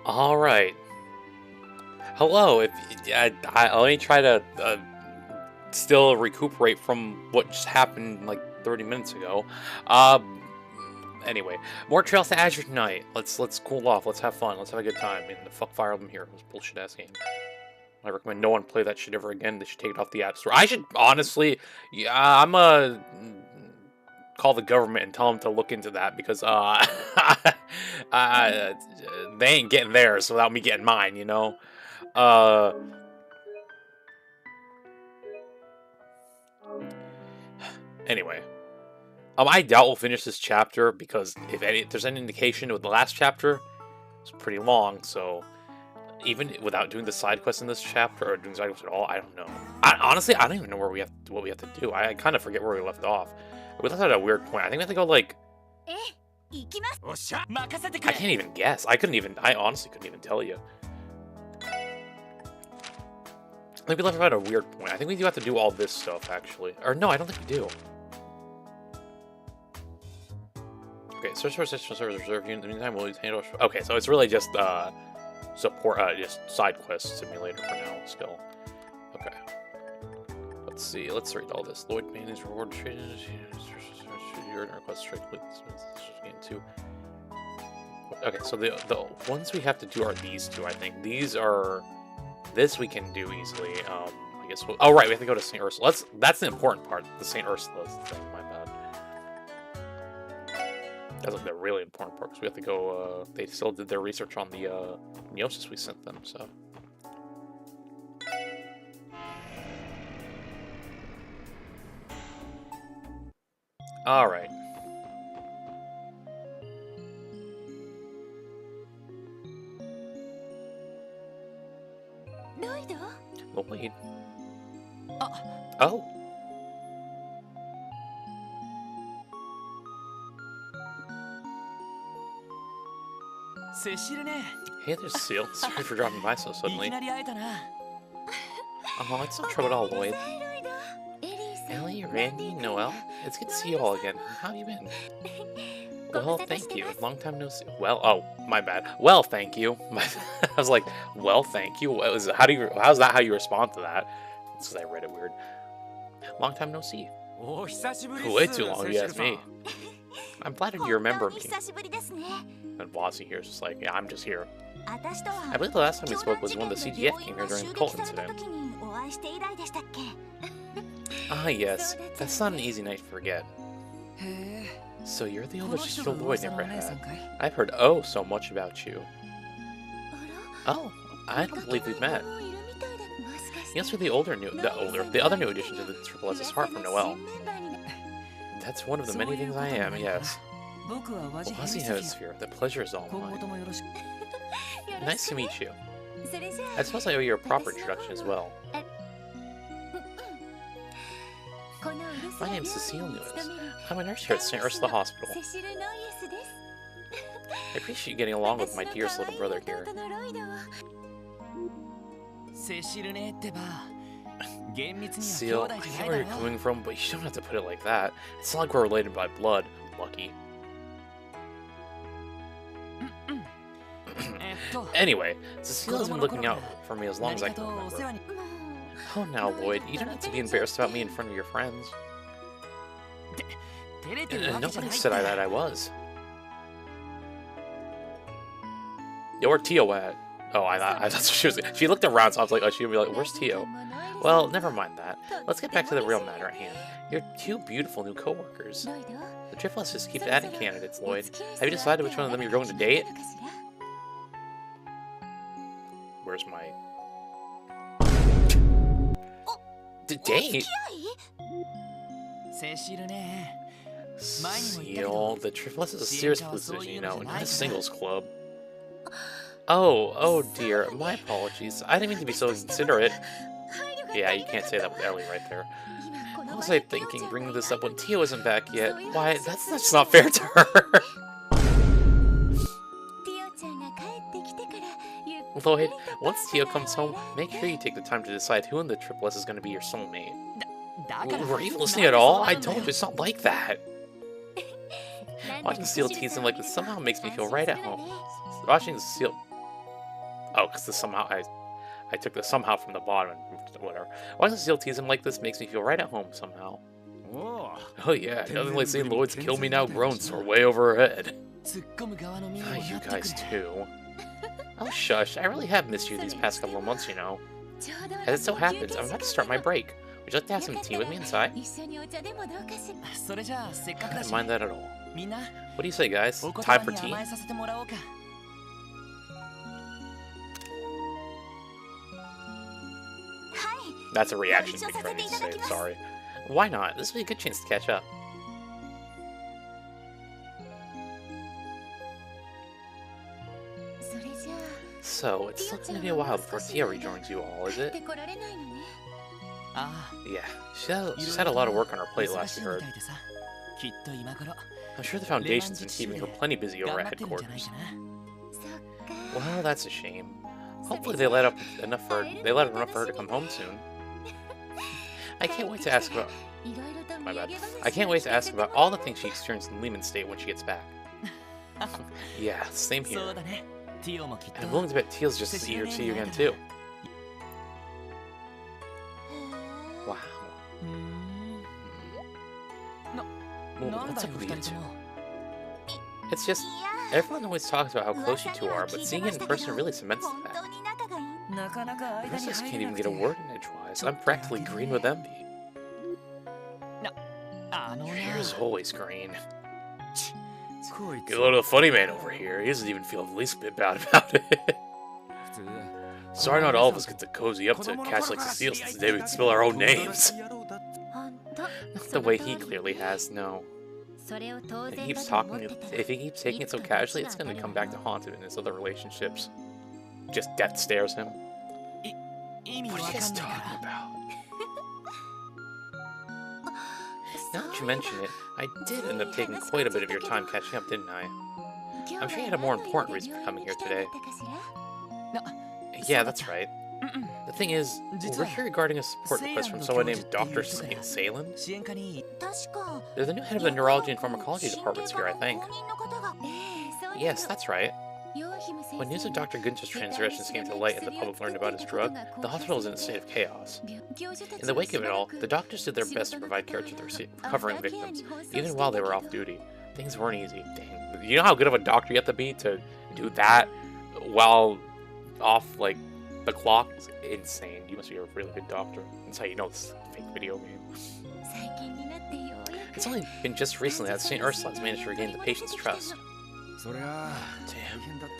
All right. Hello. If I let me try to still recuperate from what just happened like 30 minutes ago. Uh, anyway, more Trails to Azure tonight. Let's cool off. Let's have fun. Let's have a good time. I mean, the fuck Fire Emblem Heroes, bullshit ass game. I recommend no one play that shit ever again. They should take it off the App Store. I should honestly, yeah, I'm a call the government and tell them to look into that because they ain't getting theirs without me getting mine, you know. Uh, anyway, I doubt we'll finish this chapter because if there's any indication with the last chapter, it's pretty long. So even without doing the side quest in this chapter or doing side quest at all, I don't know. Honestly, I don't even know what we have to do. I kind of forget where we left off. We left at a weird point. I think we have to go like. I can't even guess. I honestly couldn't even tell you. I think we left at a weird point. I think we do have to do all this stuff, actually. Or no, I don't think we do. Okay, search for essential service reserve unit. In the meantime, we'll handle. Okay, so it's really just support, just side quest simulator for now. Still. Okay. Let's see. Let's read all this. Lloyd Manny's reward traders. Your request straight with game 2. Okay, so the ones we have to do are these two. I think these are. This we can do easily. I guess. Oh right, we have to go to St. Ursula. That's the important part. The St. Ursula thing. My bad. That's like the really important part because we have to go. They still did their research on the Neosis we sent them. So. All right. Lloyd. Oh. Hey there, Seal. Sorry for dropping by so suddenly. Oh, it's no trouble at all, Lloyd. Ellie, Randy, Noelle, it's good to see you all again. How have you been? Well, thank you. Long time no see. Well, oh, my bad. Well, thank you. I was like, well, thank you. How's that how you respond to that? It's because I read it weird. Long time no see. Way too long, if you ask me. I'm flattered you remember me. And Bossy here is just like, yeah, I'm just here. I believe the last time we spoke was when the CGF came here during the cult incident. Ah, yes. That's not an easy night to forget. So you're the older sister Lloyd never had. I've heard oh so much about you. Oh, I don't believe we've met. Yes, you're the other new addition to the Triple S's heart from Noelle. That's one of the many things I am, yes. Wazzy Hemisphere, the pleasure is all mine. Nice to meet you. I suppose I owe you a proper introduction as well. My name's Cecile Lewis. I'm a nurse here at St. Ursula Hospital. I appreciate you getting along with my dearest little brother here. Cecile, I get where you're coming from, but you don't have to put it like that. It's not like we're related by blood, Lucky. Anyway, Cecile has been looking out for me as long as I can remember. Oh, now, Lloyd, you don't have to be embarrassed about me in front of your friends. Nobody said that I was. Yo, where Tio at? Oh, I thought she was. She looked around, so I was like, oh, she'd be like, where's Tio? Well, never mind that. Let's get back to the real matter at hand. You're two beautiful new co-workers. The Triple S just keeps adding candidates, Lloyd. Have you decided which one of them you're going to date? Where's my... date? Seal, the Triple S is a serious position, you know, not a singles club. Oh dear, my apologies. I didn't mean to be so inconsiderate. Yeah, you can't say that with Ellie right there. What was I thinking, bringing this up when Tio isn't back yet? Why, that's not fair to her. Lloyd, once Tio comes home, make sure you take the time to decide who in the Triple S is going to be your soulmate. Were you listening at all? I told you, it's not like that. Watching Seal tease him like this somehow makes me feel right at home. Watching Seal... Oh, because somehow I took the somehow from the bottom and moved it, whatever. Why does Steel tease him like this? Makes me feel right at home somehow. Oh yeah, nothing like seeing Lloyd's kill me now groans soar way over her head. Ah, you guys too. Oh shush, I really have missed you these past couple of months, you know. As it so happens, I'm about to start my break. Would you like to have some tea with me inside? I don't mind that at all. What do you say, guys? Time for tea? That's a reaction picture I need to say, sorry. Why not? This will be a good chance to catch up. So, it's not going to be a while before Tia rejoins you all, is it? Yeah, she's had a lot of work on her plate last we heard. I'm sure the Foundation's been keeping her plenty busy over at headquarters. Well, that's a shame. Hopefully they let enough for her to come home soon. I can't wait to ask about... My bad. I can't wait to ask about all the things she experienced in Lehman State when she gets back. Yeah, same here. And I'm willing to bet Teal's just as eager to see you again, too. Wow. Well, what's up with you two? It's just, everyone always talks about how close you two are, but seeing it in person really cements the fact. The rest of us can't even get a word in edgewise. I'm practically green with envy. Your hair is always green. Get a little funny man over here. He doesn't even feel the least bit bad about it. Sorry not all of us get to cozy up to cats like Cecile since the day we can spell our own names. Not the way he clearly has, no. If he keeps taking it so casually, it's going to come back to haunt him in his other relationships. Just death stares him. What are you guys talking about? Now that you mention it, I did end up taking quite a bit of your time catching up, didn't I? I'm sure you had a more important reason for coming here today. Yeah, that's right. The thing is, we're here regarding a support request from someone named Dr. Salen? They're the new head of the neurology and pharmacology departments here, I think. Yes, that's right. When news of Dr. Günther's transgressions came to light and the public learned about his drug, the hospital was in a state of chaos. In the wake of it all, the doctors did their best to provide care to their recovering victims, even while they were off duty. Things weren't easy. Dang. You know how good of a doctor you have to be to do that while off, like, the clock? It's insane. You must be a really good doctor. That's how you know it's a fake video game. It's only been just recently that St. Ursula has managed to regain the patient's trust. Damn, I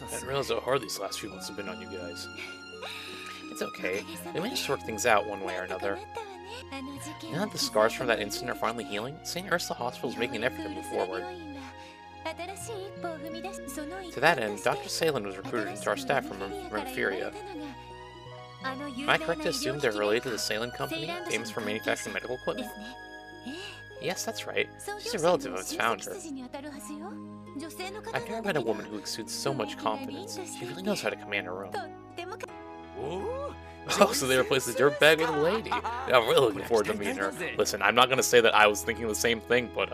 didn't realize how hard these last few months have been on you guys. It's okay. We managed to work things out one way or another. Now that the scars from that incident are finally healing, St. Ursula Hospital is making an effort to move forward. To that end, Dr. Salen was recruited into our staff from Remiferia. Am I correct to assume they're related to the Salen Company, famous for manufacturing medical equipment? Yes, that's right. She's a relative of its founder. I've never met a woman who exudes so much confidence. She really knows how to command her own. Oh, so they replaced the dirtbag with a lady. I'm really looking forward to meeting her. Listen, I'm not going to say that I was thinking the same thing, but,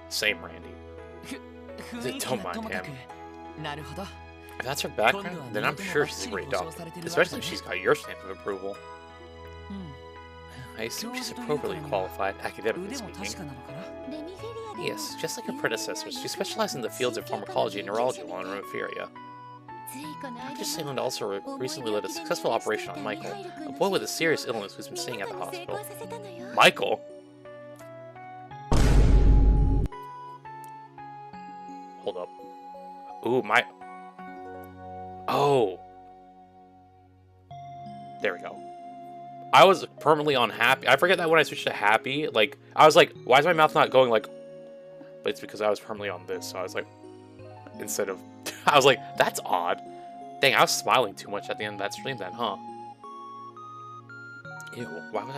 same Randy. Don't mind him. If that's her background, then I'm sure she's a great doctor, especially if she's got your stamp of approval. I assume she's appropriately qualified, academically speaking. Yes, just like her predecessors, she specialized in the fields of pharmacology and neurology while in Remiferia. Dr. Salen also recently led a successful operation on Michael, a boy with a serious illness who's been staying at the hospital. Michael? Hold up. Ooh, Oh! There we go. I was permanently unhappy. I forget that when I switched to happy, like, I was like, why is my mouth not going like... But it's because I was permanently on this, so I was like, instead of... I was like, that's odd. Dang, I was smiling too much at the end of that stream then, huh? Ew, why would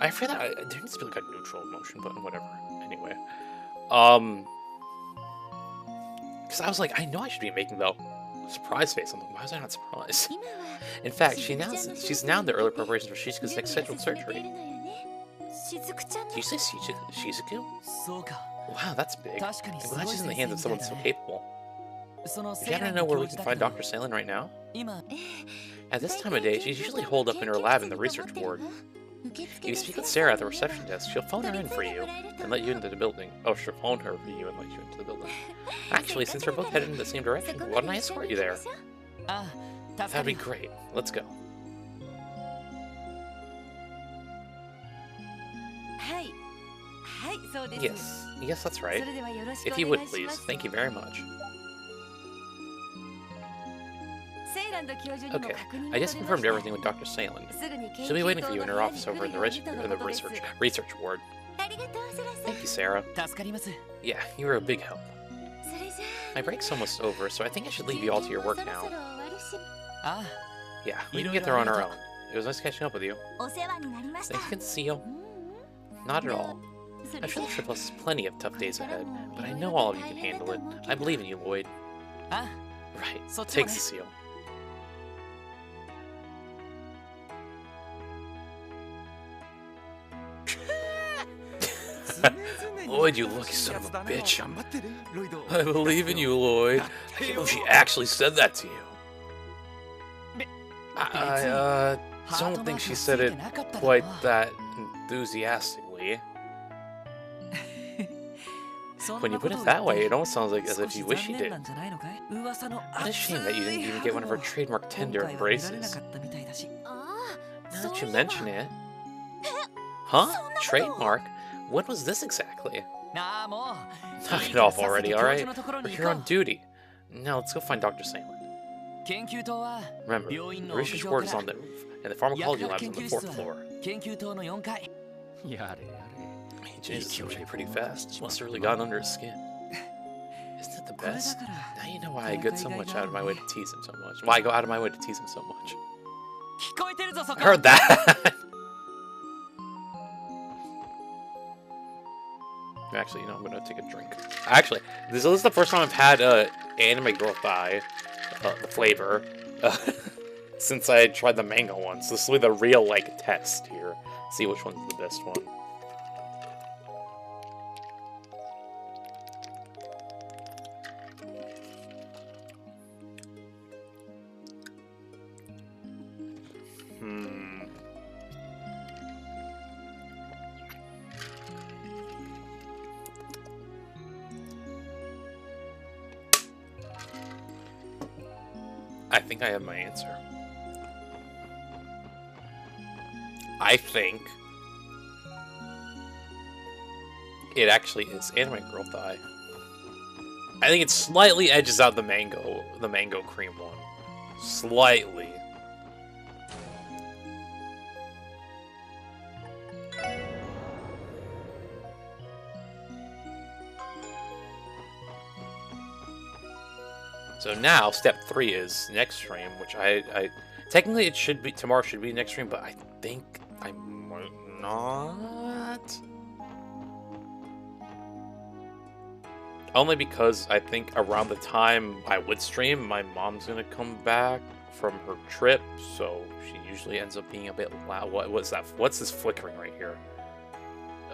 I feel that there needs to be like a neutral emotion button, whatever. Anyway. Because I was like, I know I should be making the surprise face. I'm like, why was I not surprised? In fact, she's now in the early preparations for Shizuku's next scheduled surgery. Did you say Shizuku? Wow, that's big. I'm glad she's in the hands of someone so capable. You happen to know where we can find Dr. Salen right now? At this time of day, she's usually holed up in her lab in the research ward. If you speak with Sarah at the reception desk, she'll phone her in for you and let you into the building. Oh, she'll phone her for you and let you into the building. Actually, since we're both headed in the same direction, why don't I escort you there? That'd be great. Let's go. Yes, that's right. If you would, please. Thank you very much. Okay, I just confirmed everything with Dr. Salen. She'll be waiting for you in her office over in the research ward. Thank you, Sarah. Yeah, you were a big help. My break's almost over, so I think I should leave you all to your work now. Yeah, we can get there on our own. It was nice catching up with you. Thanks again, Seal. Not at all. I'm sure the trip has plenty of tough days ahead, but I know all of you can handle it. I believe in you, Lloyd. Right, take Cecile. Lloyd, you lucky son of a bitch. I believe in you, Lloyd. I can't believe she actually said that to you. I don't think she said it quite that enthusiastically. When you put it that way, it almost sounds like as if you wish you did. What a shame that you didn't even get one of her trademark tender embraces. Now that you mention it. Huh? Trademark? What was this exactly? Knock it off already, alright? We're here on duty. Now let's go find Dr. Salen. Remember, the research ward is on the roof, and the pharmacology lab is on the 4th floor. He changed the subject pretty fast. Must have really gotten under his skin. Isn't it the best? Now you know why I go so much out of my way to tease him so much. Why I go out of my way to tease him so much. I heard that! Actually, you know, I'm gonna take a drink. Actually, this is the first time I've had anime girl thigh, the flavor, since I tried the mango one. So this will be the real, like, test here. See which one's the best one. I think I have my answer. I think it actually is anime girl thigh. I think it slightly edges out the mango cream one. Slightly. So now, step 3 is next stream, which I technically it should be, tomorrow should be next stream, but I think I might not. Only because I think around the time I would stream, my mom's gonna come back from her trip, so she usually ends up being a bit loud. What's that? What's this flickering right here?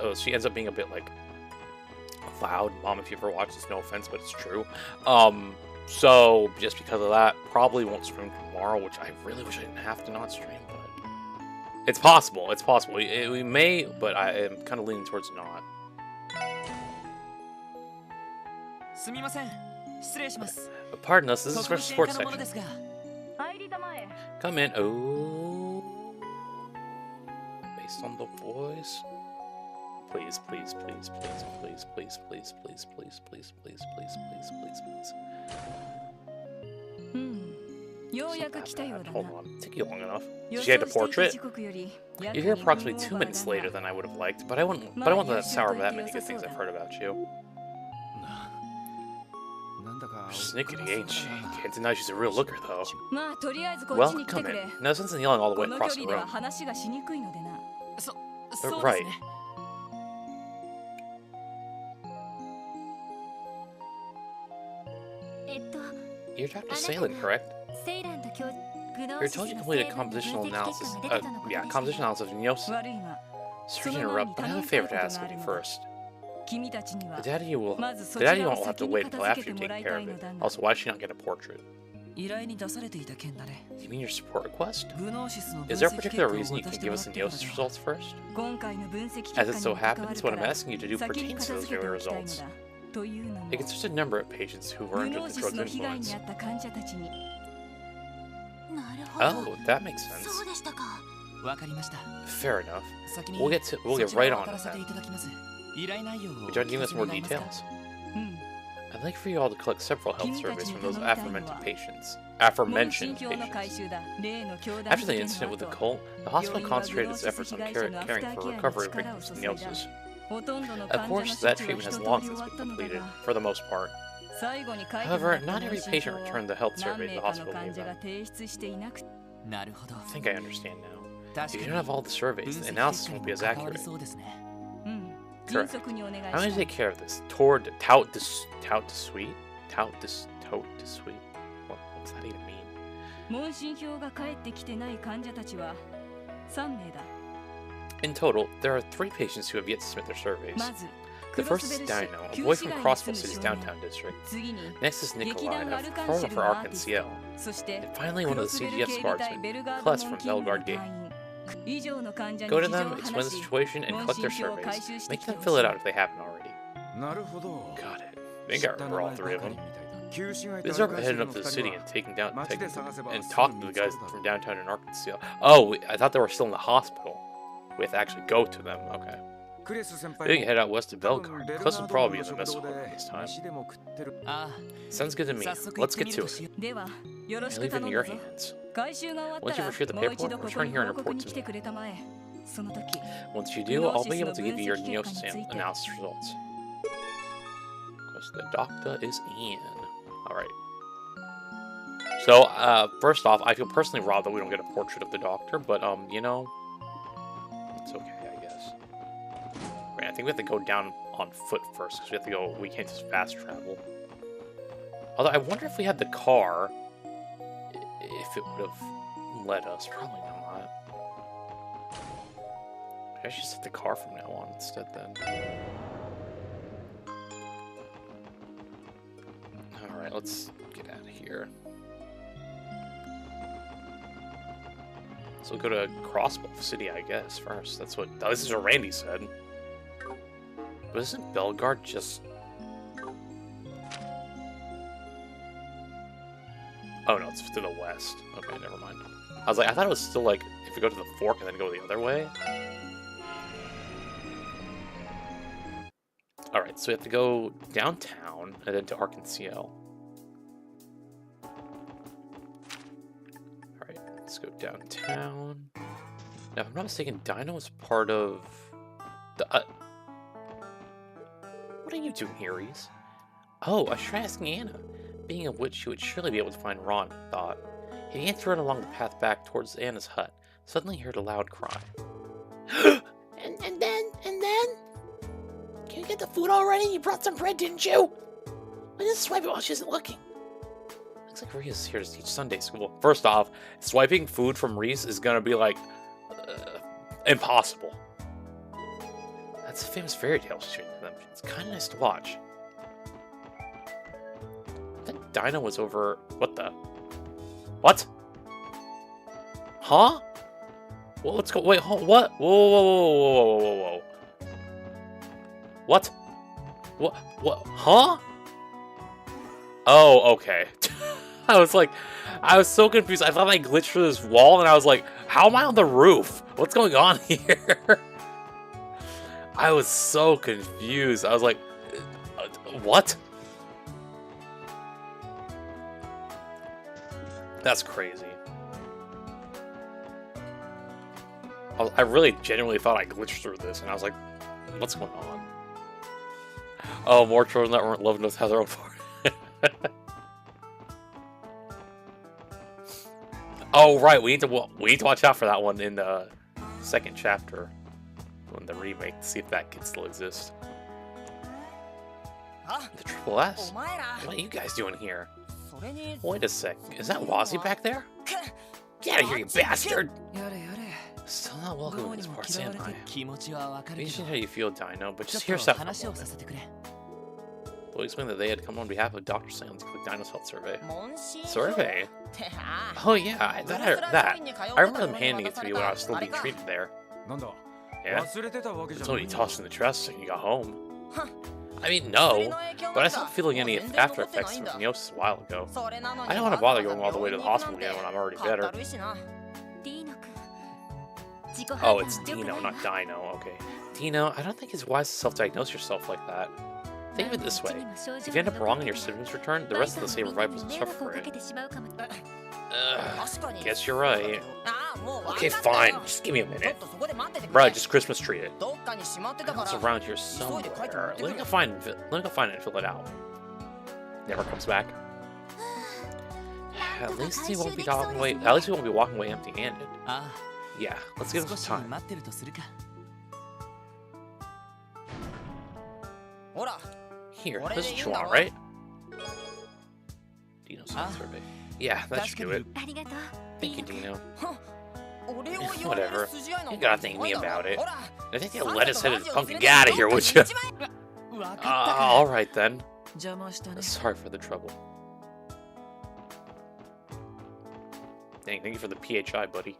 Oh, she ends up being a bit, like, loud. Mom, if you ever watch this, no offense, but it's true. So, just because of that, probably won't stream tomorrow, which I really wish I didn't have to not stream, but it's possible, it's possible. We may, but I am kind of leaning towards not. Pardon us, this is for sports section. Come in. Oh. Based on the voice. Please, please, please, please, please, please, please, please, please, please, please, please, please, please, please. Hold on, took you long enough. She had a portrait. You're here approximately 2 minutes later than I would have liked, but I won't let that sour that many good things I've heard about you. Snickety, ain't she? Can't deny she's a real looker, though. Well, come in. No sense in yelling all the way across the room. Right. You're Dr. Salen, correct? You're told you completed compositional analysis. Compositional analysis of Neos. Sorry to interrupt, but I have a favor to ask of you first. The daddy won't have to wait until after you take care of it. Also, why should she not get a portrait? You mean your support request? Is there a particular reason you can give us the Neosis results first? As it so happens, what I'm asking you to do pertains to those early results. It concerns a number of patients who were under the drug's influence. Oh, that makes sense. Fair enough. We'll get right on with that. Would you give us more details? I'd like for you all to collect several health surveys from those aforementioned patients. After the incident with the cult, the hospital concentrated its efforts on caring for recovery of victims of Neosis. Of course, that treatment has long since been completed, for the most part. However, not every patient returned the health survey the hospital gave them. I think I understand now. If you don't have all the surveys, the analysis won't be as accurate. Correct. I'm going to take care of this. Tout de suite? What's that even mean? In total, there are 3 patients who have yet to submit their surveys. The first is Dino, a boy from Crossville City's downtown district. Next is Nikolai, a performer for Ark and CL. And finally, one of the CGF guardsmen, Kless from Belgard Gate. Go to them, explain the situation, and collect their surveys. Make them fill it out if they haven't already. Got it. I think I remember all 3 of them. These are heading up to the city and talking to the guys from downtown in Arkansas. Oh, I thought they were still in the hospital. We have to actually go to them. Okay. We can head out west to Belgard. Kless will probably be in the missile this time. Sounds good to me. Let's get to it. I leave it in your hands. Once you retrieve the paperwork, return here and report to me. Once you do, I'll be able to give you your Neosis analysis results. Because the doctor is in. Alright. So, first off, I feel personally robbed that we don't get a portrait of the doctor, but, you know, it's okay, I guess. Wait, I think we have to go down on foot first, because we can't just fast travel. Although, I wonder if we had the car, if it would have let us. Probably not. I should just hit the car from now on instead, then. Alright, let's get out of here. So we'll go to Crossville City, I guess, first. This is what Randy said. But isn't Belgard just... Oh no, it's to the west. Okay, never mind. I thought it was still like, if we go to the fork and then go the other way. Alright, so we have to go downtown and then to Arkansas. Alright, let's go downtown. Now, if I'm not mistaken, Dino is part of the... What are you doing here, Reese? Oh, I was trying asking Anna. Being a witch, she would surely be able to find Ron, he thought. He began to run along the path back towards Anna's hut. Suddenly he heard a loud cry. And then? Can you get the food already? You brought some bread, didn't you? I just swipe it while she isn't looking. Looks like Reese is here to teach Sunday school. First off, swiping food from Reese is gonna be like... impossible. That's a famous fairy tale she's reading to them. It's kind of nice to watch. That Dinah was over... What the... What? Huh? Well, let's go... Wait, what? Whoa. What? What? Huh? Oh, okay. I was so confused. I thought I glitched through this wall, and I was like, how am I on the roof? What's going on here? I was so confused. I was like, what? That's crazy. I really genuinely thought I glitched through this, and I was like, what's going on? Oh, more children that weren't loved us have their own part. Oh, right, we need to watch out for that one in the second chapter, in the remake, to see if that can still exist. The Triple S? What are you guys doing here? Wait a sec, is that Wazzy back there? Get out of here, you bastard! Still not welcome in this part, am I? You should know how you feel, Dino, but just hear us out for a moment. We'll explain that they had come on behalf of Dr. Salem to click Dino's health survey. Survey? Oh yeah, that. I remember them handing it to me when I was still being treated there. Yeah? It's only tossed in the trash when you got home. I mean, no, but I stopped feeling any after effects from hypnosis a while ago. I don't want to bother going all the way to the hospital again when I'm already better. Oh, it's Dino, not Dino, okay. Dino, I don't think it's wise to self-diagnose yourself like that. Think of it this way. If you end up wrong and your symptoms return, the rest of the Saber Vipers will suffer for it. Guess you're right. Okay, fine. Just give me a minute. Bro, just Christmas tree it. It's around here somewhere. Let me go find it and fill it out. Never comes back. At least he won't be walking away. At least he won't be walking away empty-handed. Yeah, let's give him some time. Here, this is what you want, right? Dino's survey. Yeah, that should do it. Thank you, Dino. Whatever. You gotta thank me about it. I think you'll let us head to the pumpkin. Get out of here, would you? Alright then. Sorry for the trouble. Thank you for the PHI, buddy.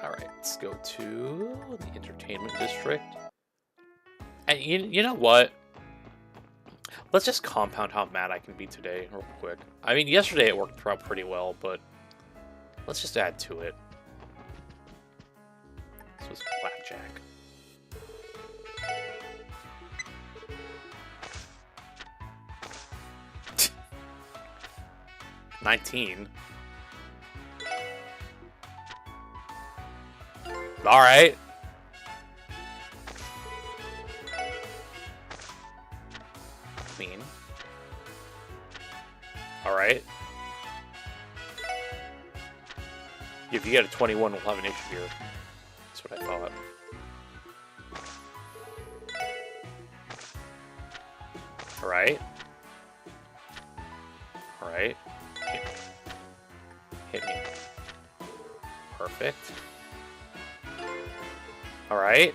Alright, let's go to the entertainment district. And you know what? Let's just compound how mad I can be today real quick. I mean, yesterday it worked out pretty well, but let's just add to it. This was blackjack. $19. All right. Queen. All right. If you get a 21, we'll have an issue here. That's what I thought. All right. All right. Hit me. Perfect. All right.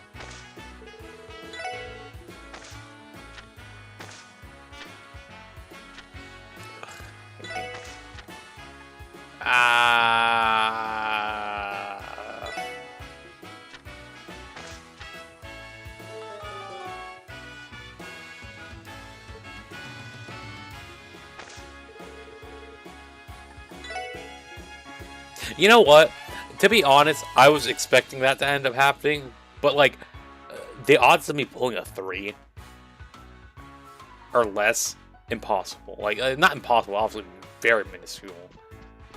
You know what? To be honest, I was expecting that to end up happening, but like, the odds of me pulling a 3 or less, impossible. Like, not impossible, obviously very minuscule.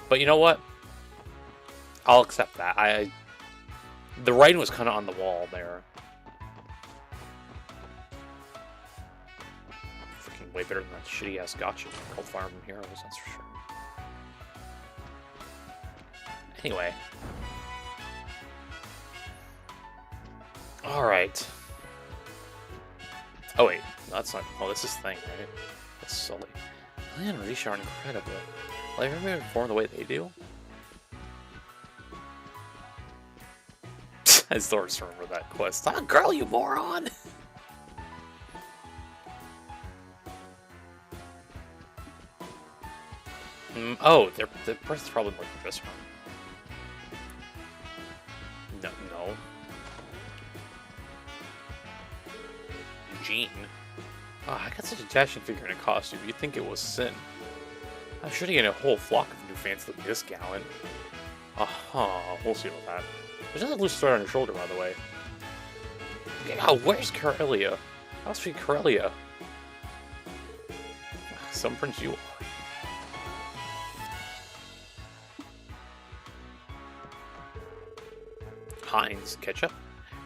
But you know what? I'll accept that. The writing was kind of on the wall there. Freaking way better than that shitty ass gotcha called Fire Emblem Heroes, that's for sure. Anyway. Alright. Oh wait, that's not. Oh, this is Thing, right? That's Sully. Lily and Risha are incredible. Will I ever perform the way they do? I still just remember that quest. I'm a girl, you moron! Oh, the person's probably more than this one. No. Jean. Oh, I got such a dashing figure in a costume. You'd think it was sin. I'm sure to get a whole flock of new fans looking this gallant. We'll see about that. There's another loose thread on your shoulder, by the way. Oh, where's Corellia? How's she Corellia? Some prince you are. Heinz ketchup.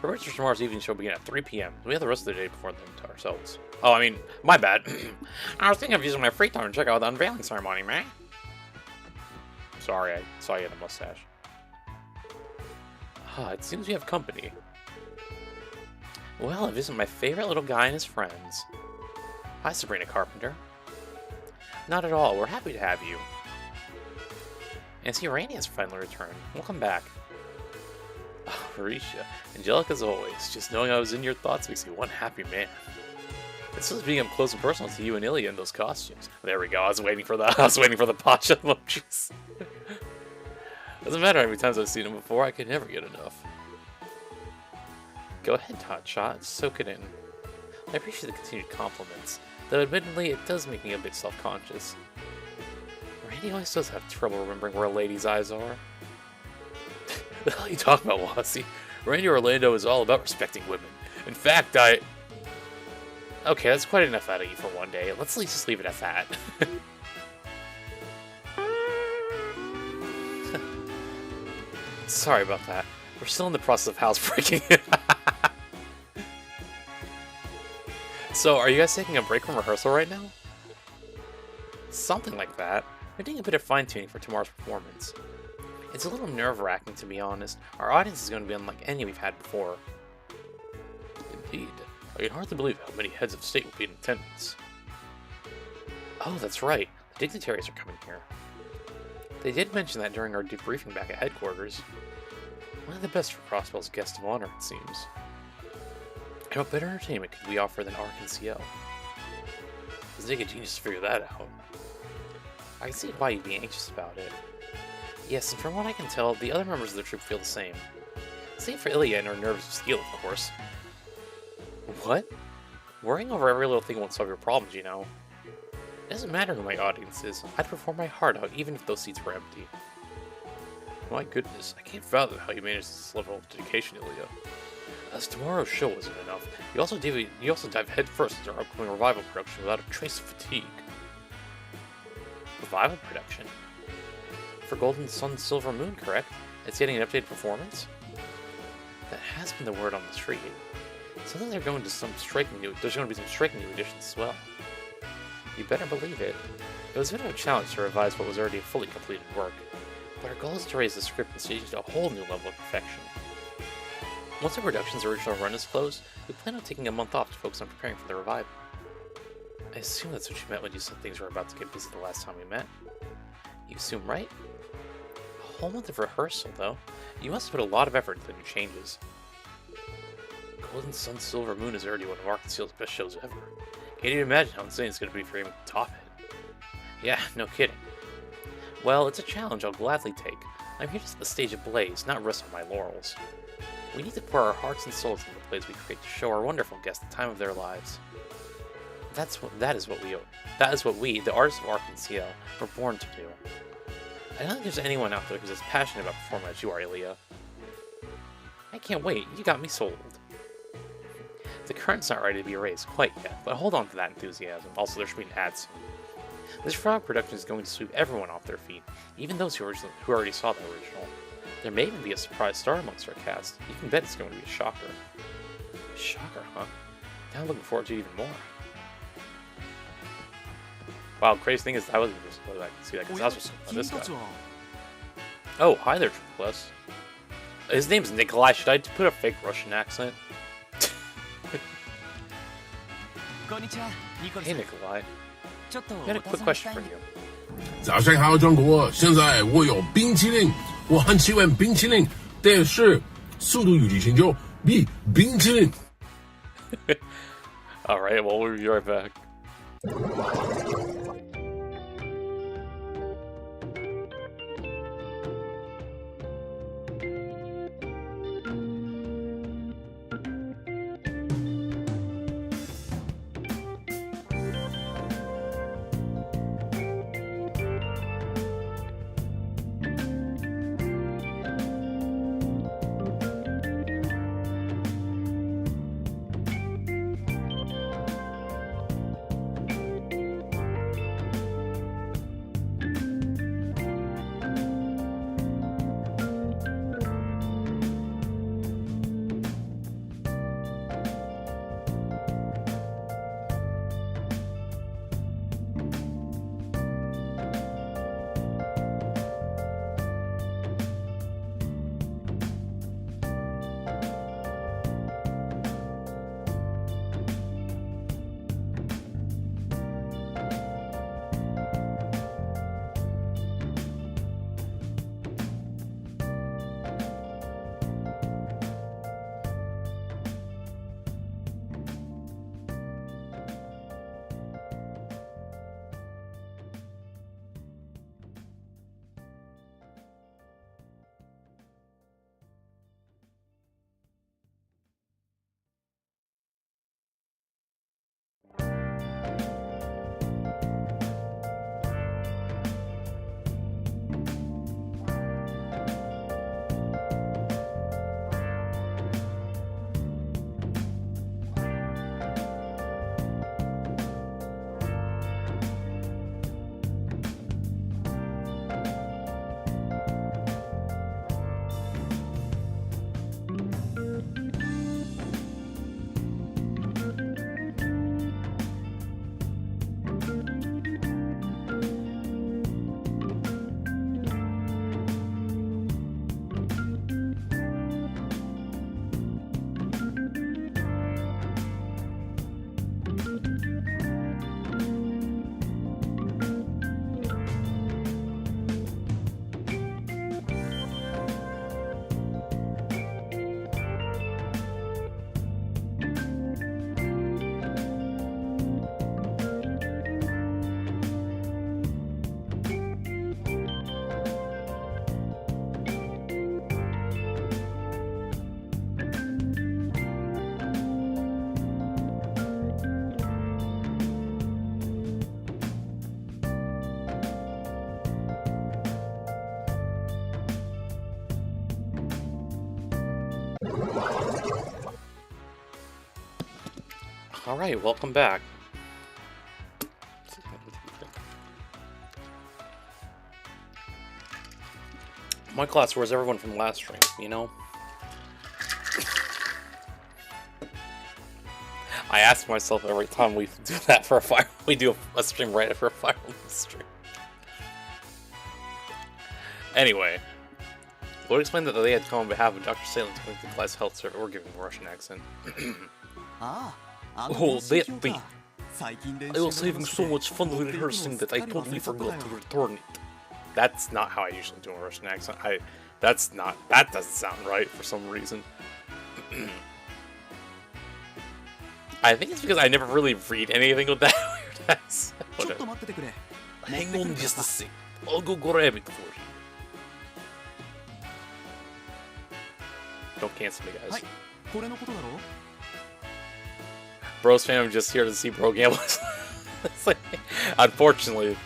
Reverse for tomorrow's evening show begin at 3 p.m. We have the rest of the day before them to ourselves. Oh, I mean, my bad. I was thinking of using my free time to check out the unveiling ceremony, man. Sorry, I saw you had a mustache. It seems we have company. Well, I visit my favorite little guy and his friends. Hi, Sabrina Carpenter. Not at all. We're happy to have you. And see, Randy has finally returned. Welcome back. Oh, Marisha. Angelic as always. Just knowing I was in your thoughts makes me one happy man. It's just being up close and personal to you and Ilya in those costumes. There we go. I was waiting for the Pasha emojis. Doesn't matter how many times I've seen him before. I could never get enough. Go ahead, Hotshot. Soak it in. I appreciate the continued compliments, though admittedly it does make me a bit self-conscious. Randy always does have trouble remembering where a lady's eyes are. The hell are you talking about, Wazzy? Randy Orlando is all about respecting women. In fact, Okay, that's quite enough out of you for one day. Let's at least just leave it at that. Sorry about that. We're still in the process of housebreaking. So, are you guys taking a break from rehearsal right now? Something like that. We're doing a bit of fine-tuning for tomorrow's performance. It's a little nerve-wracking, to be honest. Our audience is going to be unlike any we've had before. Indeed. I can hardly believe how many heads of state will be in attendance. Oh, that's right. The dignitaries are coming here. They did mention that during our debriefing back at headquarters. One of the best for Crossbell's guest of honor, it seems. And what better entertainment could we offer than Ark and CL? Does it take a genius to figure that out? I can see why you'd be anxious about it. Yes, and from what I can tell, the other members of the troupe feel the same. Same for Ilya and our nervous of steel, of course. What? Worrying over every little thing won't solve your problems, you know. It doesn't matter who my audience is. I'd perform my heart out even if those seats were empty. My goodness, I can't fathom how you managed this level of dedication, Ilya. As tomorrow's show wasn't enough, you also dive headfirst into our upcoming revival production without a trace of fatigue. Revival production? For Golden Sun Silver Moon, correct? It's getting an updated performance? That has been the word on the street. Sounds like there's going to be some striking new additions as well. You better believe it. It was a bit of a challenge to revise what was already a fully completed work, but our goal is to raise the script and stage to a whole new level of perfection. Once the production's original run is closed, we plan on taking a month off to focus on preparing for the revival. I assume that's what you meant when you said things were about to get busy the last time we met. You assume right? A whole month of rehearsal, though. You must have put a lot of effort into the new changes. Golden Sun Silver Moon is already one of Ark and CL's best shows ever. Can't even imagine how insane it's going to be for him to top it. Yeah, no kidding. Well, it's a challenge I'll gladly take. I'm here to set the stage ablaze, not rest on my laurels. We need to pour our hearts and souls into the plays we create to show our wonderful guests the time of their lives. That is what we, the artists of Ark and CL, were born to do. I don't think there's anyone out there who's as passionate about performing as you are, Ilya. I can't wait, you got me sold. The curtain's not ready to be erased quite yet, but hold on to that enthusiasm. Also, there should be an ad soon. This frog production is going to sweep everyone off their feet, even those who already saw the original. There may even be a surprise star amongst our cast. You can bet it's going to be a shocker. A shocker, huh? Now I'm looking forward to it even more. Wow, crazy thing is I wasn't supposed to see that because I was just on this guy. Oh, hi there, Triple Plus. His name's Nikolai. Should I put a fake Russian accent? Hey, Nikolai. I had a quick question for you. 早上好，中国！现在我有冰淇淋，我很喜欢冰淇淋，但是速度与激情就比冰淇淋。Alright, well, we'll be right back. Alright, welcome back. My class, where's everyone from last stream, you know? I ask myself every time we do that for a fire. We do a stream right after a Fire Emblem stream. Anyway, Lloyd explained that they had come on behalf of Dr. Salem to the class health service. We're giving a Russian accent. Oh, that beat. I was having so much fun rehearsing that I totally forgot to return it. That's not how I usually do a Russian accent. That doesn't sound right for some reason. I think it's because I never really read anything with that weird accent. Hang on just a sec. I'll go grab it for you. Don't cancel me, guys. Bro's fam just here to see Bro gamble. It's like, unfortunately,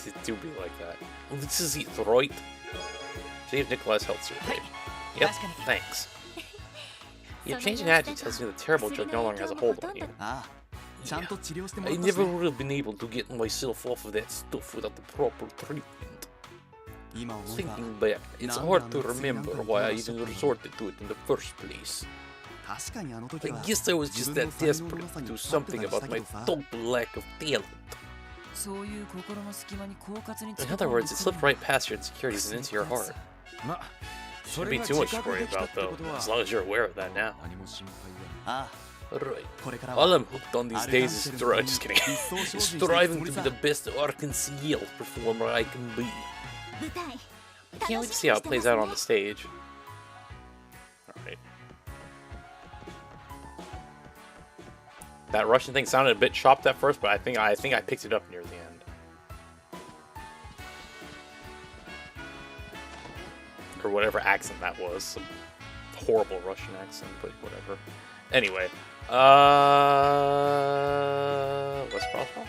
it do be like that. Well, this is it, right? Save Nikolai's health survey. Yep, thanks. Your changing attitude tells me the terrible drug no longer has a hold on you. Yeah. I never would have been able to get myself off of that stuff without the proper treatment. Thinking back, it's hard to remember why I even resorted to it in the first place. I guess I was just that desperate to do something about my total lack of talent. In other words, it slipped right past your insecurities and into your heart. Shouldn't be too much to worry about, though, as long as you're aware of that now. Alright. All I'm hooked on these days is just kidding. Striving to be the best Arkansas performer I can be. I can't wait to see how it plays out on the stage. Alright. That Russian thing sounded a bit chopped at first, but I think I picked it up near the end. Or whatever accent that was. Some horrible Russian accent, but whatever. Anyway. West Crosswell?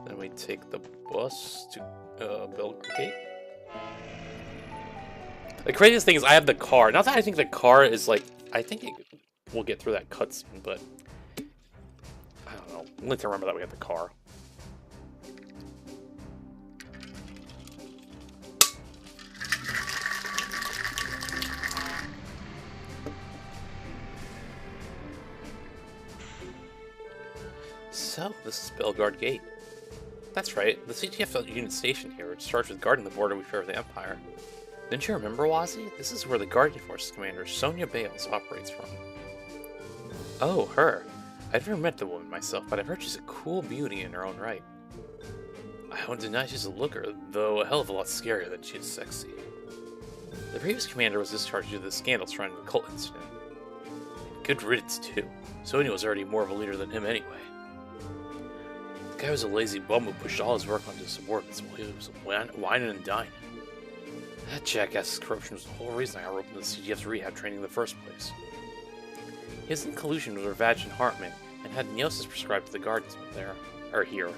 Then we take the bus to Belgrade Gate. The craziest thing is I have the car. Not that I think the car is like... I think we'll get through that cutscene, but... I don't know. I need to remember that we have the car. So, this is Belgrade Gate. That's right, the CTF unit stationed here, which starts with guarding the border we share with the Empire. Didn't you remember, Wazzy? This is where the Guardian Forces commander, Sonia Bales, operates from. Oh, her. I've never met the woman myself, but I've heard she's a cool beauty in her own right. I won't deny she's a looker, though a hell of a lot scarier than she is sexy. The previous commander was discharged due to the scandal surrounding the cult incident. Good riddance, too. Sonia was already more of a leader than him anyway. The guy was a lazy bum who pushed all his work onto his subordinates while he was whining and dining. That jackass's corruption was the whole reason I got roped into the CGF's rehab training in the first place. He was in collusion with Ravage and Hartman, and had Neosis prescribed to the Guardians there, or here.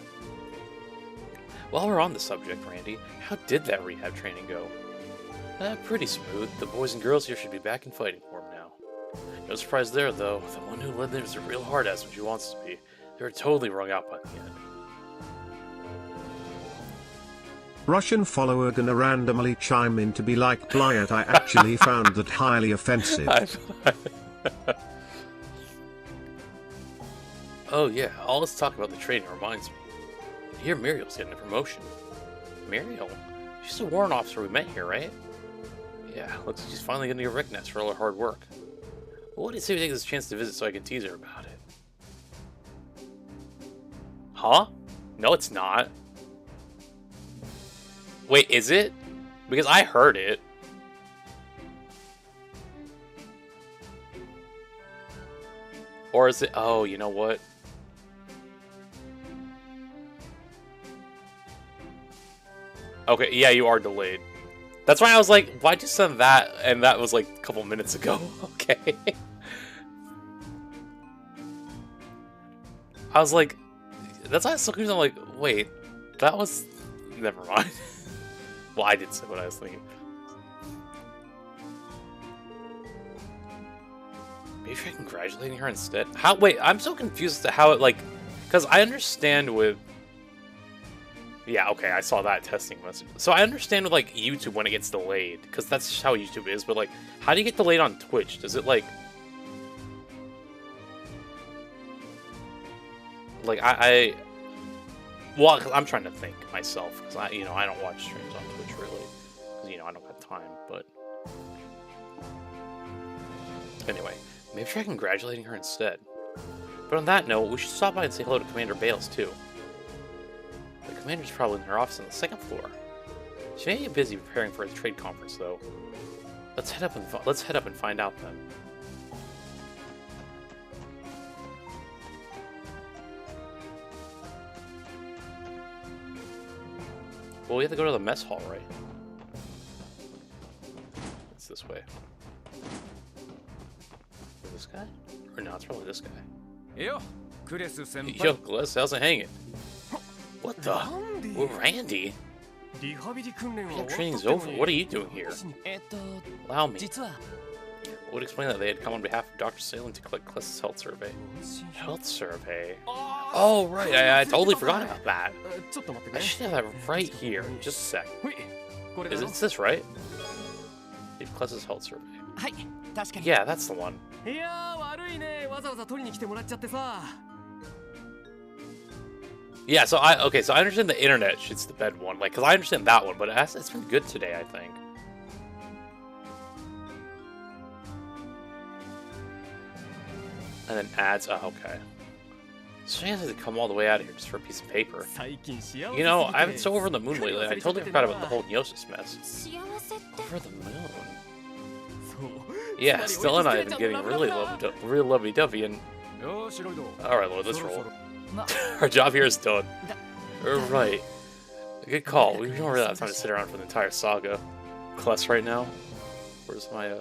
While we're on the subject, Randy, how did that rehab training go? Pretty smooth. The boys and girls here should be back in fighting form now. No surprise there, though. The one who led there is a real hard-ass when she wants to be. They were totally wrung out by the end. Russian follower gonna randomly chime in to be like Blyat. I actually found that highly offensive. Oh yeah, all this talk about the training reminds me. I hear Muriel's getting a promotion. Muriel? She's a warrant officer we met here, right? Yeah, looks like she's finally gonna get recognized for all her hard work. Well, what do you say we take this chance to visit so I can tease her about it? Huh? No, it's not. Wait, is it? Because I heard it. Or is it? Oh, you know what? Okay, yeah, you are delayed. That's why I was like, why'd you send that? And that was like a couple minutes ago. Okay. I was like, that's why I was so confused. I'm like, wait, that was... Never mind. Well, I did say what I was thinking. Maybe Maybe try congratulating her instead? How? Wait, I'm so confused as to how it, like... Because I understand with... Yeah, okay, I saw that testing message. So I understand with, like, YouTube when it gets delayed. Because that's just how YouTube is. But, like, how do you get delayed on Twitch? Does it, like... Like, well, cause I'm trying to think myself, because I don't watch streams on Twitch really, because I don't have time. But anyway, maybe try congratulating her instead. But on that note, we should stop by and say hello to Commander Bales too. The commander's probably in her office on the 2nd floor. She may be busy preparing for the trade conference though. Let's head up and find out then. Well, we have to go to the mess hall, right? It's this way. Is this guy? Or no, it's probably this guy. Yo, Gless, how's it hanging? What the? Well, Randy? Rehab training's over. What are you doing here? Allow me. Would explain that they had come on behalf of Dr. Salem to collect Gless's health survey. Health survey? Oh, right. I totally forgot about that. I should have that right here. Just a sec. Is this right? Gless's health survey. Yeah, that's the one. Yeah, so I understand the internet shit's the bed one, like, cause I understand that one, but it's been good today, I think. And then ads. Oh, okay. So you have to come all the way out of here just for a piece of paper. You know, I've been so over the moon lately. I totally forgot about the whole Gnosis mess. Over the moon. Yeah, Stella and I have been getting really lovey-dovey, and all right, Lord, let's roll. Our job here is done. Right. Good call. We don't really have time to sit around for the entire saga. Kless right now. Where's my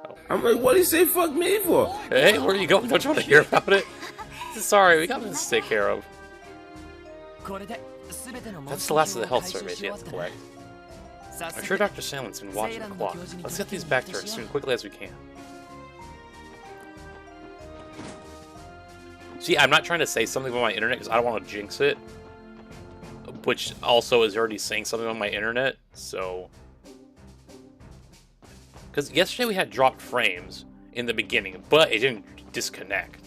Oh. I'm like, what do you say fuck me for? Hey, where are you going? Don't you want to hear about it? Sorry, we got this to take care of. That's the last of the health surveys we have to collect. I'm sure Dr. Salem's been watching the clock. Let's get these back to her as quickly as we can. See, I'm not trying to say something about my internet because I don't want to jinx it. Which also is already saying something on my internet, so... Because yesterday we had dropped frames in the beginning, but it didn't disconnect.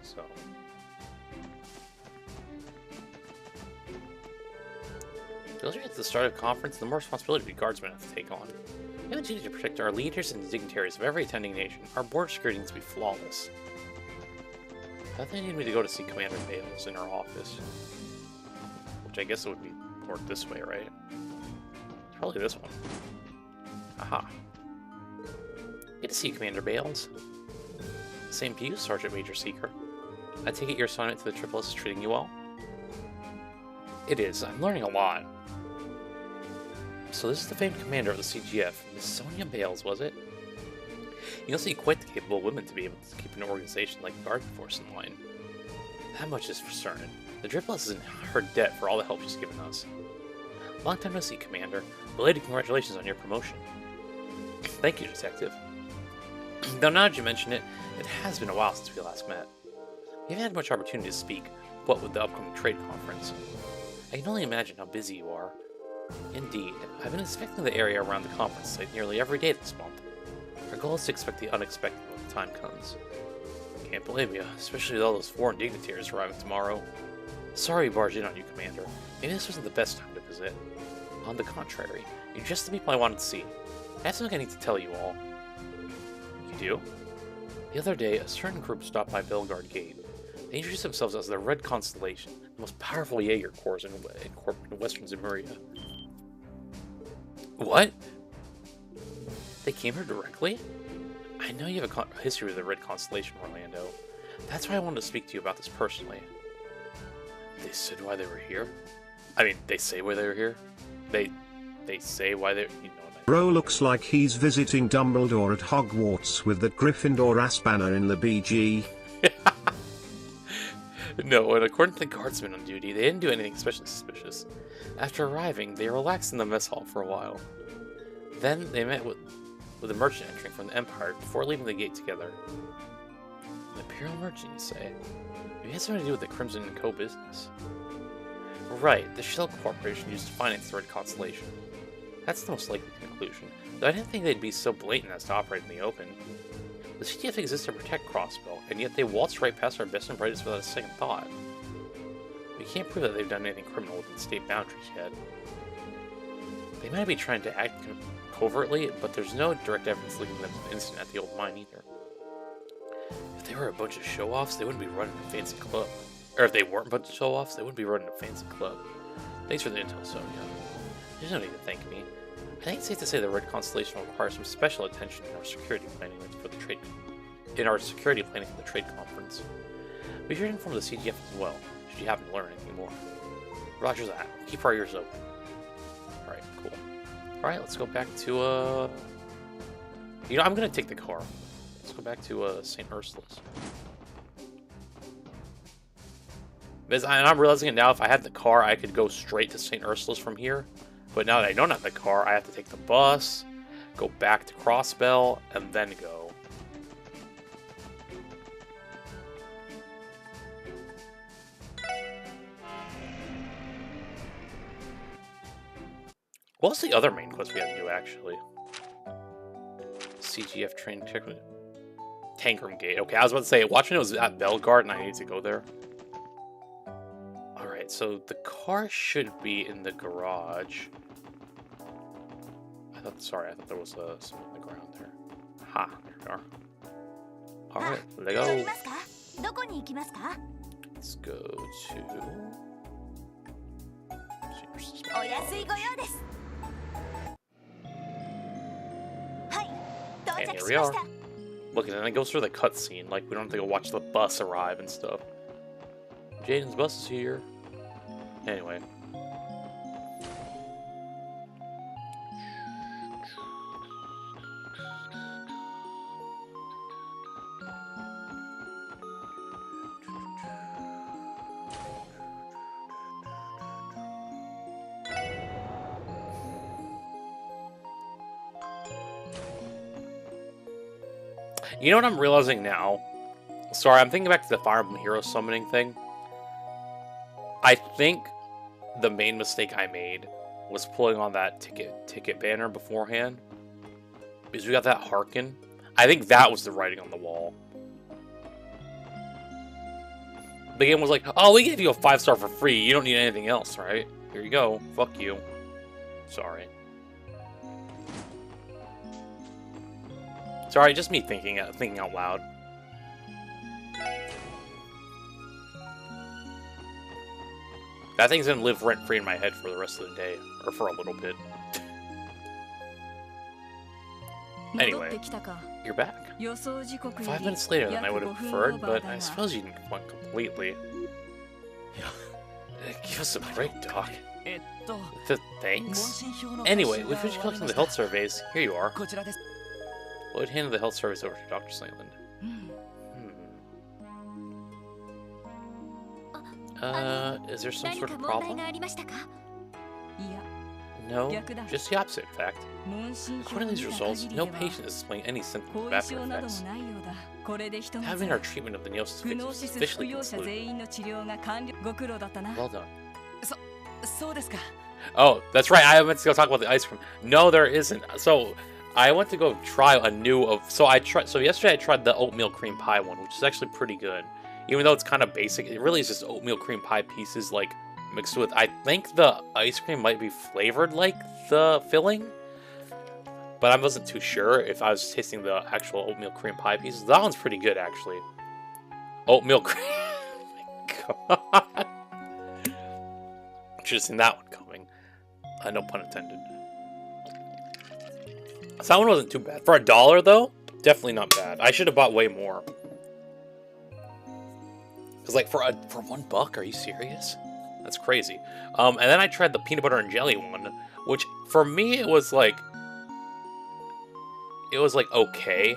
So. The closer at the start of the conference, the more responsibility we guardsmen have to take on. We have a duty to protect our leaders and dignitaries of every attending nation. Our border security needs to be flawless. I think they need me to go to see Commander Bales in her office. Which I guess it would be more this way, right? Probably this one. Aha. Good to see you, Commander Bales. Same to you, Sergeant Major Seeker. I take it your assignment to the Triple S is treating you well? It is. I'm learning a lot. So this is the famed commander of the CGF, Miss Sonia Bales, was it? You'll see quite the capable women to be able to keep an organization like the Guard Force in line. That much is for certain. The Triple S is in her debt for all the help she's given us. Long time no see, Commander. Belated congratulations on your promotion. Thank you, Detective. Though now that you mention it, it has been a while since we last met. We haven't had much opportunity to speak, what with the upcoming trade conference. I can only imagine how busy you are. Indeed, I've been inspecting the area around the conference site nearly every day this month. Our goal is to expect the unexpected when the time comes. Can't blame you, especially with all those foreign dignitaries arriving tomorrow. Sorry we barged in on you, Commander. Maybe this wasn't the best time to visit. On the contrary, you're just the people I wanted to see. I have something I need to tell you all. You do? The other day, a certain group stopped by Belgard Gate. They introduced themselves as the Red Constellation, the most powerful Jaeger corps in Western Zemuria. What? They came here directly? I know you have a history with the Red Constellation, Orlando. That's why I wanted to speak to you about this personally. They said why they were here? I mean, they say why they were here? They say why they're... You know what I mean. Bro looks like he's visiting Dumbledore at Hogwarts with the Gryffindor ass banner in the BG. No, and according to the guardsmen on duty, they didn't do anything especially suspicious. After arriving, they relaxed in the mess hall for a while. Then they met with with a merchant entering from the Empire before leaving the gate together. An Imperial merchant, you say? Maybe it has something to do with the Crimson & Co. business. Right, the Shell Corporation used to finance the Red Constellation. That's the most likely conclusion, though I didn't think they'd be so blatant as to operate in the open. The CTF exists to protect Crossbell, and yet they waltzed right past our best and brightest without a second thought. We can't prove that they've done anything criminal within state boundaries yet. They might be trying to act covertly, but there's no direct evidence linking them to the incident at the old mine either. If they were a bunch of show-offs, they wouldn't be running a fancy club. Or if they weren't a bunch of show-offs, they wouldn't be running a fancy club. Thanks for the intel, Sonia. There's no need to thank me. I think it's safe to say the Red Constellation will require some special attention in our security planning for the trade conference. Be sure to inform the CTF as well, should you happen to learn anything more. Roger that. Keep our ears open. Alright, cool. Alright, let's go back to, You know, I'm gonna take the car. Let's go back to, St. Ursula's. And I'm realizing it now, if I had the car, I could go straight to St. Ursula's from here. But now that I don't have the car, I have to take the bus, go back to Crossbell, and then go. What was the other main quest we had to do, actually? CGF train technically. Tankroom Gate. Okay, I was about to say, watching it was at Bellegarde, and I needed to go there. Alright, so the car should be in the garage. I thought there was some on the ground there. Ha, there we are. Alright, let's go. Let's go to... And here we are. Look, and then it goes through the cutscene, like we don't have to go watch the bus arrive and stuff. Jaden's bus is here. Anyway. You know what I'm realizing now? Sorry, I'm thinking back to the Fire Emblem Hero summoning thing. I think the main mistake I made was pulling on that ticket banner beforehand. Because we got that Harkin. I think that was the writing on the wall. The game was like, oh, we gave you a 5-star for free. You don't need anything else, right? Here you go. Fuck you. Sorry. Sorry, just me thinking out loud. That thing's gonna live rent-free in my head for the rest of the day. Or for a little bit. Anyway, you're back. 5 minutes later than I would have preferred, but I suppose you didn't want completely. Give us a break, Doc. Thanks. Anyway, we finished collecting the health surveys. Here you are. Lloyd handed the health surveys over to Dr. Slayland. Is there some sort of problem? No, just the opposite, in fact. According to these results, no patient is displaying any symptoms of after effects. Having our treatment of the Neosis victims is officially concluded. Well done. Oh, that's right, I meant to go talk about the ice cream. No, there isn't. So, I went to go try a new so yesterday I tried the oatmeal cream pie one, which is actually pretty good. Even though it's kind of basic, it really is just oatmeal cream pie pieces, like, mixed with, I think the ice cream might be flavored like the filling, but I wasn't too sure if I was tasting the actual oatmeal cream pie pieces. That one's pretty good, actually. Oatmeal cream. Oh my god. Should have seen that one coming. No pun intended. So that one wasn't too bad. For $1, though, definitely not bad. I should have bought way more. Because, like, for $1, are you serious? That's crazy. And then I tried the peanut butter and jelly one, which, for me, it was like, okay.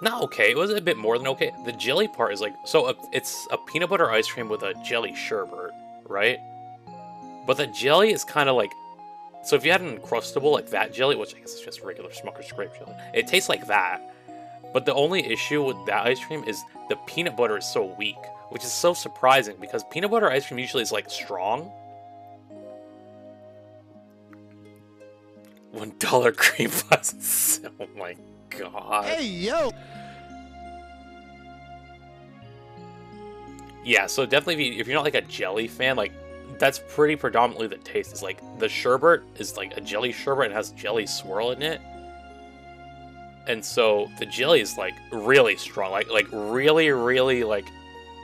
Not okay, it was a bit more than okay. The jelly part is like, so it's a peanut butter ice cream with a jelly sherbet, right? But the jelly is kind of like So if you had an Uncrustable like that jelly, which I guess is just regular Smucker's grape jelly, it tastes like that. But the only issue with that ice cream is the peanut butter is so weak, which is so surprising because peanut butter ice cream usually is like strong. $1 cream puffs. Oh my god. Hey, yo! Yeah, so definitely if you're not like a jelly fan, like that's pretty predominantly the taste. Is like the sherbet is like a jelly sherbet and has jelly swirl in it. And so the jelly is like really strong, like really, really like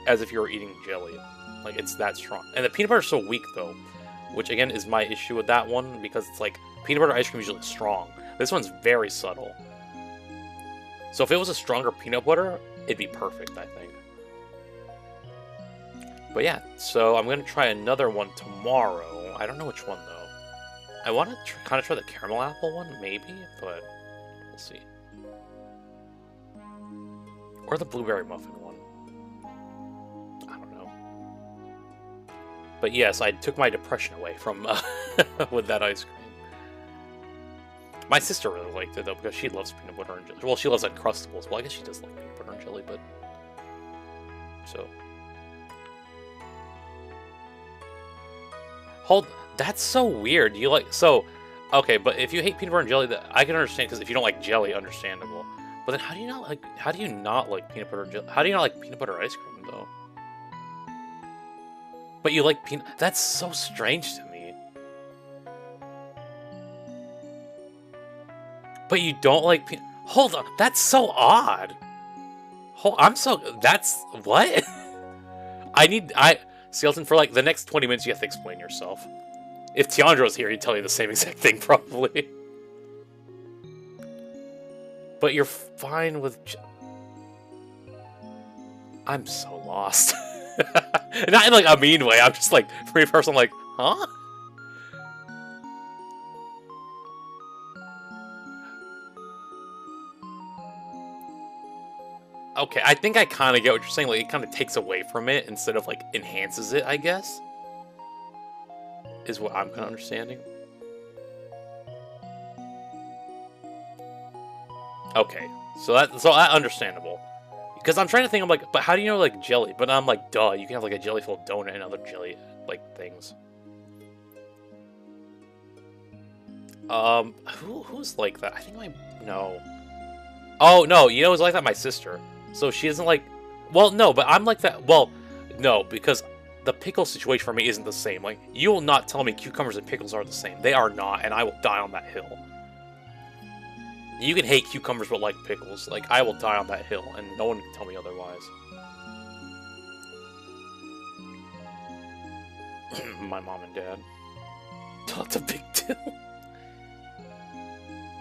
as if you were eating jelly. Like it's that strong. And the peanut butter is so weak though, which again is my issue with that one because it's like peanut butter ice cream is usually strong. This one's very subtle. So if it was a stronger peanut butter, it'd be perfect, I think. But yeah, so I'm gonna try another one tomorrow. I don't know which one though. I want to kind of try the caramel apple one, maybe, but we'll see. Or the blueberry muffin one. I don't know. But yes, I took my depression away from with that ice cream. My sister really liked it though because she loves peanut butter and jelly. Well, she loves Uncrustables. Well, I guess she does like peanut butter and jelly, but so. Hold, that's so weird. You like okay, but if you hate peanut butter and jelly, that I can understand because if you don't like jelly, understandable. But then how do you not like peanut butter and jelly? How do you not like peanut butter ice cream though? But you like peanut? That's so strange to me. But you don't like peanut? Hold on, that's so odd. That's what? Skelton, for like the next 20 minutes, you have to explain yourself. If Tiandra was here, he'd tell you the same exact thing, probably. But you're fine with... I'm so lost. Not in like a mean way, I'm just like, for me personally, I'm like, huh? Okay, I think I kind of get what you're saying. Like, it kind of takes away from it instead of, like, enhances it, I guess. Is what I'm kind of understanding. Okay, so that's understandable. Because I'm trying to think, I'm like, but how do you know, like, jelly? But I'm like, duh, you can have, like, a jelly-filled donut and other jelly, like, things. Who's like that? I think no. Oh, no, you know who's like that? My sister. So she doesn't like... Well, no, but I'm like that... Well, no, because the pickle situation for me isn't the same. Like, you will not tell me cucumbers and pickles are the same. They are not, and I will die on that hill. You can hate cucumbers but like pickles. Like, I will die on that hill, and no one can tell me otherwise. My mom and dad. That's a big deal.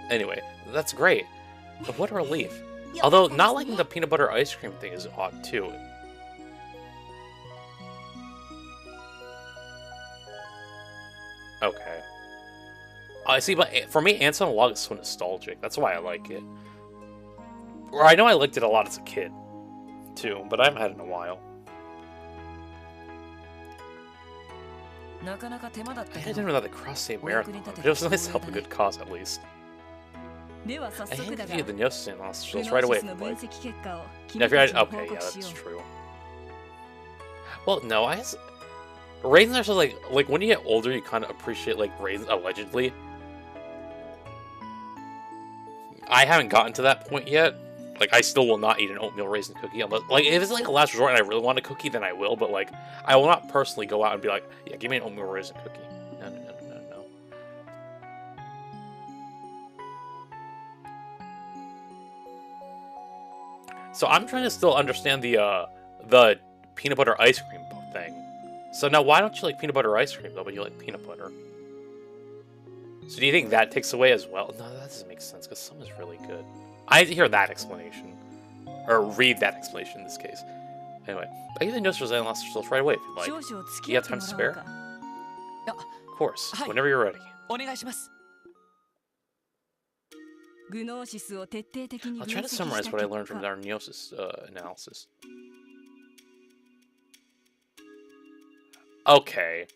Anyway, that's great. But what a relief. Although, not liking the peanut butter ice cream thing is odd, too. Okay. I see, but for me, Ants on a Log is so nostalgic. That's why I like it. Or I know I liked it a lot as a kid, too, but I haven't had it in a while. I didn't know that the cross-state marathon, but it was nice to help a good cause, at least. I can give you the Gnosis analysis right away if you'd like. Now, if you're okay, yeah, that's true. Well, no, I guess... Raisins are so like when you get older, you kind of appreciate, like, raisins, allegedly. I haven't gotten to that point yet. Like, I still will not eat an oatmeal raisin cookie unless, like, if it's, like, a last resort and I really want a cookie, then I will, but, like, I will not personally go out and be like, yeah, give me an oatmeal raisin cookie. No, no, no, no, no, no. So I'm trying to still understand the peanut butter ice cream thing. So now why don't you like peanut butter ice cream, though, but you like peanut butter? So do you think that takes away as well? No, that doesn't make sense, because some is really good. I had to hear that explanation. Or read that explanation in this case. Anyway, I give the notes for analysis results right away if you'd like. Do you have time to spare? Of course, whenever you're ready. I'll try to summarize what I learned from our Gnosis analysis. Okay.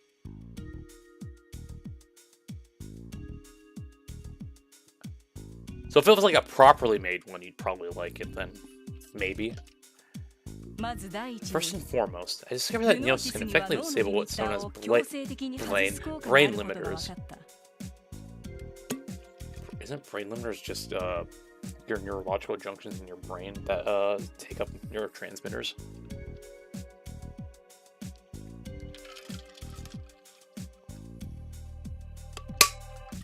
So if it was like a properly made one, you'd probably like it then. Maybe. First and foremost, I discovered that Neos can effectively disable what's known as brain limiters. Isn't brain limiters just your neurological junctions in your brain that take up neurotransmitters?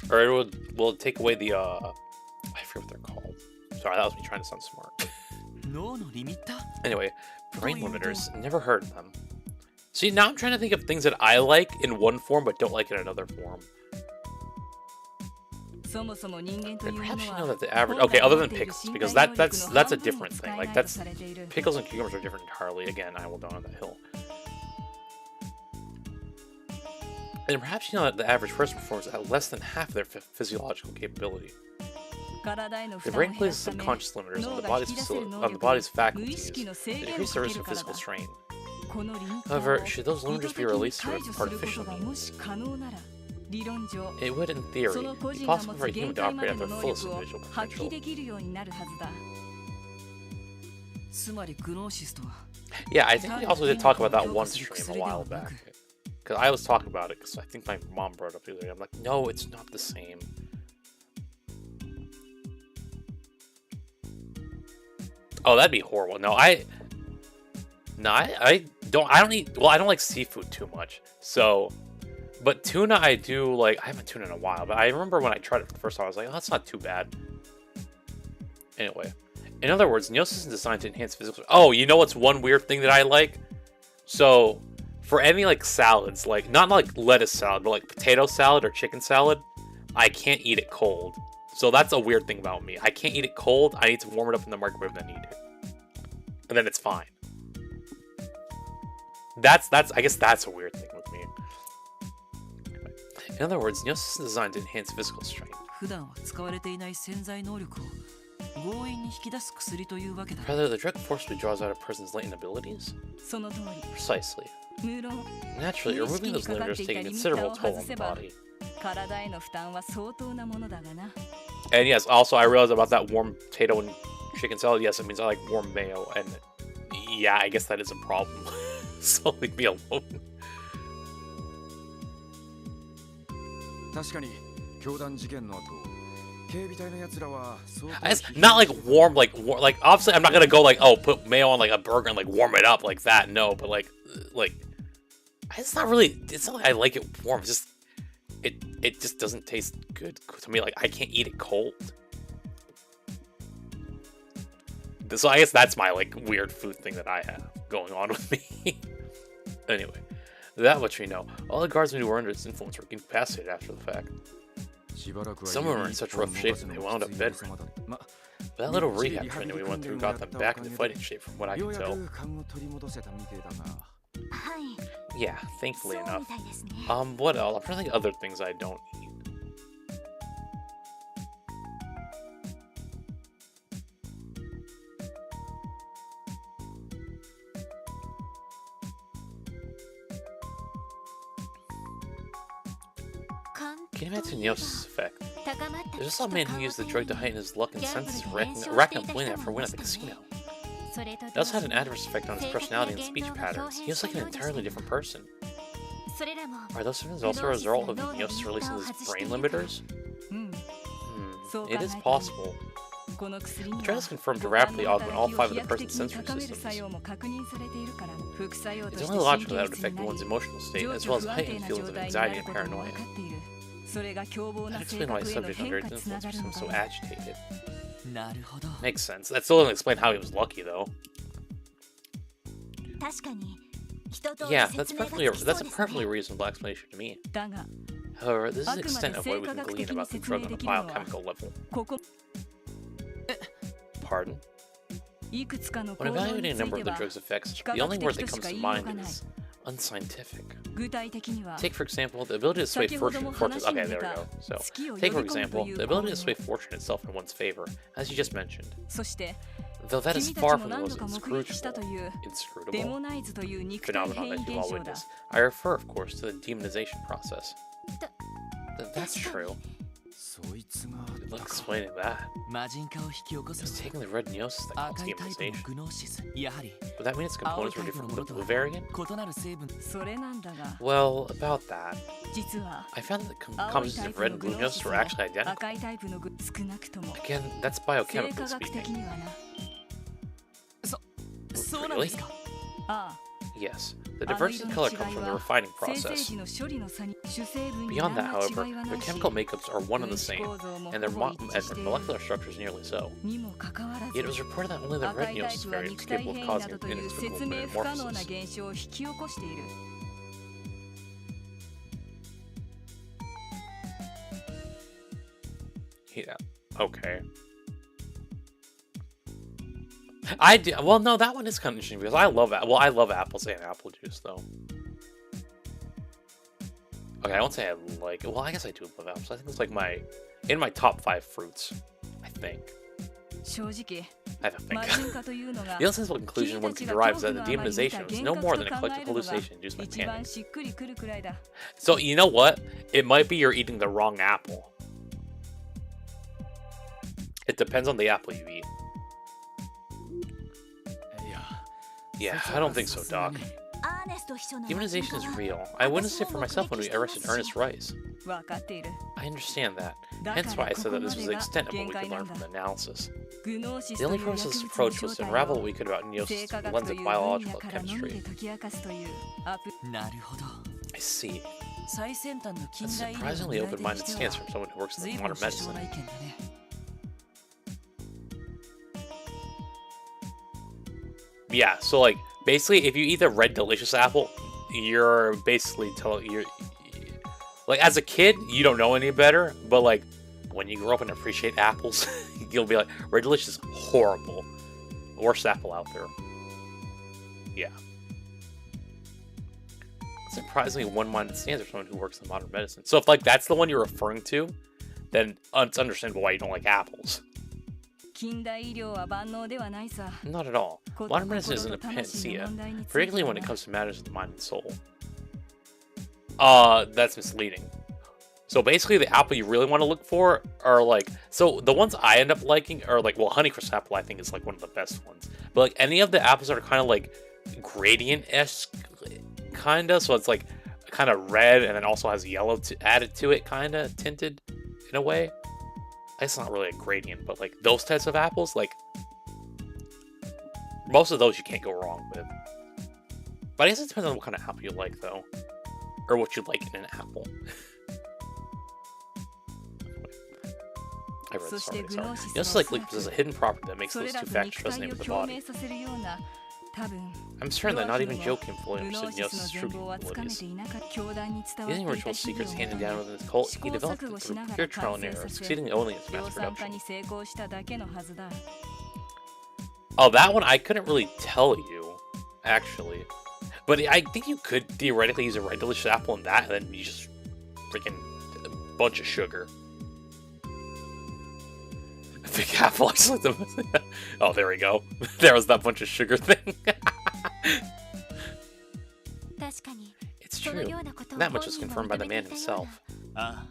Or it will take away the I forget what they're called. Sorry, that was me trying to sound smart. Anyway, brain limiters, never heard of them. See, now I'm trying to think of things that I like in one form but don't like in another form. And perhaps you know that the average... Okay, other than pickles, because that's a different thing. Like, pickles and cucumbers are different entirely. Again, I will die on that hill. And perhaps you know that the average person performs at less than half of their physiological capability. The brain places subconscious limiters on the body's faculties to decrease the risk of physical strain. However, should those limiters be released through artificial means? It would, in theory, be possible for a human to operate at their fullest individual potential. Yeah, I think we also did talk about that one stream a while back. Because I was talking about it, because I think my mom brought it up the other day. I'm like, no, it's not the same. Oh, that'd be horrible. No, I don't eat, well, I don't like seafood too much. So, but tuna I do like. I haven't tuna in a while, but I remember when I tried it for the first time, I was like, oh, that's not too bad. Anyway, in other words, Neos is designed to enhance physical. Oh, you know what's one weird thing that I like? So, for any like salads, like not like lettuce salad, but like potato salad or chicken salad, I can't eat it cold. So that's a weird thing about me. I can't eat it cold. I need to warm it up in the microwave and then eat it. And then it's fine. I guess that's a weird thing with me. In other words, Neos is designed to enhance physical strength. Rather, the drug forcibly draws out a person's latent abilities? Precisely. Naturally, removing those limiters takes a considerable toll on the body. And yes, also I realized about that warm potato and chicken salad. Yes, it means I like warm mayo, and yeah, I guess that is a problem. So leave me alone. It's not like warm, like obviously I'm not gonna go like, oh, put mayo on like a burger and like warm it up like that. No, but like it's not really. It's not like I like it warm. It's just it just doesn't taste good to me. Like I can't eat it cold. So I guess that's my like weird food thing that I have going on with me. Anyway, that much we know. All the guardsmen who were under its influence were incapacitated after the fact. Some of them were in such rough shape that they wound up bedridden. But that little rehab training we went through got them back into fighting shape from what I can tell. Yeah, thankfully enough. What else? I'm trying to think of other things I don't eat. Getting back to Neos' effect, there's just a man who used the drug to heighten his luck and senses, racking up win after win at the casino. It also had an adverse effect on his personality and speech patterns. He was like an entirely different person. Are those symptoms also a result of Neos releasing his brain limiters? It is possible. The trial is confirmed to rapidly augment all 5 of the person's sensory systems. It's only logical that it would affect one's emotional state, as well as heightened feelings of anxiety and paranoia. That explains why subject under its influence becomes so agitated. Makes sense. That still doesn't explain how he was lucky, though. Yeah, that's a perfectly reasonable explanation to me. However, this is the extent of what we can glean about the drug on a biochemical level. Pardon? When evaluating a number of the drug's effects, the only word that comes to mind is unscientific. Take, for example, the ability to sway fortune. Okay, there we go. So, take, for example, the ability to sway fortune itself in one's favor, as you just mentioned. Though that is far from the most inscrutable phenomenon that you all witness, I refer, of course, to the demonization process. That's true. Good luck explaining that. It's taking the red neosis that caused demonization. Would that mean its components were different from the blue variant? Well, about that. I found that the compositions of red and blue neosis were actually identical. Again, that's biochemically speaking. Really? Yes. The diversity of color comes from the refining process. Beyond that, however, their chemical makeups are one and the same, and their molecular structure is nearly so. Yet it was reported that only the red neosis variant was capable of causing inexplicable metamorphosis. Yeah. Okay. Well, no, that one is kind of interesting because I love apples and apple juice though. Okay, I won't say I like it. Well, I guess I do love apples. I think it's like in my top 5 fruits. I think. I have a think. The unsensible conclusion one can derive is that the demonization was no more than a collective hallucination induced by panic. So you know what? It might be you're eating the wrong apple. It depends on the apple you eat. Yeah, I don't think so, Doc. Demonization is real. I witnessed it for myself when we arrested Ernest Rice. I understand that. Hence why I said that this was the extent of what we could learn from the analysis. The only purpose of this approach was to unravel what we could about neosis through the lens of biological chemistry. I see. That's a surprisingly open-minded stance from someone who works in modern medicine. Yeah, so like basically, if you eat the red delicious apple, you're basically like as a kid you don't know any better, but like when you grow up and appreciate apples, you'll be like, red delicious is horrible, worst apple out there. Yeah, surprisingly one-minded stance for someone who works in modern medicine. So if like that's the one you're referring to, then it's understandable why you don't like apples. Not at all. Modern medicine isn't a panacea, particularly when it comes to matters of the mind and soul. That's misleading. So basically the apple you really want to look for are like, so the ones I end up liking are like, well, Honeycrisp apple I think is like one of the best ones. But like any of the apples that are kind of like gradient-esque, kind of, so it's like kind of red and then also has yellow added to it, kind of tinted in a way. It's not really a gradient, but like those types of apples, like most of those you can't go wrong with. But I guess it depends on what kind of apple you like, though, or what you like in an apple. I read this already. Sorry. You know, like there's a hidden property that makes those two factors resonate with the body. I'm certain that not even Joe can fully understand Neos's true capabilities. Using ritual secrets handed down within his cult, he developed it through pure trial and error, succeeding only in its mass production. Oh, that one I couldn't really tell you, actually. But I think you could theoretically use a red delicious apple in that, and then you just freaking a bunch of sugar. Big apple, I just like the. Oh, there we go. There was that bunch of sugar thing. It's true. That much was confirmed by the man himself. I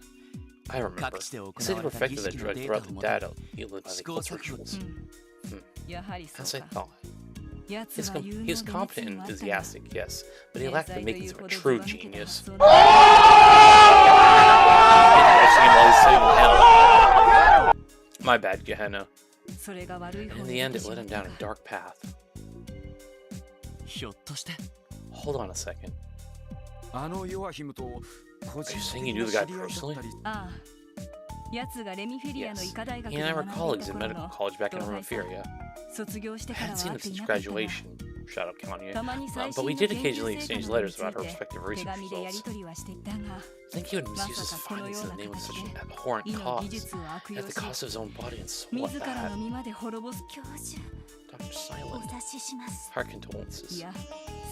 remember. He said he perfected the drug throughout the data yielded by the cult rituals. As I thought. He was competent and enthusiastic, yes, but he lacked the makings of a true genius. My bad, Gehenna. And in the end, it led him down a dark path. Hold on a second. Are you saying you knew the guy personally? Yes. He and I were colleagues in medical college back in Romaferia. I hadn't seen him since graduation. Shut up, Kanye. But we did occasionally exchange letters about our respective research results. I think he would misuse his findings in the name of such an abhorrent cause, at the cost of his own body and soul at that. Dr. Silent. Our condolences.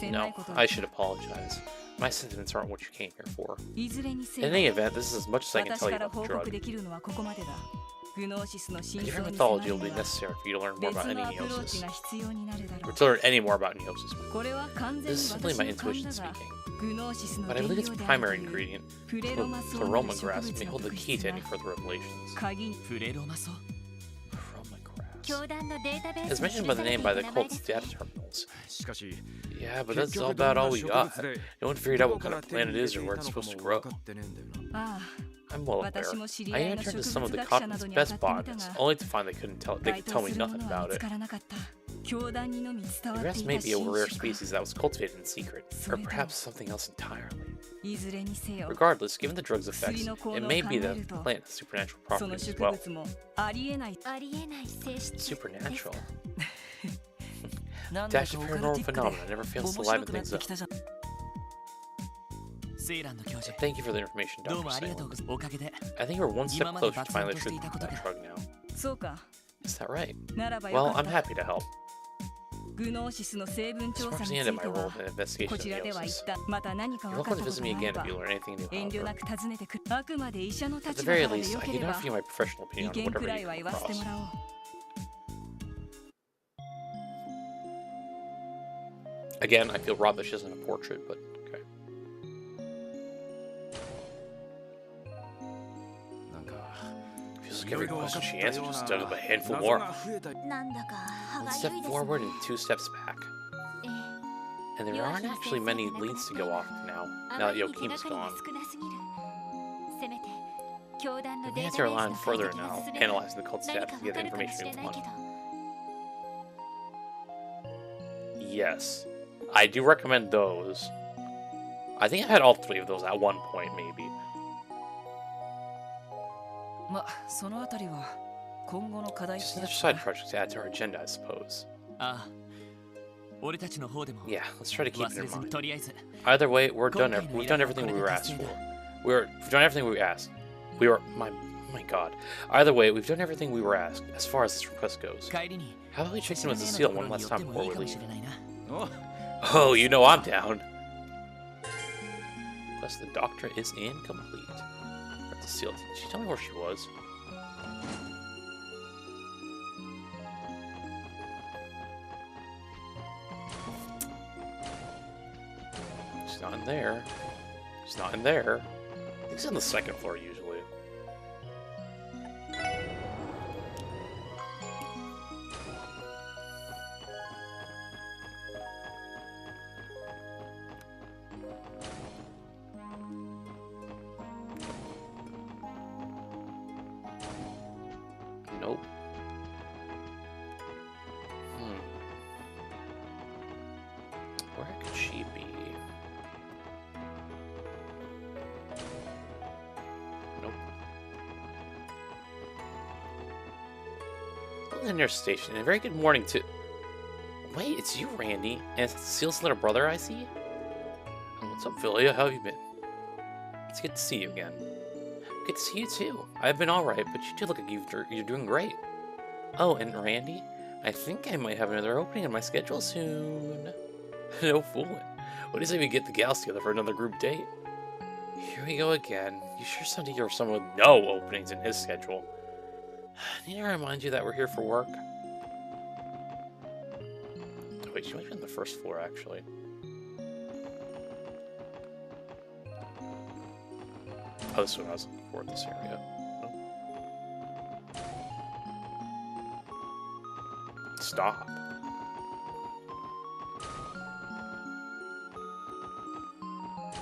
No, I should apologize. My sentiments aren't what you came here for. In any event, this is as much as I can tell you about the drug. A different mythology will be necessary for you to learn more about any Neosis. Or to learn any more about Neosis. This is simply my intuition speaking. But I believe its primary ingredient, pleroma grass, may hold the key to any further revelations. Pleroma grass. As mentioned by the name by the cult's data terminals. Yeah, but that's about all we got. No one figured out what kind of plant it is or where it's supposed to grow. I'm well aware. I even turned to some of the continent's best botanists, only to find they could tell me nothing about it. The grass may be a rare species that was cultivated in secret, or perhaps something else entirely. Regardless, given the drug's effects, it may be that the plant has supernatural properties as well. Supernatural? Dash of paranormal phenomena never fails to liven things up. Thank you for the information, Dr. Salem. I think we're one step closer to finding the truth about that drug now. Is that right? Well, I'm happy to help. This marks the end of my role in the investigation of the illnesses. You're welcome to visit me again if you learn anything new, however. At the very least, I can offer you my professional opinion on whatever you come across. Again, I feel robbed that she doesn't have a portrait, but okay. Feels like every question she answers just dug up a handful more. One step forward and 2 steps back. And there aren't actually many leads to go off now that Yokima's gone. We may have to rely on further now, analyzing the cult's data to get the information we want. Yes. I do recommend those. I think I had all 3 of those at one point, maybe. Just another side project to add to our agenda, I suppose. Yeah, let's try to keep it in mind. Either way, we've done everything we were asked for. We've done everything we asked. My god. Either way, we've done everything we were asked, as far as this request goes. How about we check in with Cecile one last time before we leave? Oh, you know I'm down. Plus, the doctor is incomplete. Cecile, did she tell me where she was? She's not in there. She's not in there. I think she's on the 2nd floor usually. Nope. Where could she be? Nope. Linear station. And a very good morning to... Wait, it's you, Randy. And it's Cecile's little brother, I see? What's up, Philia? How have you been? It's good to see you again. Good to see you too. I've been alright, but you do look like you're doing great. Oh, and Randy, I think I might have another opening in my schedule soon. No fooling. What do you say we get the gals together for another group date? Here we go again. You sure sound like you're someone with no openings in his schedule. Need I remind you that we're here for work? Oh, wait, she might be on the 1st floor, actually. Oh, this is what I was looking for in this area. Oh. Stop.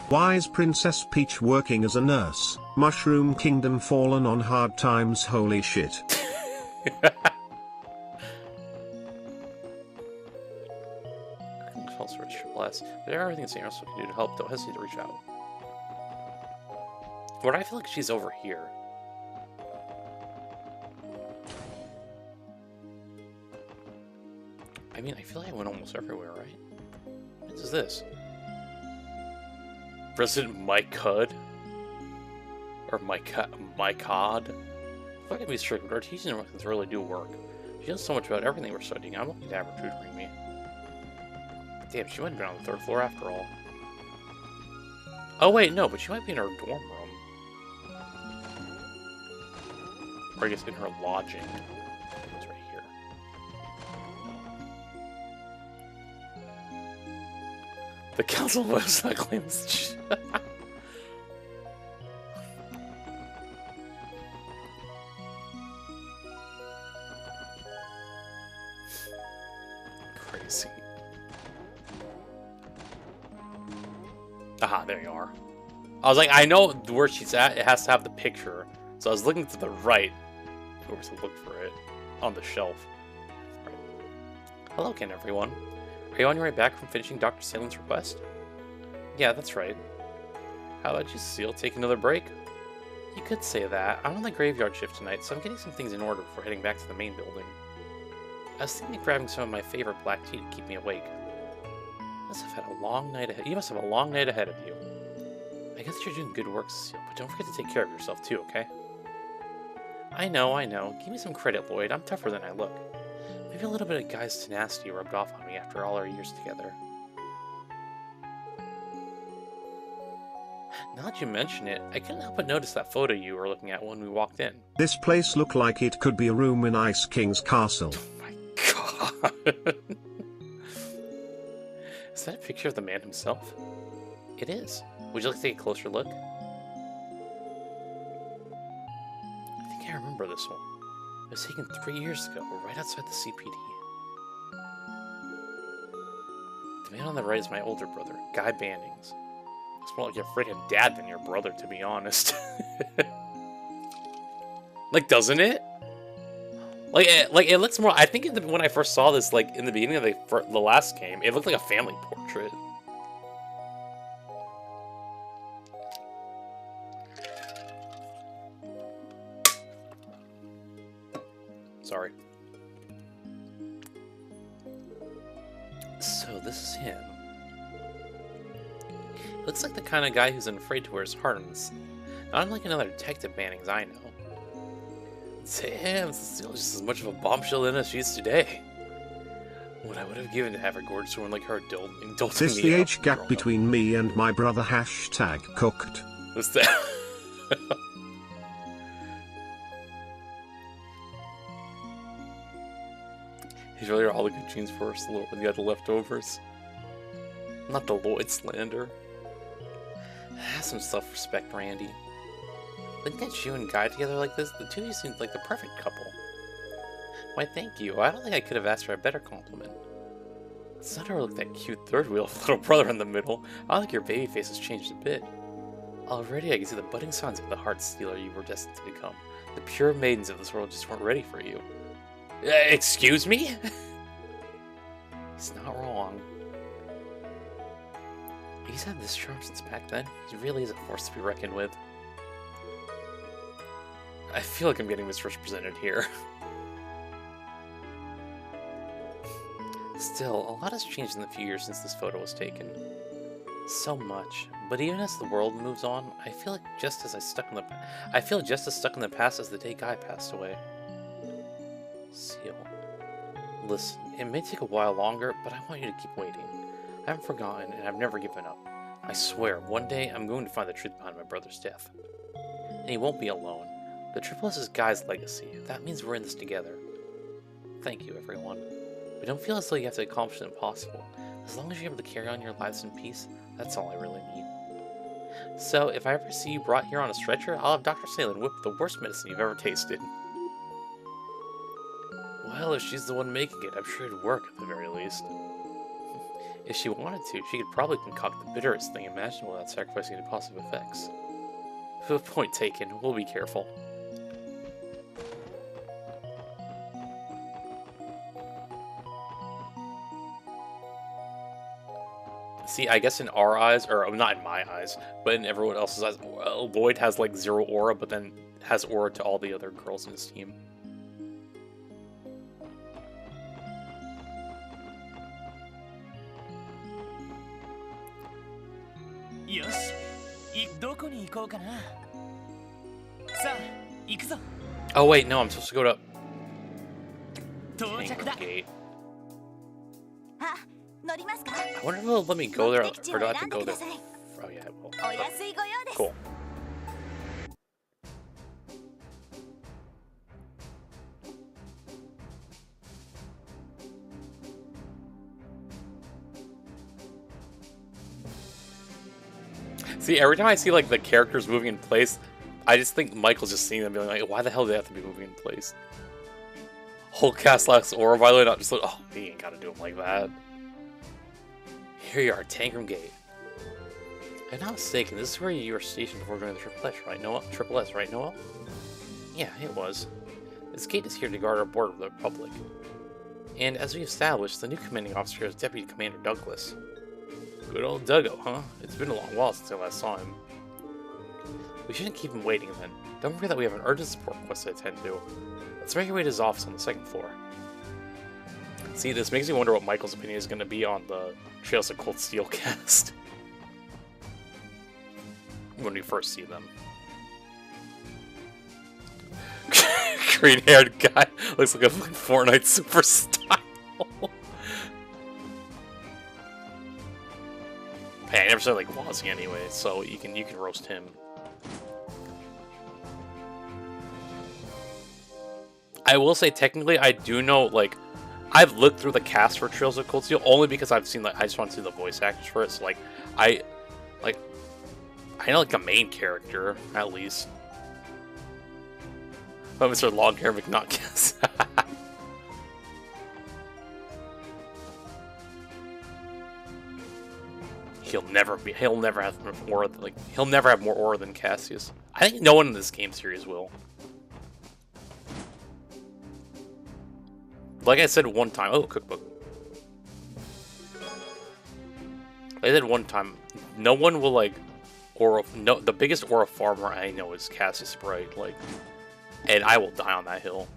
Why is Princess Peach working as a nurse? Mushroom Kingdom fallen on hard times, holy shit. There everything else we can do to help, don't hesitate to reach out. But I feel like she's over here. I mean, I feel like I went almost everywhere, right? What is this? President Mike Cud? Or Mike Cod? If I can be strict, but our teaching methods really do work. She knows so much about everything we're studying. I'm lucky to have her tutoring me. Damn, she might have been on the 3rd floor after all. Oh wait, no, but she might be in her dorm room. Or I guess in her lodging. It's right here. The council was not claims. Crazy. Aha, there you are. I was like, I know where she's at. It has to have the picture. So I was looking to the right. Where to look for it? On the shelf. Right. Hello again, everyone. Are you on your way back from finishing Dr. Salem's request? Yeah, that's right. How about you, Seal? Take another break? You could say that. I'm on the graveyard shift tonight, so I'm getting some things in order before heading back to the main building. I was thinking of grabbing some of my favorite black tea to keep me awake. You must have a long night ahead of you. I guess you're doing good work, Cecile, but don't forget to take care of yourself too, okay? I know. Give me some credit, Lloyd. I'm tougher than I look. Maybe a little bit of guy's tenacity rubbed off on me after all our years together. Now that you mention it, I couldn't help but notice that photo you were looking at when we walked in. This place looked like it could be a room in Ice King's castle. Oh my god. Is that a picture of the man himself? It is. Would you like to take a closer look? I think I remember this one. It was taken 3 years ago, right outside the CPD. The man on the right is my older brother, Guy Bannings. It's more like your freaking dad than your brother, to be honest. Like, doesn't it? Like it looks more. I think when I first saw this, like in the beginning of the last game, it looked like a family portrait. Sorry. So this is him. He looks like the kind of guy who's afraid to wear his heart on his sleeve. Not unlike another detective Bannings I know. Damn, Cecile's just as much of a bombshell then as she is today. What I would have given to have a gorgeous woman like her indulging This me the out age gap between me and my brother. Hashtag cooked. What's that? He's really all the good genes first, when you got the leftovers. Not the Lloyd slander. Have some self-respect, Randy. Looking at you and Guy together like this, the two of you seem like the perfect couple. Why, thank you. I don't think I could have asked for a better compliment. It's not overlook that cute third wheel little brother in the middle. I don't think your baby face has changed a bit. Already I can see the budding signs of the heart stealer you were destined to become. The pure maidens of this world just weren't ready for you. Excuse me? He's not wrong. He's had this charm since back then. He really is a force to be reckoned with. I feel like I'm getting misrepresented here. Still, a lot has changed in the few years since this photo was taken. So much. But even as the world moves on, I feel just as stuck in the past as the day Guy passed away. Seal. Listen, it may take a while longer, but I want you to keep waiting. I haven't forgotten, and I've never given up. I swear, one day I'm going to find the truth behind my brother's death. And he won't be alone. The Triple-S is Guy's legacy. That means we're in this together. Thank you, everyone. But don't feel as though you have to accomplish the impossible. As long as you're able to carry on your lives in peace, that's all I really need. So, if I ever see you brought here on a stretcher, I'll have Dr. Salem whip the worst medicine you've ever tasted. Well, if she's the one making it, I'm sure it'd work at the very least. If she wanted to, she could probably concoct the bitterest thing imaginable without sacrificing any positive effects. Point taken, we'll be careful. See, I guess in our eyes, or not in my eyes, but in everyone else's eyes, Lloyd has like 0 aura, but then has aura to all the other girls in his team. Oh wait, no, I'm supposed to go to Gate. I wonder if it'll let me go there, or do I have to go there? Oh yeah, it will. Cool. See, every time I see like the characters moving in place, I just think Michael's just seeing them being like, why the hell do they have to be moving in place? Whole cast lacks aura, by the way, not just like, oh, he ain't gotta do them like that. Here you are, Tangram Gate. If I'm not mistaken, this is where you were stationed before joining the Triple S, right, Noel? Triple S, right, Noel? Yeah, it was. This gate is here to guard our border with the Republic. And as we established, the new commanding officer is Deputy Commander Douglas. Good old Duggo, huh? It's been a long while since I last saw him. We shouldn't keep him waiting then. Don't forget that we have an urgent support request to attend to. Let's make our way to his office on the second floor. See, this makes me wonder what Michael's opinion is going to be on the Trails of Cold Steel cast. When we first see them. Green-haired guy looks like a Fortnite superstar. Hey, I never said like Wazzy anyway, so you can roast him. I will say technically I do know, like, I've looked through the cast for Trails of Cold Steel only because I've seen, like, I just want to see the voice actors for it. So like I know like a main character at least. But Mr. Longhair McNuggets. He'll never have more aura, he'll never have more aura than Cassius. I think no one in this game series will. Like I said one time, oh, cookbook. Like I said one time, no one will like aura. No, the biggest aura farmer I know is Cassius Bright. Like, and I will die on that hill.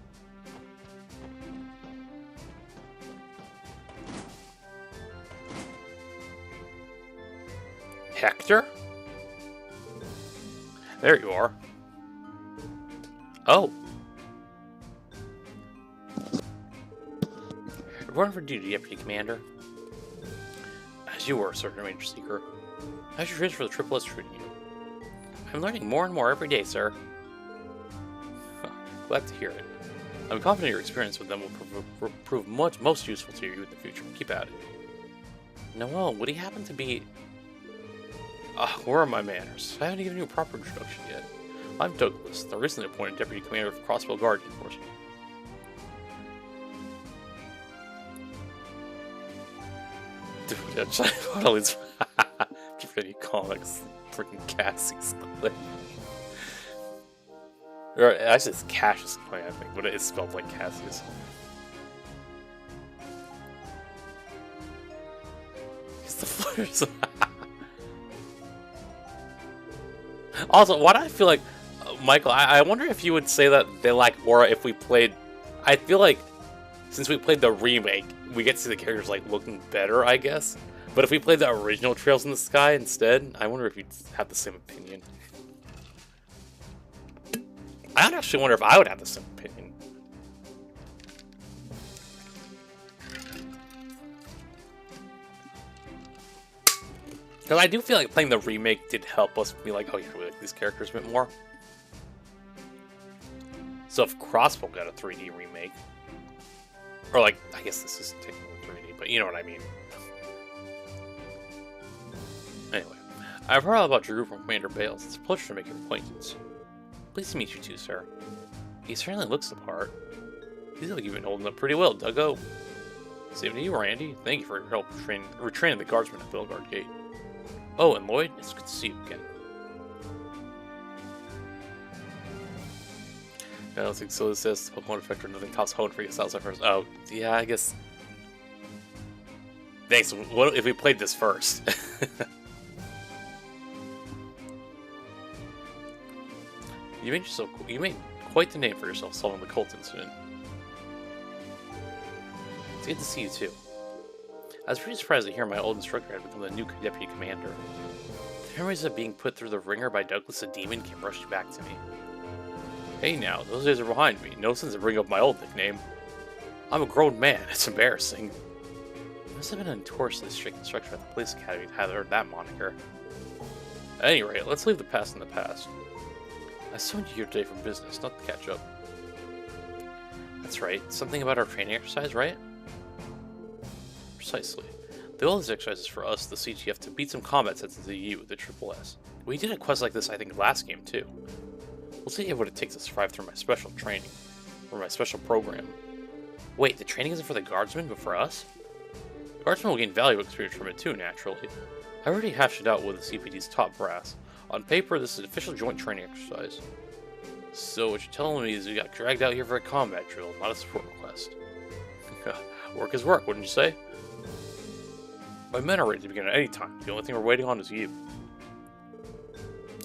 Hector? There you are. Oh. Reporting for duty, Deputy Commander. As you were, Sergeant Ranger Seeker. How's your transfer for the Triple S treating you? I'm learning more and more every day, sir. Glad to hear it. I'm confident your experience with them will prove most useful to you in the future. Keep at it. Noel, would he happen to be... where are my manners? I haven't given you a proper introduction yet. I'm Douglas, the recently appointed Deputy Commander of Crossbow Guardian Force. Dude, that's all these pretty comics. Freaking Cassie's Clay. Or actually, it's Cassius Clay, I think, but it is spelled like Cassius. He's the flares. Also, why do I feel like, Michael, I wonder if you would say that they lack aura if we played... I feel like, since we played the remake, we get to see the characters, like, looking better, I guess. But if we played the original Trails in the Sky instead, I wonder if you'd have the same opinion. I would actually wonder if I would have the same opinion. Because I do feel like playing the remake did help us be like, oh yeah, we like these characters a bit more. So if Crossbow got a 3D remake, or like, I guess this is technically 3D, but you know what I mean. Anyway, I've heard all about your group from Commander Bales. It's a pleasure to make your acquaintance. Pleased to meet you too, sir. He certainly looks the part. He's like you've been holding up pretty well, Duggo. Same to you, Randy. Thank you for your help retraining the guardsmen at Bellegarde Gate. Oh, and Lloyd, it's good to see you again. I don't think so. It says Pokemon Effector nothing tops hone for yourselves at first. Oh, yeah, I guess. Thanks. What if we played this first? You made quite the name for yourself solving the cult incident. It's good to see you too. I was pretty surprised to hear my old instructor had become the new deputy commander. The memories of being put through the ringer by Douglas the Demon came rushing back to me. Hey now, those days are behind me. No sense in bringing up my old nickname. I'm a grown man. It's embarrassing. It must have been a notoriously strict instructor at the police academy to have earned that moniker. At any rate, let's leave the past in the past. I summoned you here today for business, not to catch up. That's right. Something about our training exercise, right? Precisely. The oldest exercise is for us, the CGF, to beat some combat sets into you, the Triple S. We did a quest like this, I think, last game too. We'll see what it takes to survive through my special training, or my special program. Wait, the training isn't for the guardsmen, but for us? Guardsmen will gain valuable experience from it too, naturally. I already hashed it out with the CPD's top brass. On paper, this is an official joint training exercise. So what you're telling me is we got dragged out here for a combat drill, not a support request. Work is work, wouldn't you say? My men are ready to begin at any time. The only thing we're waiting on is you.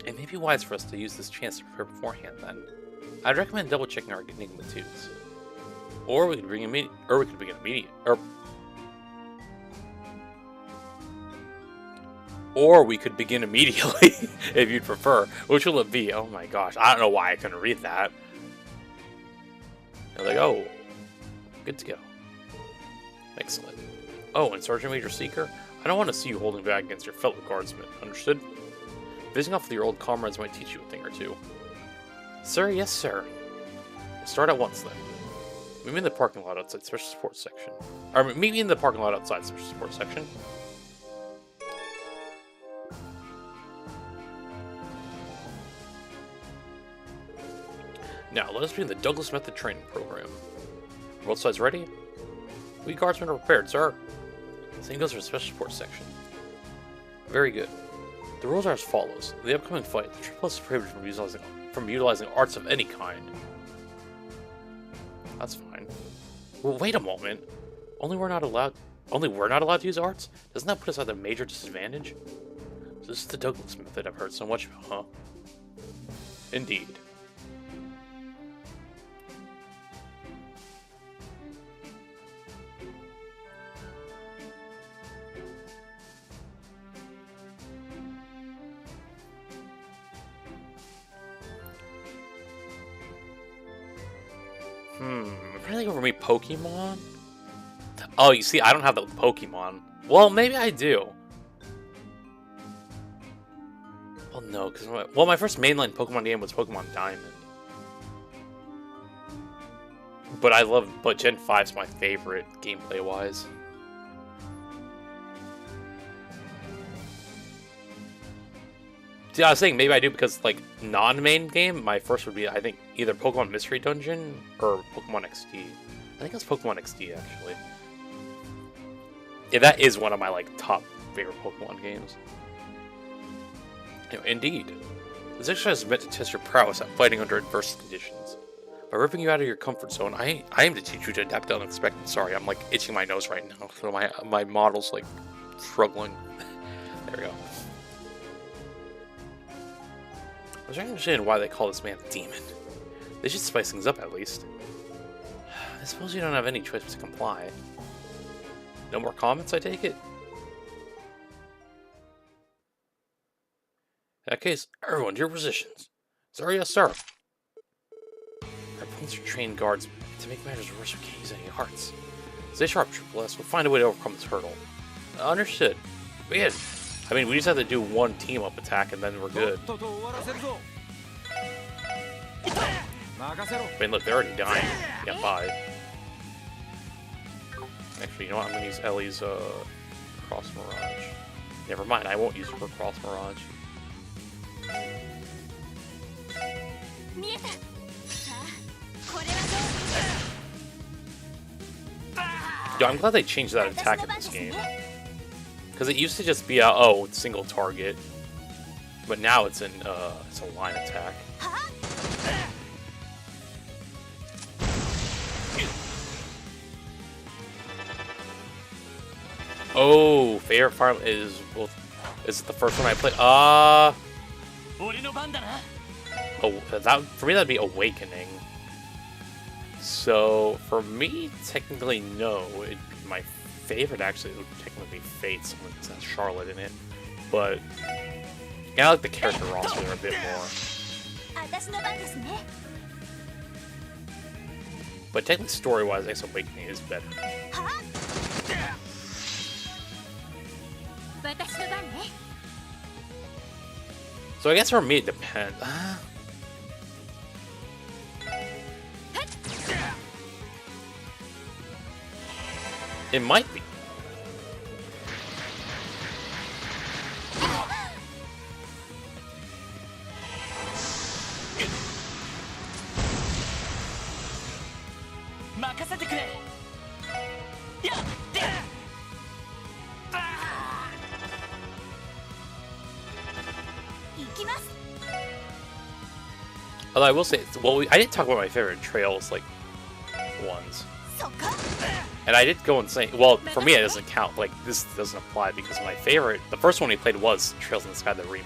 It may be wise for us to use this chance to prepare beforehand, then. I'd recommend double-checking our Enigma tunes. Or we could begin immediately. Or we could begin immediately, if you'd prefer. Which will it be? Oh my gosh, I don't know why I couldn't read that. They're like, oh, good to go. Excellent. Oh, and Sergeant Major Seeker, I don't want to see you holding back against your fellow guardsmen, understood? Visiting off with your old comrades might teach you a thing or two. Sir, yes sir. We'll start at once then. Meet me in the parking lot outside Special Support Section. Or meet me in the parking lot outside Special Support Section. Now, let us begin the Douglas Method training program. Are both sides ready? We guardsmen are prepared, sir. Same goes for the Special Support Section. Very good. The rules are as follows. In the upcoming fight, the Triple S is prohibited from utilizing arts of any kind. That's fine. Well, wait a moment. Only we're not allowed to use arts? Doesn't that put us at a major disadvantage? So this is the Douglas Method I've heard so much about, huh? Indeed. I'm trying to think over me Pokemon? Oh, you see, I don't have the Pokemon. Well, maybe I do. Well, no, because my first mainline Pokemon game was Pokemon Diamond. But Gen 5 is my favorite gameplay-wise. See, I was saying maybe I do because, like, non-main game, my first would be, I think, either Pokemon Mystery Dungeon or Pokemon XD. I think it's Pokemon XD, actually. Yeah, that is one of my, like, top favorite Pokemon games. You know, indeed. This exercise is meant to test your prowess at fighting under adverse conditions. By ripping you out of your comfort zone, I aim to teach you to adapt to unexpected. Sorry, I'm, like, itching my nose right now, so my model's, like, struggling. There we go. I was trying to understand why they call this man a demon. They should spice things up at least. I suppose you don't have any choice but to comply. No more comments, I take it? In that case, everyone to your positions. Sir, yes, sir. Our opponents are trained guards to make matters worse. We can't use any hearts. Stay sharp, Triple S. We'll find a way to overcome this hurdle. Understood. Begin. I mean, we just have to do one team-up attack and then we're good. I mean, look, they're already dying. Yeah, bye. Actually, you know what? I'm gonna use Ellie's Cross Mirage. Never mind, I won't use her Cross Mirage. Yo, I'm glad they changed that attack in this game. Because it used to just be a single target, but now it's a line attack. Oh, favorite farm is it the first one I played? Oh, that for me that'd be Awakening. So for me, technically no. My favorite actually would technically be Fate, someone because has Charlotte in it. But yeah, I like the character roster a bit more. But technically, story-wise, I guess Awakening is better. So I guess for me it depends. It might be. Although I will say, well, I didn't talk about my favorite trails, like, ones. And I did go and say, well, for me it doesn't count, like, this doesn't apply because my favorite, the first one we played was Trails in the Sky, the remake.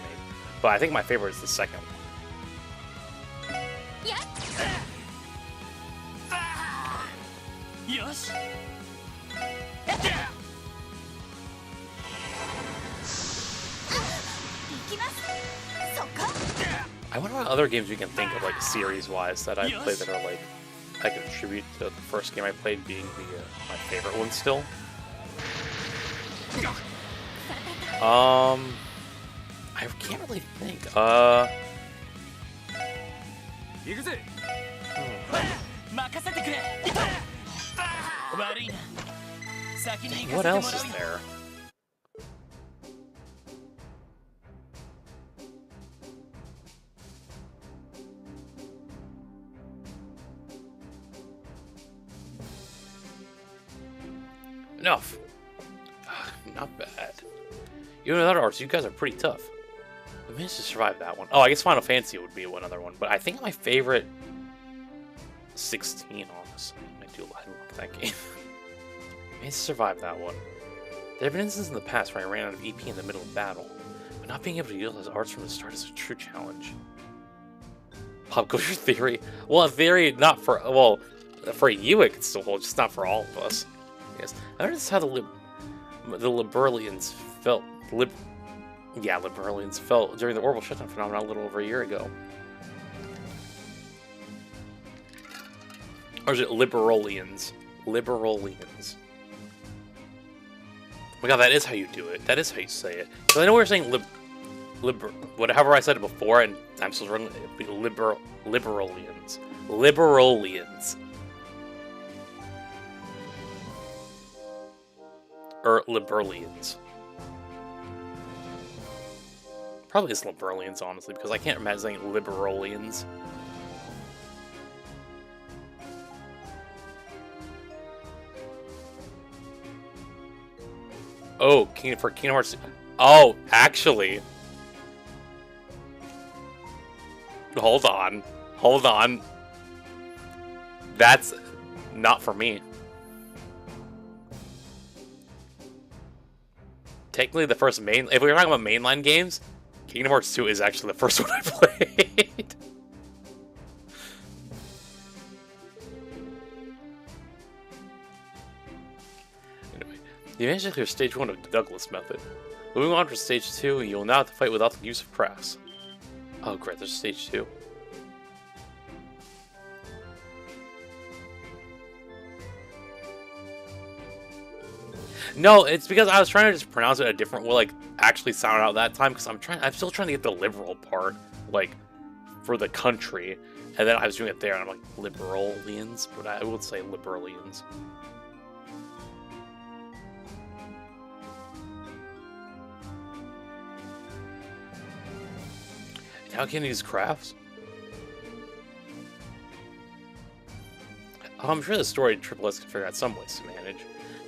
But I think my favorite is the second one. I wonder what other games we can think of, like, series-wise, that I played that are, like, I can attribute to the first game I played being the my favorite one still. I can't really think. What else is there? Enough. Not bad. Even without ours, you guys are pretty tough. I managed to survive that one. Oh, I guess Final Fantasy would be one other one, but I think my favorite 16, honestly. I love that game. I managed to survive that one. There have been instances in the past where I ran out of EP in the middle of battle, but not being able to utilize arts from the start is a true challenge. Pop culture theory. Well, a theory not for, well, for you it could still hold, just not for all of us. Yes. I noticed how the Liberalians felt. Liberalians felt during the orbital shutdown phenomenon a little over a year ago. Or is it Liberalians? Liberalians. Oh my god, that is how you do it. That is how you say it. So I know we were saying whatever I said it before, and I'm still running Liberalians. Liberalians. Or Liberalians. Probably it's Liberalians, honestly, because I can't imagine saying Liberalians. Oh, for Kingdom Hearts. Oh, actually. Hold on. Hold on. That's not for me. Technically, the first main... If we were talking about mainline games, Kingdom Hearts 2 is actually the first one I played. Anyway, you managed to clear stage 1 of the Douglas method. Moving on to stage 2, you will now have to fight without the use of crafts. Oh great, there's stage 2. No, it's because I was trying to just pronounce it a different way, like actually sound out that time, because I'm still trying to get the liberal part, like, for the country, and then I was doing it there, and I'm like, Liberalians, but I would say Liberalians. How can you use crafts? Oh, I'm sure the story Triple S can figure out some ways to manage.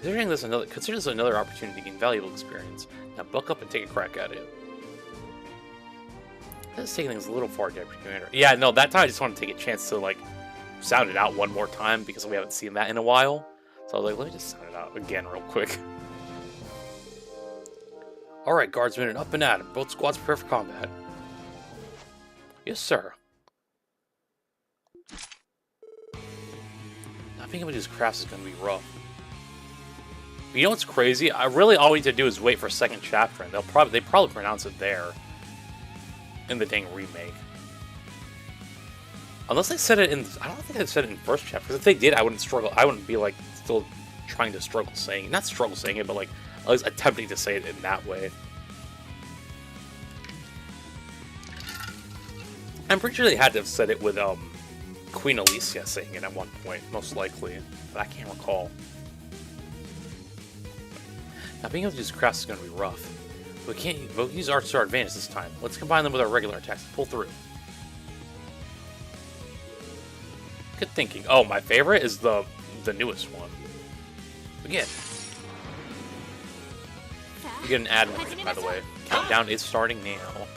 Consider this another opportunity to gain valuable experience. Now buck up and take a crack at it. This is taking things a little far, Deputy Commander. Yeah, no, that time I just want to take a chance to, like, sound it out one more time because we haven't seen that in a while. So I was like, let me just sound it out again real quick. Alright, guardsmen, up and at 'em. Both squads prepare for combat. Yes, sir. Not being able to use crafts is going to be rough. You know what's crazy? I really all we need to do is wait for second chapter, and they probably pronounce it there in the dang remake. Unless they said it in, I don't think they said it in first chapter. Because if they did, I wouldn't struggle. I wouldn't be like still trying to struggle saying it. Not struggle saying it, but like I was attempting to say it in that way. I'm pretty sure they had to have said it with Queen Alicia saying it at one point, most likely, but I can't recall. Now, being able to use crafts is going to be rough. We can't use arts to our advantage this time. Let's combine them with our regular attacks and pull through. Good thinking. Oh, my favorite is the newest one. Again. You get an ad warning, by the way. Countdown is starting now.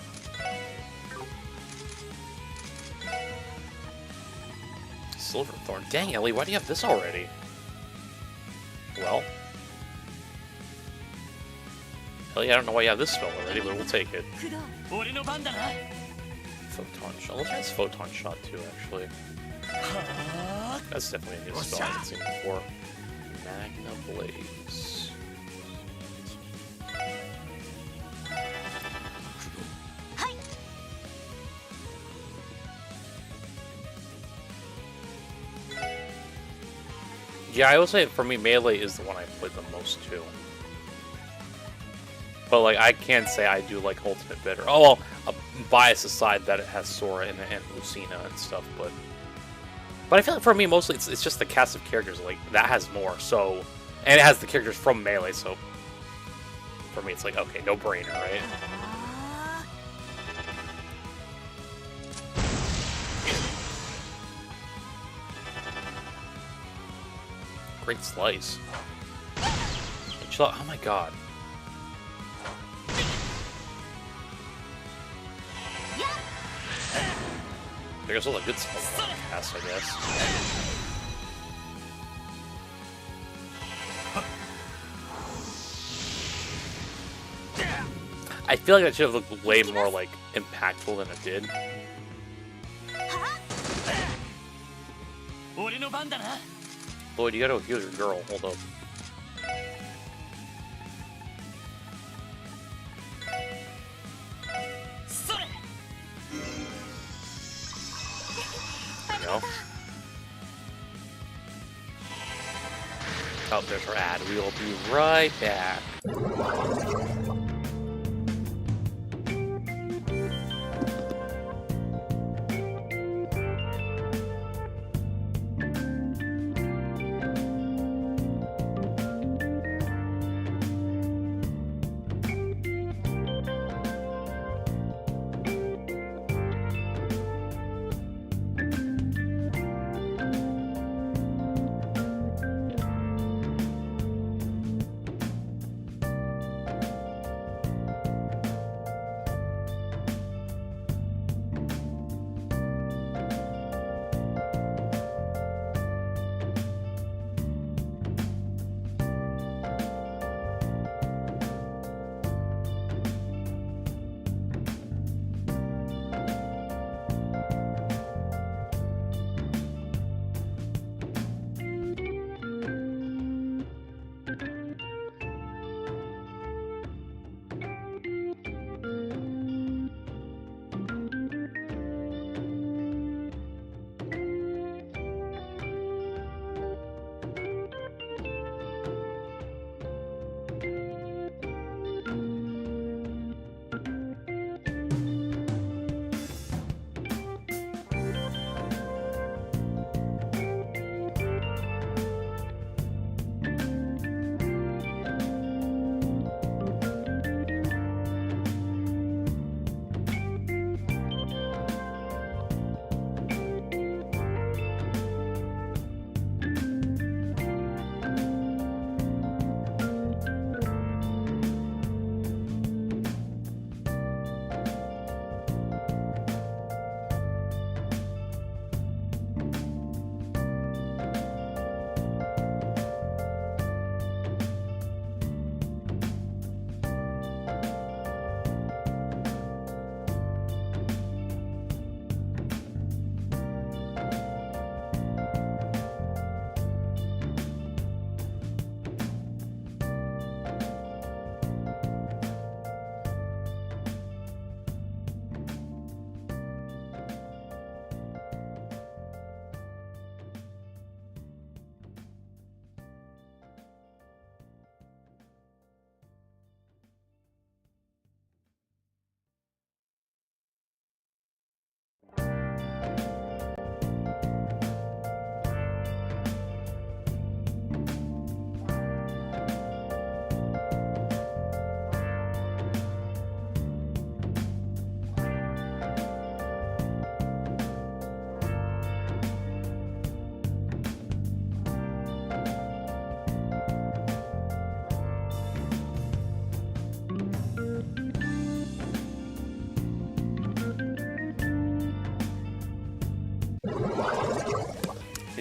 Silverthorn. Dang, Ellie, why do you have this already? Well. Ellie, I don't know why you have this spell already, but we'll take it. Photon Shot. Let's try this Photon Shot too, actually. That's definitely a new spell I haven't seen before. Magna Blaze. Yeah, I would say for me, melee is the one I played the most too. But like, I can't say I do like ultimate better. Oh well, bias aside that it has Sora and Lucina and stuff, but I feel like for me mostly it's just the cast of characters like that has more. So, and it has the characters from melee. So for me, it's like okay, no brainer, right? Great slice. Chill out. Oh my god. There's all a good spell cast, I guess. I feel like that should have looked way more like impactful than it did. Lloyd, you gotta heal your girl. Hold up. There you go. Oh, there's our ad. We will be right back.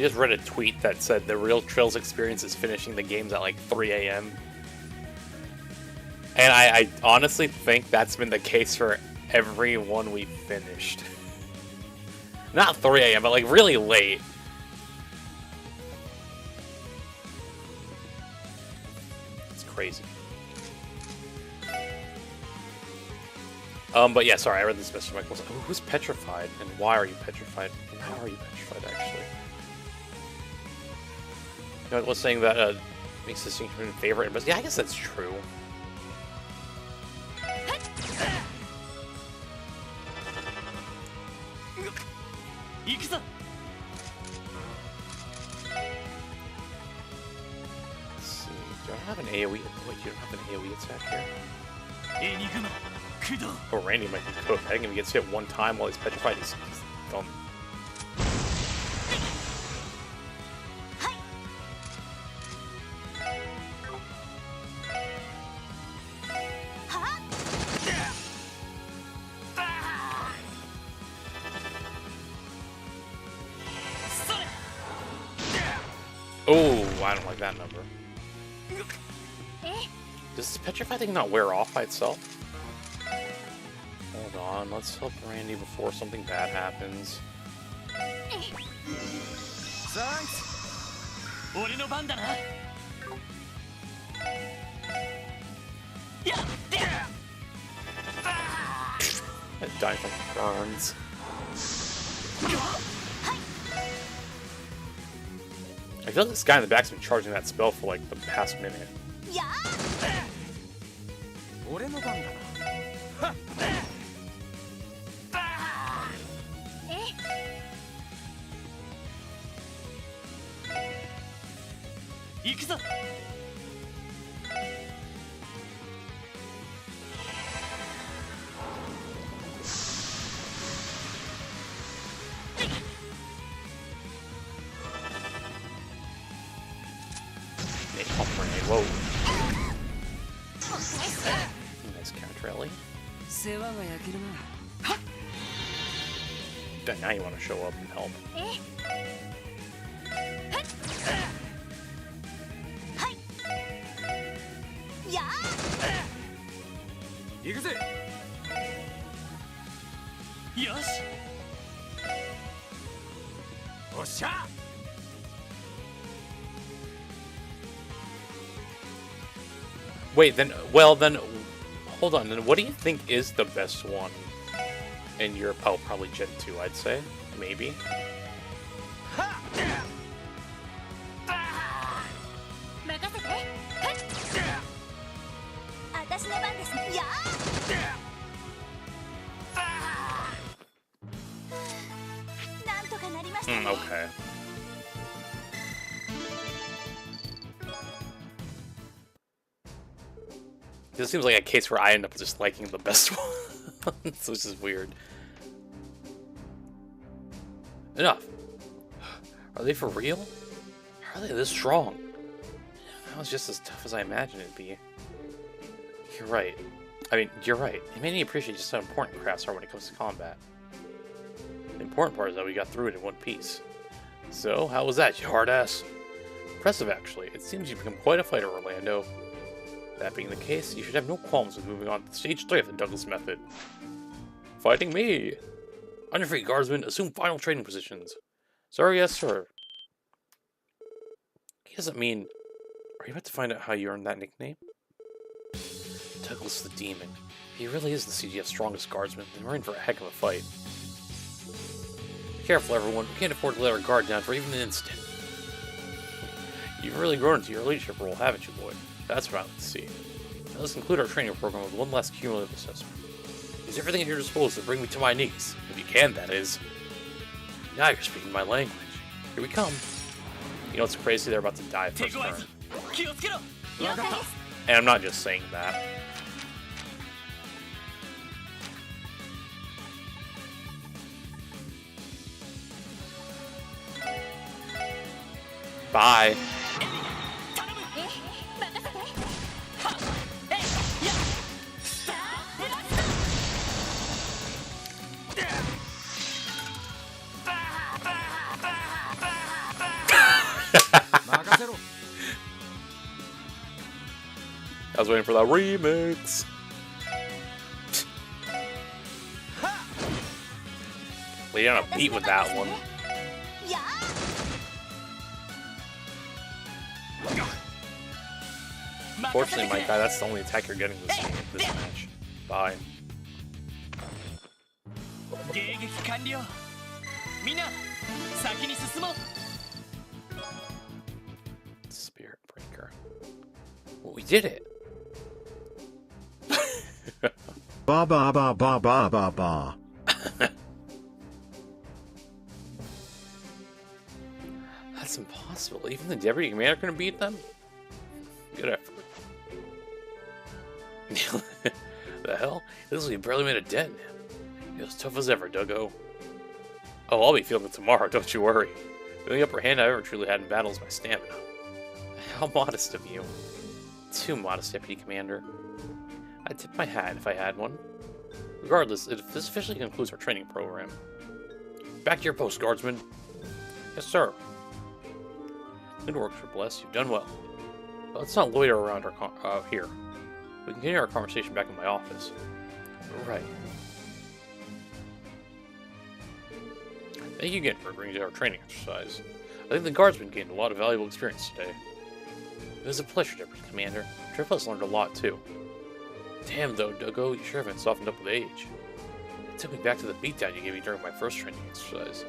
just read a tweet that said the real Trails experience is finishing the games at like 3 a.m. And I honestly think that's been the case for every one we finished. Not 3 a.m., but like really late. It's crazy. But yeah, sorry, I read this message. Michael, who's petrified, and why are you petrified? And how are you petrified, actually? You know, was saying that makes this human favorite, but yeah, I guess that's true. Let's see, do I have an AoE? Wait, you don't have an AoE attack here? Oh, Randy might be cooked. I think if he gets hit one time while he's petrified, he's done. Oh, I don't like that number. Does this petrify thing not wear off by itself? Hold on, let's help Randy before something bad happens. I died from burns. I feel like this guy in the back's been charging that spell for like the past minute. Whoa. Nice counter rally. Now you want to show up and help. Wait, then, well, then, hold on, then what do you think is the best one in Europe? Oh, probably Gen 2, I'd say. Maybe. Okay. This seems like a case where I end up just liking the best one. So this is weird. Enough. Are they for real? How are they this strong? That was just as tough as I imagined it'd be. You're right. I mean, you're right. It made me appreciate just how important crafts are when it comes to combat. The important part is that we got through it in one piece. So, how was that, you hard ass? Impressive, actually. It seems you've become quite a fighter, Orlando. That being the case, you should have no qualms with moving on to stage 3 of the Douglas method. Fighting me! On your feet, guardsmen, assume final training positions. Sorry, yes, sir. He doesn't mean... Are you about to find out how you earned that nickname? Douglas the Demon. If he really is the CGF's strongest guardsman, then we're in for a heck of a fight. Be careful, everyone. We can't afford to let our guard down for even an instant. You've really grown into your leadership role, haven't you, boy? That's what I like to see. Now let's conclude our training program with one last cumulative assessment. Use everything at your disposal to bring me to my knees. If you can, that is. Now you're speaking my language. Here we come. You know what's crazy? They're about to die first turn. And I'm not just saying that. Bye. was waiting for that remix. We on a beat with that one. Fortunately, my guy, that's the only attack you're getting this match. Bye. Spirit Breaker. Well, we did it. Ba ba ba ba ba ba ba. That's impossible. Even the Deputy Commander couldn't beat them? Good effort. The hell? This we barely made a dent. You're as tough as ever, Duggo. Oh, I'll be feeling it tomorrow, don't you worry. The only upper hand I ever truly had in battle is my stamina. How modest of you. Too modest, Deputy Commander. I'd tip my hat if I had one. Regardless, this officially concludes our training program. Back to your post, Guardsman. Yes, sir. Good work, Triple S. You've done well. But let's not loiter around here. We can continue our conversation back in my office. Right. Thank you again for agreeing to our training exercise. I think the Guardsmen gained a lot of valuable experience today. It was a pleasure, Deputy Commander. Triple S learned a lot, too. Damn, though, Duggo, you sure haven't softened up with age. It took me back to the beatdown you gave me during my first training exercise.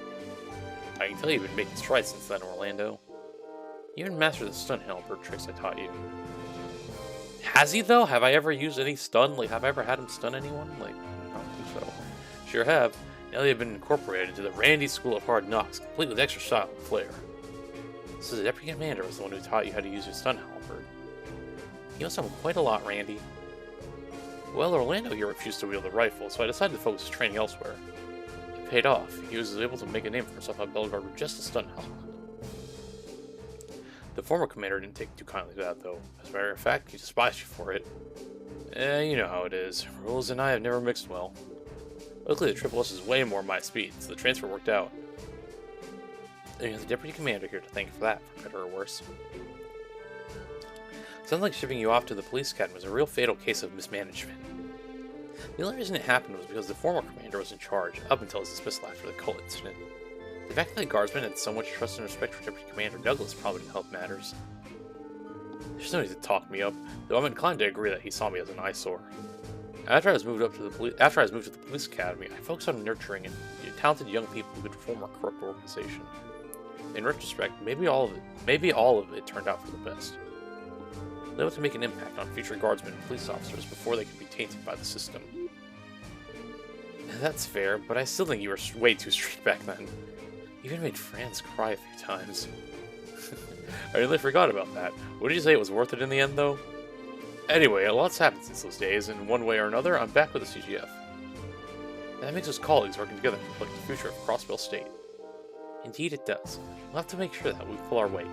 I can tell you've been making strides since then, Orlando. You even mastered the stun halberd tricks I taught you. Has he, though? Have I ever used any stun? Like, have I ever had him stun anyone? Like, I don't think so. Sure have. Now they have been incorporated into the Randy School of Hard Knocks, complete with extra style and flair. So the Deputy Commander was the one who taught you how to use your stun halberd. You must know quite a lot, Randy. Well, Orlando here refused to wield a rifle, so I decided to focus his training elsewhere. It paid off. He was able to make a name for himself at Belgard with just a stun halberd. The former commander didn't take too kindly to that, though. As a matter of fact, he despised you for it. You know how it is. Rules and I have never mixed well. Luckily, the Triple S is way more my speed, so the transfer worked out. And you have the Deputy Commander here to thank you for that, for better or worse. Sounds like shipping you off to the police academy was a real fatal case of mismanagement. The only reason it happened was because the former commander was in charge, up until his dismissal after the cult incident. The fact that the Guardsmen had so much trust and respect for Deputy Commander Douglas probably didn't help matters. There's no need to talk me up, though I'm inclined to agree that he saw me as an eyesore. After I was moved to the police academy, I focused on nurturing talented young people who could reform our corrupt organization. In retrospect, maybe all of it turned out for the best. They want to make an impact on future Guardsmen and police officers before they can be tainted by the system. That's fair, but I still think you were way too strict back then. You even made Franz cry a few times. I nearly forgot about that. Would you say it was worth it in the end, though? Anyway, a lot's happened since those days, and one way or another, I'm back with the CGF. That makes us colleagues working together to reflect the future of Crossbell State. Indeed it does. We'll have to make sure that we pull our weight.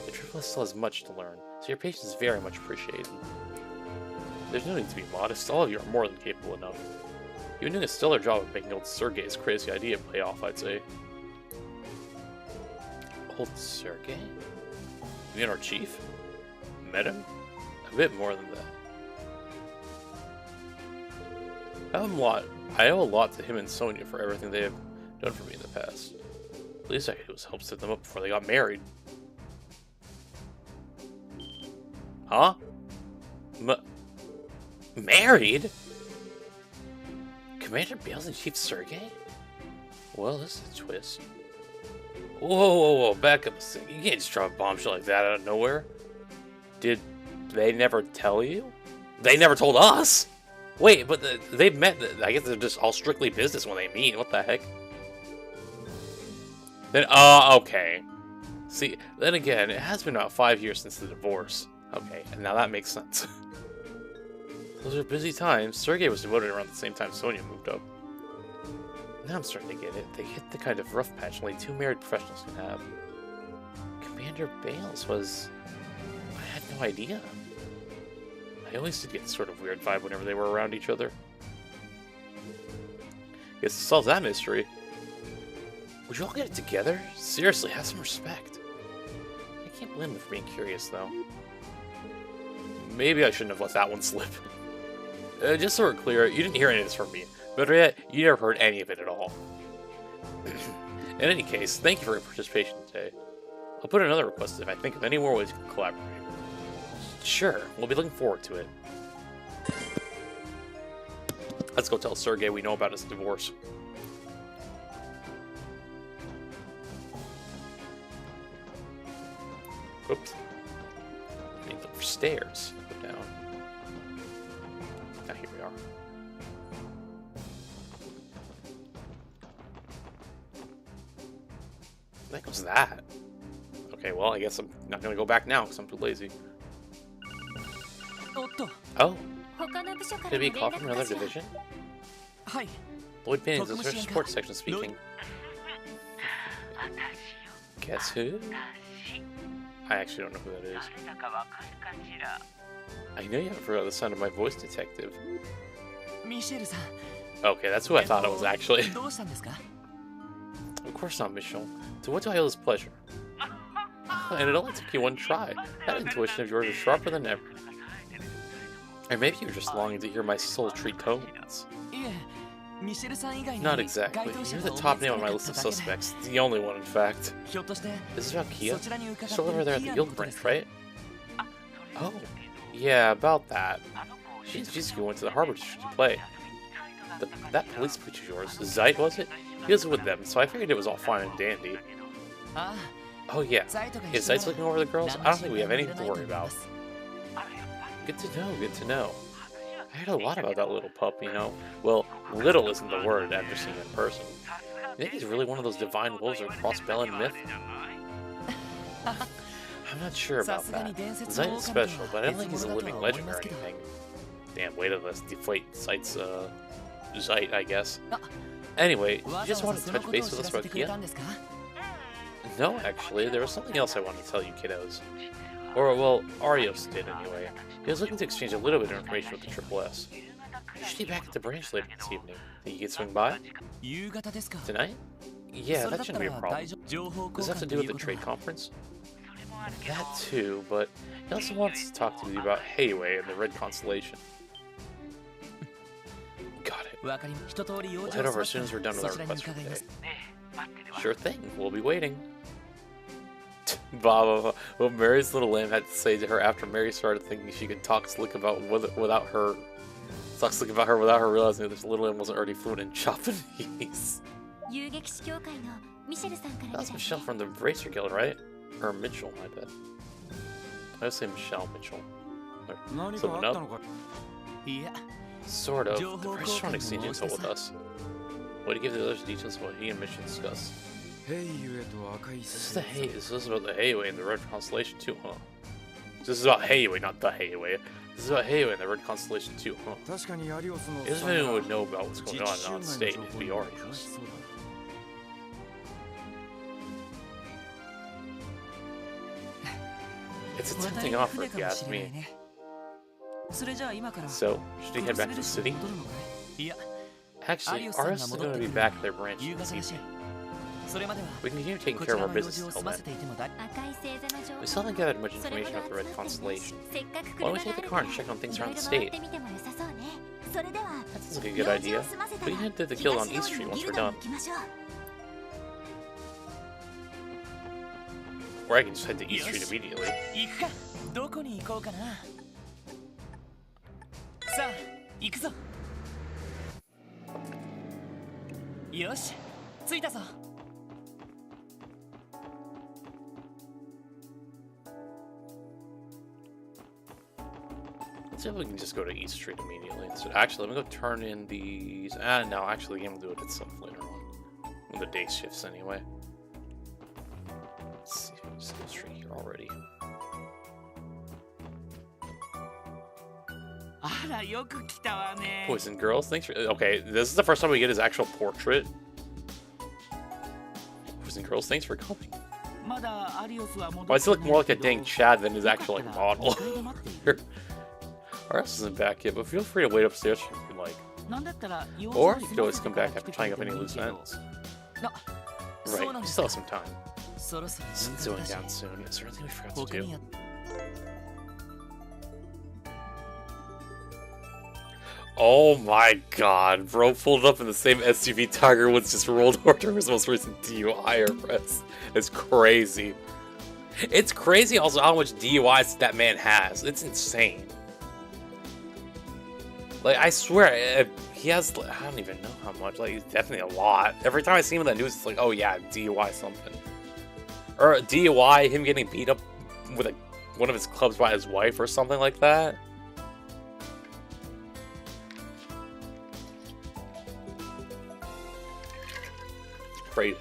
The Triple S still has much to learn, so your patience is very much appreciated. There's no need to be modest, all of you are more than capable enough. You've been doing a stellar job of making old Sergei's crazy idea pay off, I'd say. Old Sergei? You mean our chief? Met him? A bit more than that. I owe a lot to him and Sonia for everything they have done for me in the past. At least I could do was help set them up before they got married. Huh? Married? Commander Bales and Chief Sergei? Well, this is a twist. Whoa, back up a second. You can't just drop a bombshell like that out of nowhere. Did they never tell you? They never told us! Wait, but they've met, I guess they're just all strictly business when they meet. What the heck? Then, okay. See, then again, it has been about 5 years since the divorce. Okay, and now that makes sense. Those are busy times. Sergei was demoted around the same time Sonia moved up. Now I'm starting to get it. They hit the kind of rough patch only two married professionals can have. Commander Bales was... I had no idea. I always did get sort of weird vibe whenever they were around each other. Guess it solves that mystery. Would you all get it together? Seriously, have some respect. I can't blame them for being curious, though. maybe I shouldn't have let that one slip. Just so we're clear, you didn't hear any of this from me. Better yet, you never heard any of it at all. In any case, thank you for your participation today. I'll put another request if I think of any more ways we can collaborate. Sure, we'll be looking forward to it. Let's go tell Sergey we know about his divorce. Oops. I need to look for stairs. Go down. Ah, here we are. What the heck was that? Okay, well, I guess I'm not gonna go back now because I'm too lazy. Oh. Could it be a call from another division? Lloyd Penning's the Special Support Section speaking. Guess who? I actually don't know who that is. I know you haven't forgotten the sound of my voice, detective. Okay, that's who I thought it was actually. Of course not, Michelle. To what do I owe this pleasure? And it only took you one try. That intuition of yours is sharper than ever. Or maybe you're just longing to hear my sultry tones. Not exactly. You're the top name on my list of suspects. The only one, in fact. This is about Kia? Still over there at the Guild branch, right? Oh, yeah, about that. She's going to the harbor to play. That police bitch of yours, Zeit, was it? He was with them, so I figured it was all fine and dandy. Oh yeah, is Zeit's looking over the girls? I don't think we have anything to worry about. Good to know, good to know. I heard a lot about that little pup, you know. Well, little isn't the word after seeing him in person. You think he's really one of those divine wolves or cross-bellied myth? I'm not sure about that. Zeit is special, but I don't think he's a living legend or anything. Damn, way to deflate Zeit's, Zeit, I guess. Anyway, you just wanted to touch base with us about Kia? No, actually, there was something else I wanted to tell you kiddos. Or, well, Arios did anyway. He was looking to exchange a little bit of information with the Triple S. You should be back at the branch later this evening. Think you could swing by? Tonight? Yeah, that shouldn't be a problem. Does that have to do with the trade conference? That too, but he also wants to talk to you about Heiwei and the Red Constellation. Got it. We'll head over as soon as we're done with our request for today. Sure thing, we'll be waiting. What Mary's little lamb had to say to her after Mary started thinking she could talk slick without her realizing that this little lamb wasn't already fluent in Japanese. That's Michelle from the Racer Guild, right? Or Mitchell, my bad. I would say Michelle Mitchell. Something up? Sort of. The Racer trying to exchange intel with us. Way to give the others details of what he and Mission discussed. This is about the Heiwei and the Red Constellation too, huh? This is about Heiwei, not the Heiwei. This is about Heiwei and the Red Constellation too, huh? If anyone would know about what's going on state, it'd be Arios. It's a tempting offer if you ask me. So, should we head back to the city? Actually, Arios is going to be back at their branch this evening. We can continue taking care of our business until then. We still haven't gathered much information about the Red Constellation. Why don't we take the car and check on things around the state? That sounds like a good idea. We can head to the guild on East Street once we're done. Or I can just head to East Street immediately. Let's see if we can just go to East Street immediately. So actually, let me go turn in these. No, actually, the game will do it itself later on. When the day shifts anyway. Let's see if there's East Street here already. Poison Girls, thanks for. Okay, this is the first time we get his actual portrait. Poison Girls, thanks for coming. Why does he look more like a dang Chad than his actual like model? Our house isn't back yet, but feel free to wait upstairs if you like. Or you could always come back after tying up any loose ends. Right, we still have some time. Sun's going down soon. Is there anything we forgot to do? Oh my god, bro pulled up in the same SUV Tiger Woods just rolled over during his most recent DUI arrest. It's crazy. It's crazy also how much DUIs that man has. It's insane. Like, I swear, he has, I don't even know how much. Like, he's definitely a lot. Every time I see him in the news, it's like, oh yeah, DUI something. Or DUI, him getting beat up with one of his clubs by his wife or something like that. Crazy.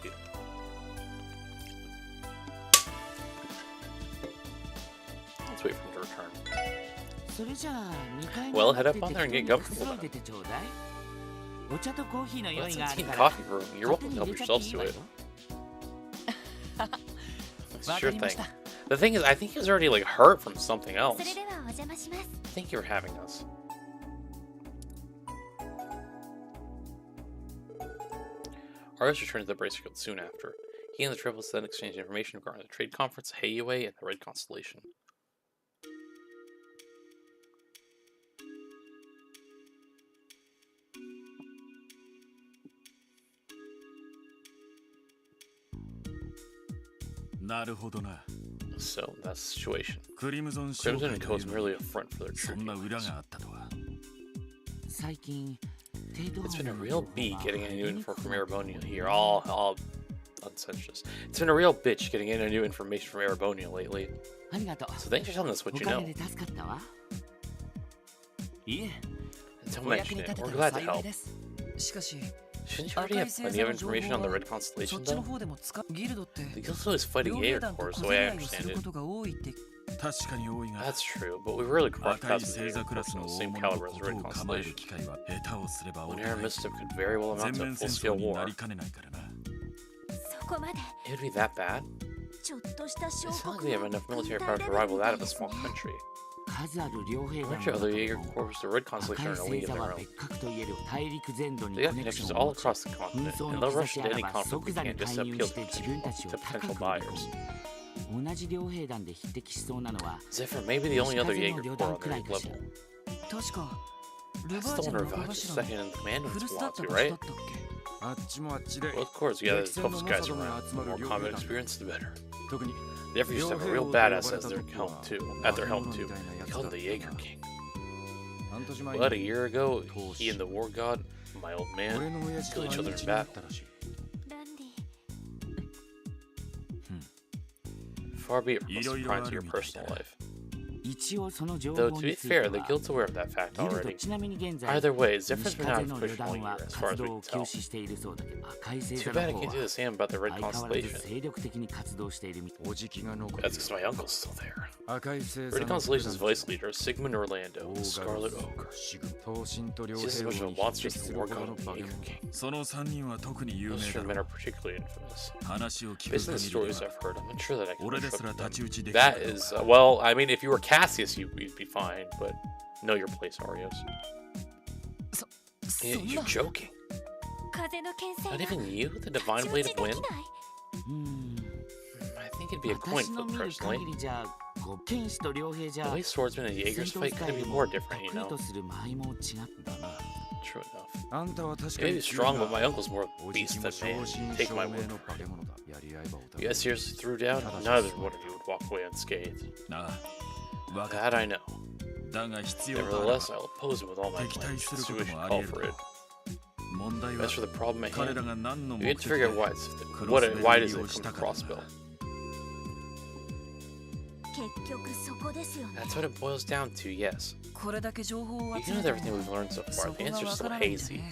Let's wait for him to return. Well, head up on there and get comfortable then. That's a team coffee room. You're welcome to help yourselves to it. Sure thing. The thing is, I think he was already like hurt from something else. Thank you for having us. Argus returned to the Bracer Guild soon after. He and the Triples then exchanged information regarding the trade conference, Heiwei, and the Red Constellation. So, that's the situation. Crimson and Co. is merely a front for their true feelings. It's been a real beat getting a new info from Erebonia here. All uncensored. It's been a real bitch getting in a new information from Erebonia lately. So thanks for telling us what you know. Don't mention it. We're glad to help. Shouldn't you already have plenty of information on the Red Constellation, though? The Guild still is fighting Jaeger Corps, the way I understand it. That's true, but we really crossed paths with Jaeger Corps from the same caliber as the Red Constellation. When Air Misstep could very well amount to a full-scale war. It would be that bad? It's not like we have enough military power to rival that of a small country. Aren't you other Jaeger Corps, the Red Constellation are in a league of their own? They have connections all across the continent, and they'll rush into any conflict we can just to appeal to potential buyers. Zephyr may be the only other Jaeger Corps on their level. That's the one revived second in command when it's wanted to, right? Well, of course, yeah, there's the toughest guys around. The more combat experience, the better. They ever used to have a real badass as their helm too. They called him the Jaeger King. About a year ago, he and the War God, my old man, killed each other in battle. Far be it from us to pry into your personal life. Though, to be fair, the Guild's aware of that fact already. Either way, Zephyr's been out of push all year, as far as we can tell. Too bad I can't do the same about the Red Constellation. That's because my uncle's still there. Red Constellation's vice leader, Sigmund Orlando, Scarlet Ogre. He's just as much of a monster as the War God and the Jaeger King. Those three men are particularly infamous. Based on the stories I've heard, I'm not sure that I can live up to them. That is, well, I mean, if you were Cassius, you'd be fine, but know your place, Arios. You're joking. Not even you, the Divine Blade of Wind? I think it'd be a coin flip, personally. The way swordsmen and Jaegers fight could be more different, you know. True enough. He may be strong, but my uncle's more beast than man. Take my word for it. You guys seriously threw down? Neither one of you would walk away unscathed. That I know. Nevertheless, I'll oppose him with all my might. The situation call for it. As for the problem at hand, we need to figure out why does it come to Crossbill. That's what it boils down to, yes. Even with everything we've learned so far, the answer's still hazy.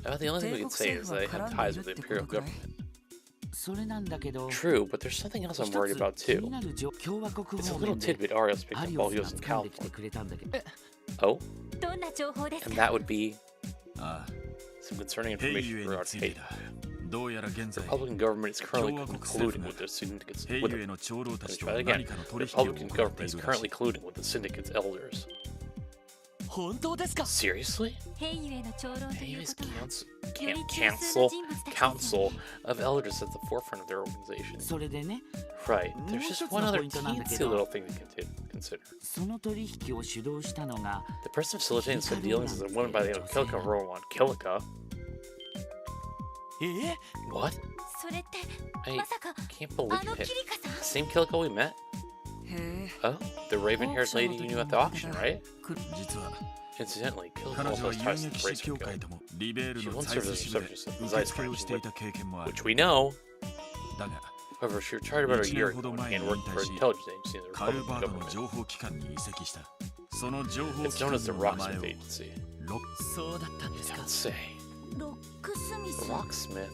About the only thing we can say is that they have ties with the Imperial government. True, but there's something else I'm worried about too. It's a little tidbit Arios picked up while he was in California. Oh? And that would be some concerning information for our Tate. The Republican government is currently colluding with the syndicate's... Let me try that again. The Republican government is currently colluding with the syndicate's elders. Seriously? Heiwei's council of elders at the forefront of their organization. Right. There's just one other teensy little thing to consider. consider. その取引を主導したのが The person facilitating said dealings is a woman by the name of Kilika Rowan. Kilika? え What? それって I まさか can't あ believe の it. キリカさん Same Kilika we met? へえ Oh, the raven-haired lady you knew at the auction, right? 実は Incidentally, Kilika 彼 also 女は has 遊 ties to 撃 the 士協 Bracelet 会 Guild, ともリベール She の once 財 served 布 as 支 a 部で subject of the 受 Zeiss 付をして branch, いた経験もある which we know. だが However, she retired about a 1 year 年ほ ago ど and 前に began 引 working 退 for し an intelligence agency in the カル Republic バートの government. 情報機関に移籍したその情報 It's 機 known 関 as the の名前 Rocksmith を Agency. ロそうだったんですか Don't say. ロックスミス Rocksmith?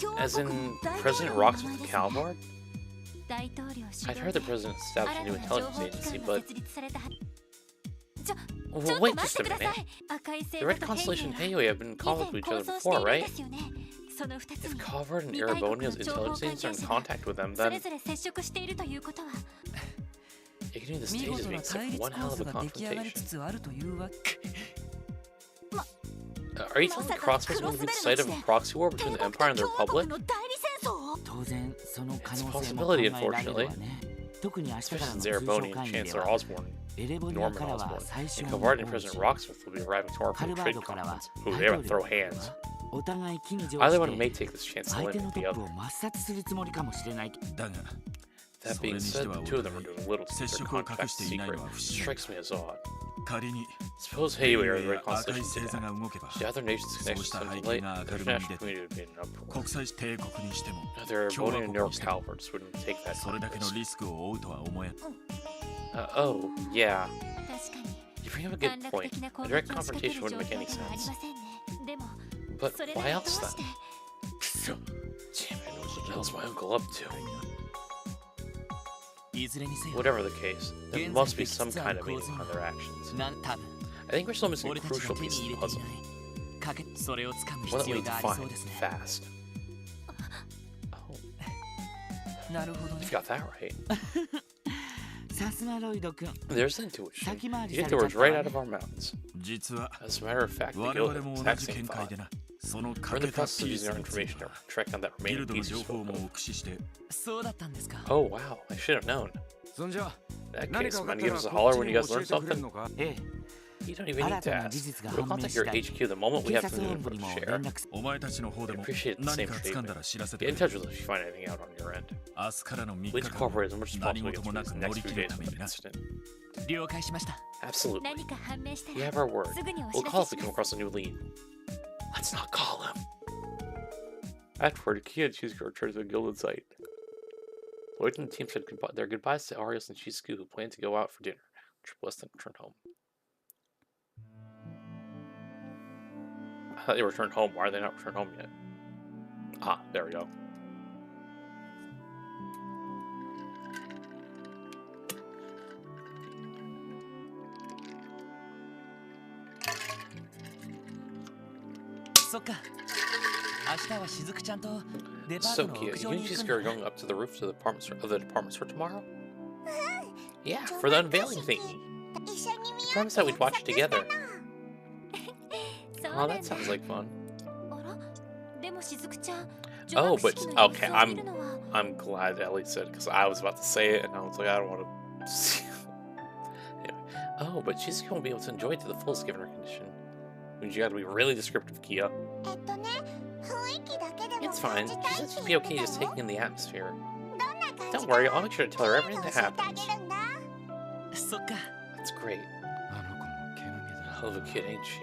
共和 As 国 in の大 President 統領の名 Rocksmith 前 the ですね Cavalry? 大統領主 I'd 導 heard で the president 新 established た a な new 情 intelligence 報機 agency, 関が but 設立されたはちょっ well, と wait 待っ just て a くださ minute. い赤い The 星 Red 座と変 Constellation 異 Heyo have been in 以 conflict 前 with each 構 other 想してい before, るん right? ですよねその2つ If に Calvert and 二大国 Erebonia's の情報 intelligence 関 agents are 係 in 者が contact with them, それ then ぞれ接触しているということは ignoring the 見 stage is 事 being な set 対 for 立 one 構 hell 図 of a が出来上がりつ confrontation. つあるというわけ Are you telling me Crossway's going to be the site of a proxy war 帝 between the 国 Empire と and the 共和国 Republic? の代理戦争当然その可 It's a 能性も考え possibility, られるわ unfortunately. ね特に明日から Especially の since 通常 Ereboni 会 and 議で Chancellor は Osborne, エレボニア Norman からは Osborne, 最初 and の Calvert and 王 President 子 Rocksmith will be arriving tomorrow カ for ル the バー trade ドからは conference. 大 Ooh, 統 they're 領 about to の throw 方 hands. はお互い木に乗 Either し one may て take this chance to 相 land 手の with ト the ップを other. 抹殺するつもりかもしれないだが That それ being にして said, は the お two of them 互 are い doing little to 接 keep their 触を隠 contract していない secret. のは不思議 Strikes me as odd. 仮に Suppose 平 Heyo 野 are the や Red 赤い Constellation 星座 today. が動けば The other nations' そう connections した come 背 to light. 景が The 明るみに international 出て community would be in an uproar. 国際帝国にしても Their 共和 Erebonian 国 Neural にしても Calverts wouldn't take that それだけの risk. リスクを負うとは思えん Oh, yeah. 確かに You bring up a 短 good 絡 point. 的な A 攻 direct 撃を仕掛ける confrontation 状 wouldn't 況 make で any はありま sense. せんねでも But それら why をどう else して then? Damn it, what the hell's my uncle up to? いずれにせよ Whatever the case, there 現在 must be できつ some つあ kind る of 構 meaning 図 behind their actions. なん多分 I think we're still missing 俺たち crucial が手に pieces 入 of れ the てい puzzle. ないかけそれをつかむ One 必 that we 要 need が to ありそう find ですね fast. Oh, なるほど you ね got that right. さすがロイド君 There's intuition. 先回り You さ get れ the ち words ゃったわ right ね out of our mouths. 実は As a matter of fact, the 我 guild 々 had も the 同 exact じ same 見解 thought. でなその We're 欠 in the けた process of ピー using ス our につい information て to track down that ギル remaining ドの piece 情 you 報 spoke 網 of. を駆使して そうだったんですか Oh, wow. I should have known. そんじゃ In that 何 case, か分か mind った give ら us a こ holler っち when に you 教 guys え learn てくれる something? のかええ You don't even need to 新たな ask. 事実が We'll 判明 contact 次 your 第 HQ the moment we 警 have 察 some 本 info 部に to も share. 連絡すお前たちの方で We も appreciate the 何 same か掴んだら statement. 知らせて Get く in れ touch with us if you find anything out on your end. 明日からの3 Please 日間 cooperate as much as 何 possible 事 against もな these く乗 next り few 切る days た of め the にな incident. 了解しました Absolutely. 何か判明した You ら have our word. すぐにお We'll 知ら call せ if し we come ます across a new lead. Let's not call him. Afterward, Kia and Shizuku returned to the gilded site. Lloyd and the team said their goodbyes to Arios and Shizuku, who planned to go out for dinner. Triple S then returned home. I thought they returned home. Why are they not returned home yet? Ah, there we go. So So, Kia, you and Shizuku are going up to the roof to the department store tomorrow? Yeah, for the unveiling thingy. We promised that we'd watch it together. Oh, that sounds like fun. Oh, but okay, I'm glad Ellie said, because I was about to say it and I was like, I don't want to see it. Anyway. Oh, but Shizuku won't be able to enjoy it to the fullest given her condition. Means you gotta be really descriptive, Kia. It's fine. She said she'd be okay just taking in the atmosphere. Don't worry, I'll make sure to tell her everything that happens. That's great. あの子もけなげだ Hell of a kid, ain't she?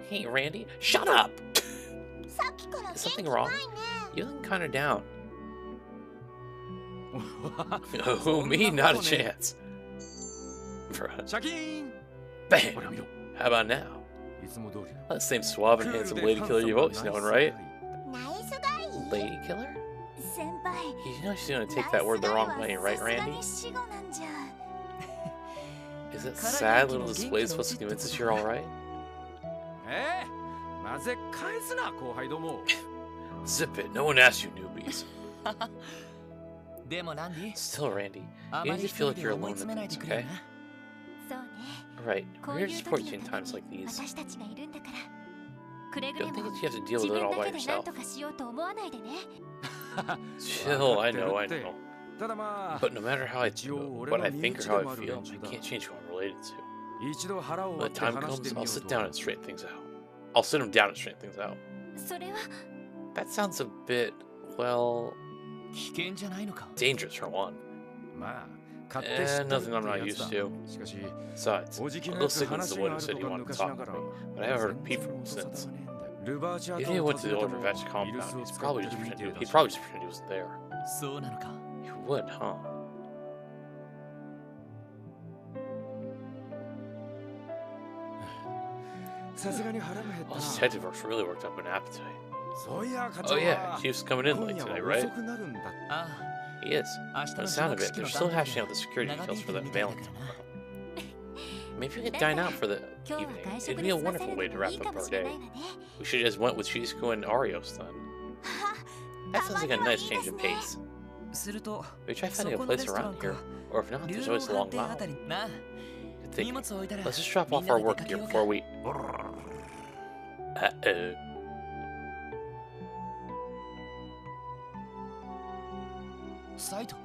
Hey, Randy, shut up! Is something wrong? You look kind of down. Oh, me? Not a chance. Bruh. シャキーン Bam! ほら見ろ How about now? いつも通り Well, the same suave and handsome lady killer you've always known, right? Lady killer? 先輩 You know she's gonna take that word the wrong way, right, Randy? さすがに死後なんじゃ Is that sad little display supposed to convince us you're alright? なぜ返すな後輩ども Zip it, no one asked you newbies. でもランディ Still, Randy, あ you ま need り to 一 feel 人 like で you're 思い alone 詰め in ない things, でくれ okay? なそうね Right, こ we're う here い to う support 時 you の in ため times に like these. 私たちがいるんだからくれぐれ Don't も think that you have to deal 自 with it 分 all だ by けで何 yourself. とかしようと思わないでね Chill, I know, I know. But no matter how I do, what I think or how I feel, I can't change who I'm related to. When the time comes, I'll sit down and straighten things out. I'll sit him down and straighten things out. それは That sounds a bit, well, 危険じゃないのか dangerous for one. まあ勝手知ってる Nothing I'm って not や used つだ to. しかし Besides, おじき I'll の go やつ Sigmund's the 話 one が who ある said と he か wanted to 昔 talk なが to ら me, but I haven't heard a peep 全 from him 然音沙 since. 汰ねえんだよルバーチャー If タ he ウン went 訪 to ね the て Order も of Action イル compound, スを he's 使 probably って just るみ pretended, てえだ he'd probably just pretend he wasn't there. そうなのか He would, huh? Hmm. さすがに腹が減った Well, な this detective work's really worked up an appetite. そういや課 Oh 長 yeah, は Chief's coming in 今 late 夜 tonight, は right? 遅くなるんだあ He is. あ By 明 the 日 sound の of 式 it, の they're still 段取り hashing out the security 長 details 引い for て the るみたいだ Valentine からな tomorrow. Maybe we could dine out for the 今日は evening. 外 It'd 食 be で a 済ませ wonderful る way の to も wrap いい up かも our しれ day. ないわね We should have just went with Chisuko and Arios then. は That た sounds ま like に a はい nice いで change す in ね pace. すると Maybe try そ finding こ a の place レストラン around か here. Or if not, 流 there's 浪 always 飯 Long 店あ Mile. たりな Good 荷 thinking. 物置いたら Let's just drop み off んな our で出 work かけ here よう before ぜ we... Uh-oh. サイト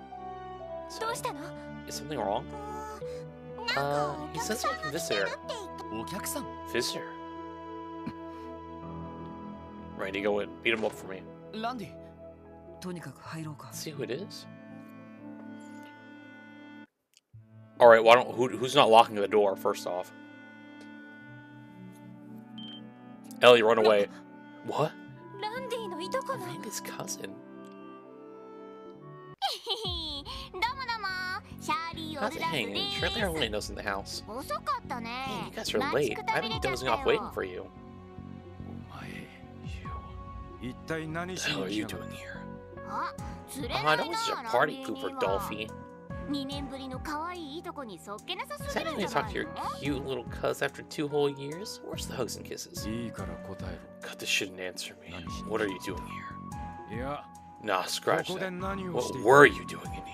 どうしたの Is something wrong? なんか he お客 says さ like ん a が来て visitor. るって言って お客さん Visitor. Randy, go in. Beat him up for me. ランディとにかく入ろうか Let's see who it is. Alright, why don't... Who's not locking the door, first off? Ellie, run away. What? ランディのいとこの Randy's cousin. どうもどうもシャーリー・オ How's ル it ランド hanging? で Surely す everyone knows in the house. 遅かったね Hey, you guys are ランチ late. く I've たび been れちゃっ dozing た off waiting よ for you. お前 You. 一体何 What し the に hell are 来 you やがっ doing た here? あ、釣れ Oh, な I い know it's な just a ラ party ンディ pooper, には Dolphy. 2年ぶりの可愛いいとこにそっけなさ Is すぎ that るん how じ you ゃな talk い to your の cute little cuz after 2 whole years? Where's the hugs and kisses? いいから答え Cut this shit and answer me. Nani? What are you doing here? ろいや Nah, こ scratch こで that. 何を What してい were you doing in here?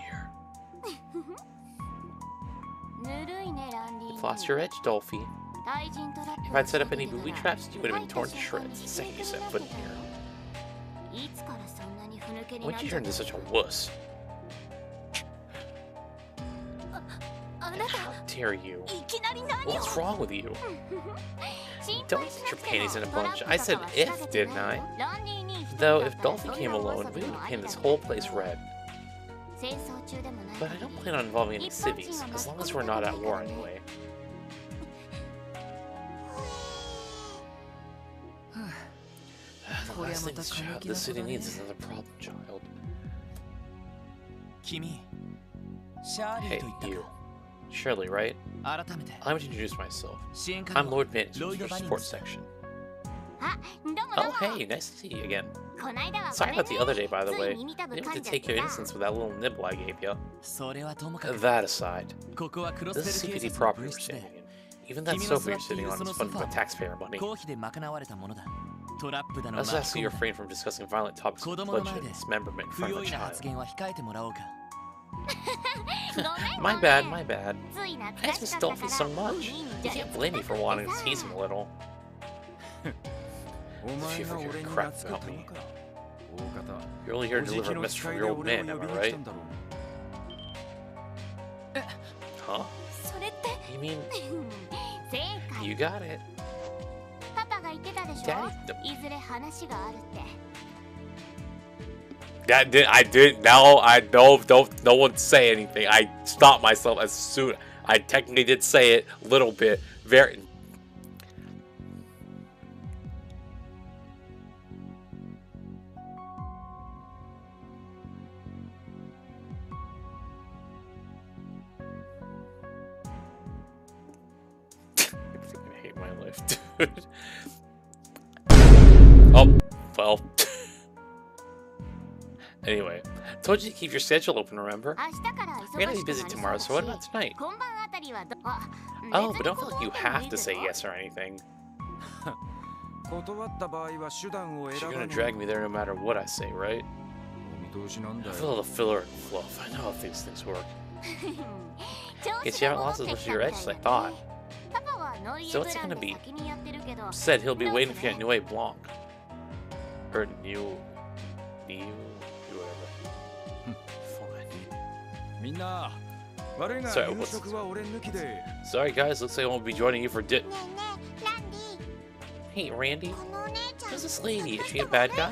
ぬるいねランディ You've lost your edge, Dolphy. 対人トラップ If I'd set up any booby traps, you would have been torn to shreds the second you set foot in here. いつからそんなにふぬけに Why'd なっ you ちゃ turn っ into た such a wuss? あなた How dare you? いきなり何を What's wrong with you? 心 Don't 配し put な your くても panties in a トラッ bunch. プ I と said かは仕掛 if, けて didn't ない I? よランディに一人 Though, だ if ったら Dolphy そん came な alone, 噂 we で would もあ paint り this だ whole ね place red. 戦争中でもない But I don't plan on involving any civvies, as long as we're not at war anyway. こ The りゃ last ま thing た this 過 child, 激 the な子 city だね needs is another problem child. 君シャーリー Hey, と言った you. か Shirley, right? 改めて Allow me to introduce myself. 支援課 I'm の Lord Management ロイド for バニー Sports です Section. あ、どうもどう Oh, も hey, nice to see you again. こないだは Sorry ご about め the ん other ね day, by the つい way. 耳たぶ I 噛 didn't ん to じゃっ take て your さ innocence with that little nibble I gave you. それはともかく That aside, ここはクロ this ス is テル CPD 警察の property 分 we're 室 staying で in. Even that 君の sofa 座 you're ってい sitting る on そ is のソ funded フ by ァ taxpayer money. 公費で賄われたものだトラップだの Let's 巻 ask き you 込 refrain む from discussing violent topics 子 of 供の前 bloodshed で and dismemberment in 不 front of 用 a 意な child. 発言は控えてもらおうか ごめん My ごめ bad, ん my bad. つい懐 I か just し miss かった Dolphy から so 不 much. 意に You じゃれ can't つ blame け me た for だ wanting け to さ tease him a little. お前が俺に crap 懐くた about め me. か大方 You're only here お to じ deliver き a の message 使 from い your で old 俺を man, 呼 am び I に来た right? んだろう Huh? それって You mean 正解 you got it? パパが言ってたでしょ Daddy, いずれ話があるって I did. No, I don't. No one say anything. I stopped myself as soon. I technically did say it a little bit. Very. I hate my life, dude. Oh, well. Anyway, told you to keep your schedule open, remember? 明日から忙しく We're な gonna り be そう busy だ tomorrow, し so what about tonight? 今晩あたりはOh, but don't feel like you have to say yes or anything. 断った場合は手段を You're 選ば gonna ない drag me there no matter what I say, right? お見通しなんだ I よ feel all the filler and fluff. I know how these things work. 調 Guess 子 you が haven't 戻 lost って as き much た of your み edge た as I いだ thought. ねパパはノイエ So ブ what's it ラン gonna で be? 先にやってるけど Said he'll be どう waiting す for you る at Nuit Blanc. Or New... New... Whatever. Fine. みんな悪いが Sorry, 夕食は俺抜きで Sorry, guys. Looks like I won't be joining you forねえねえランディ Hey, Randy. このお姉ちゃん Who's this lady? Is she a bad guy?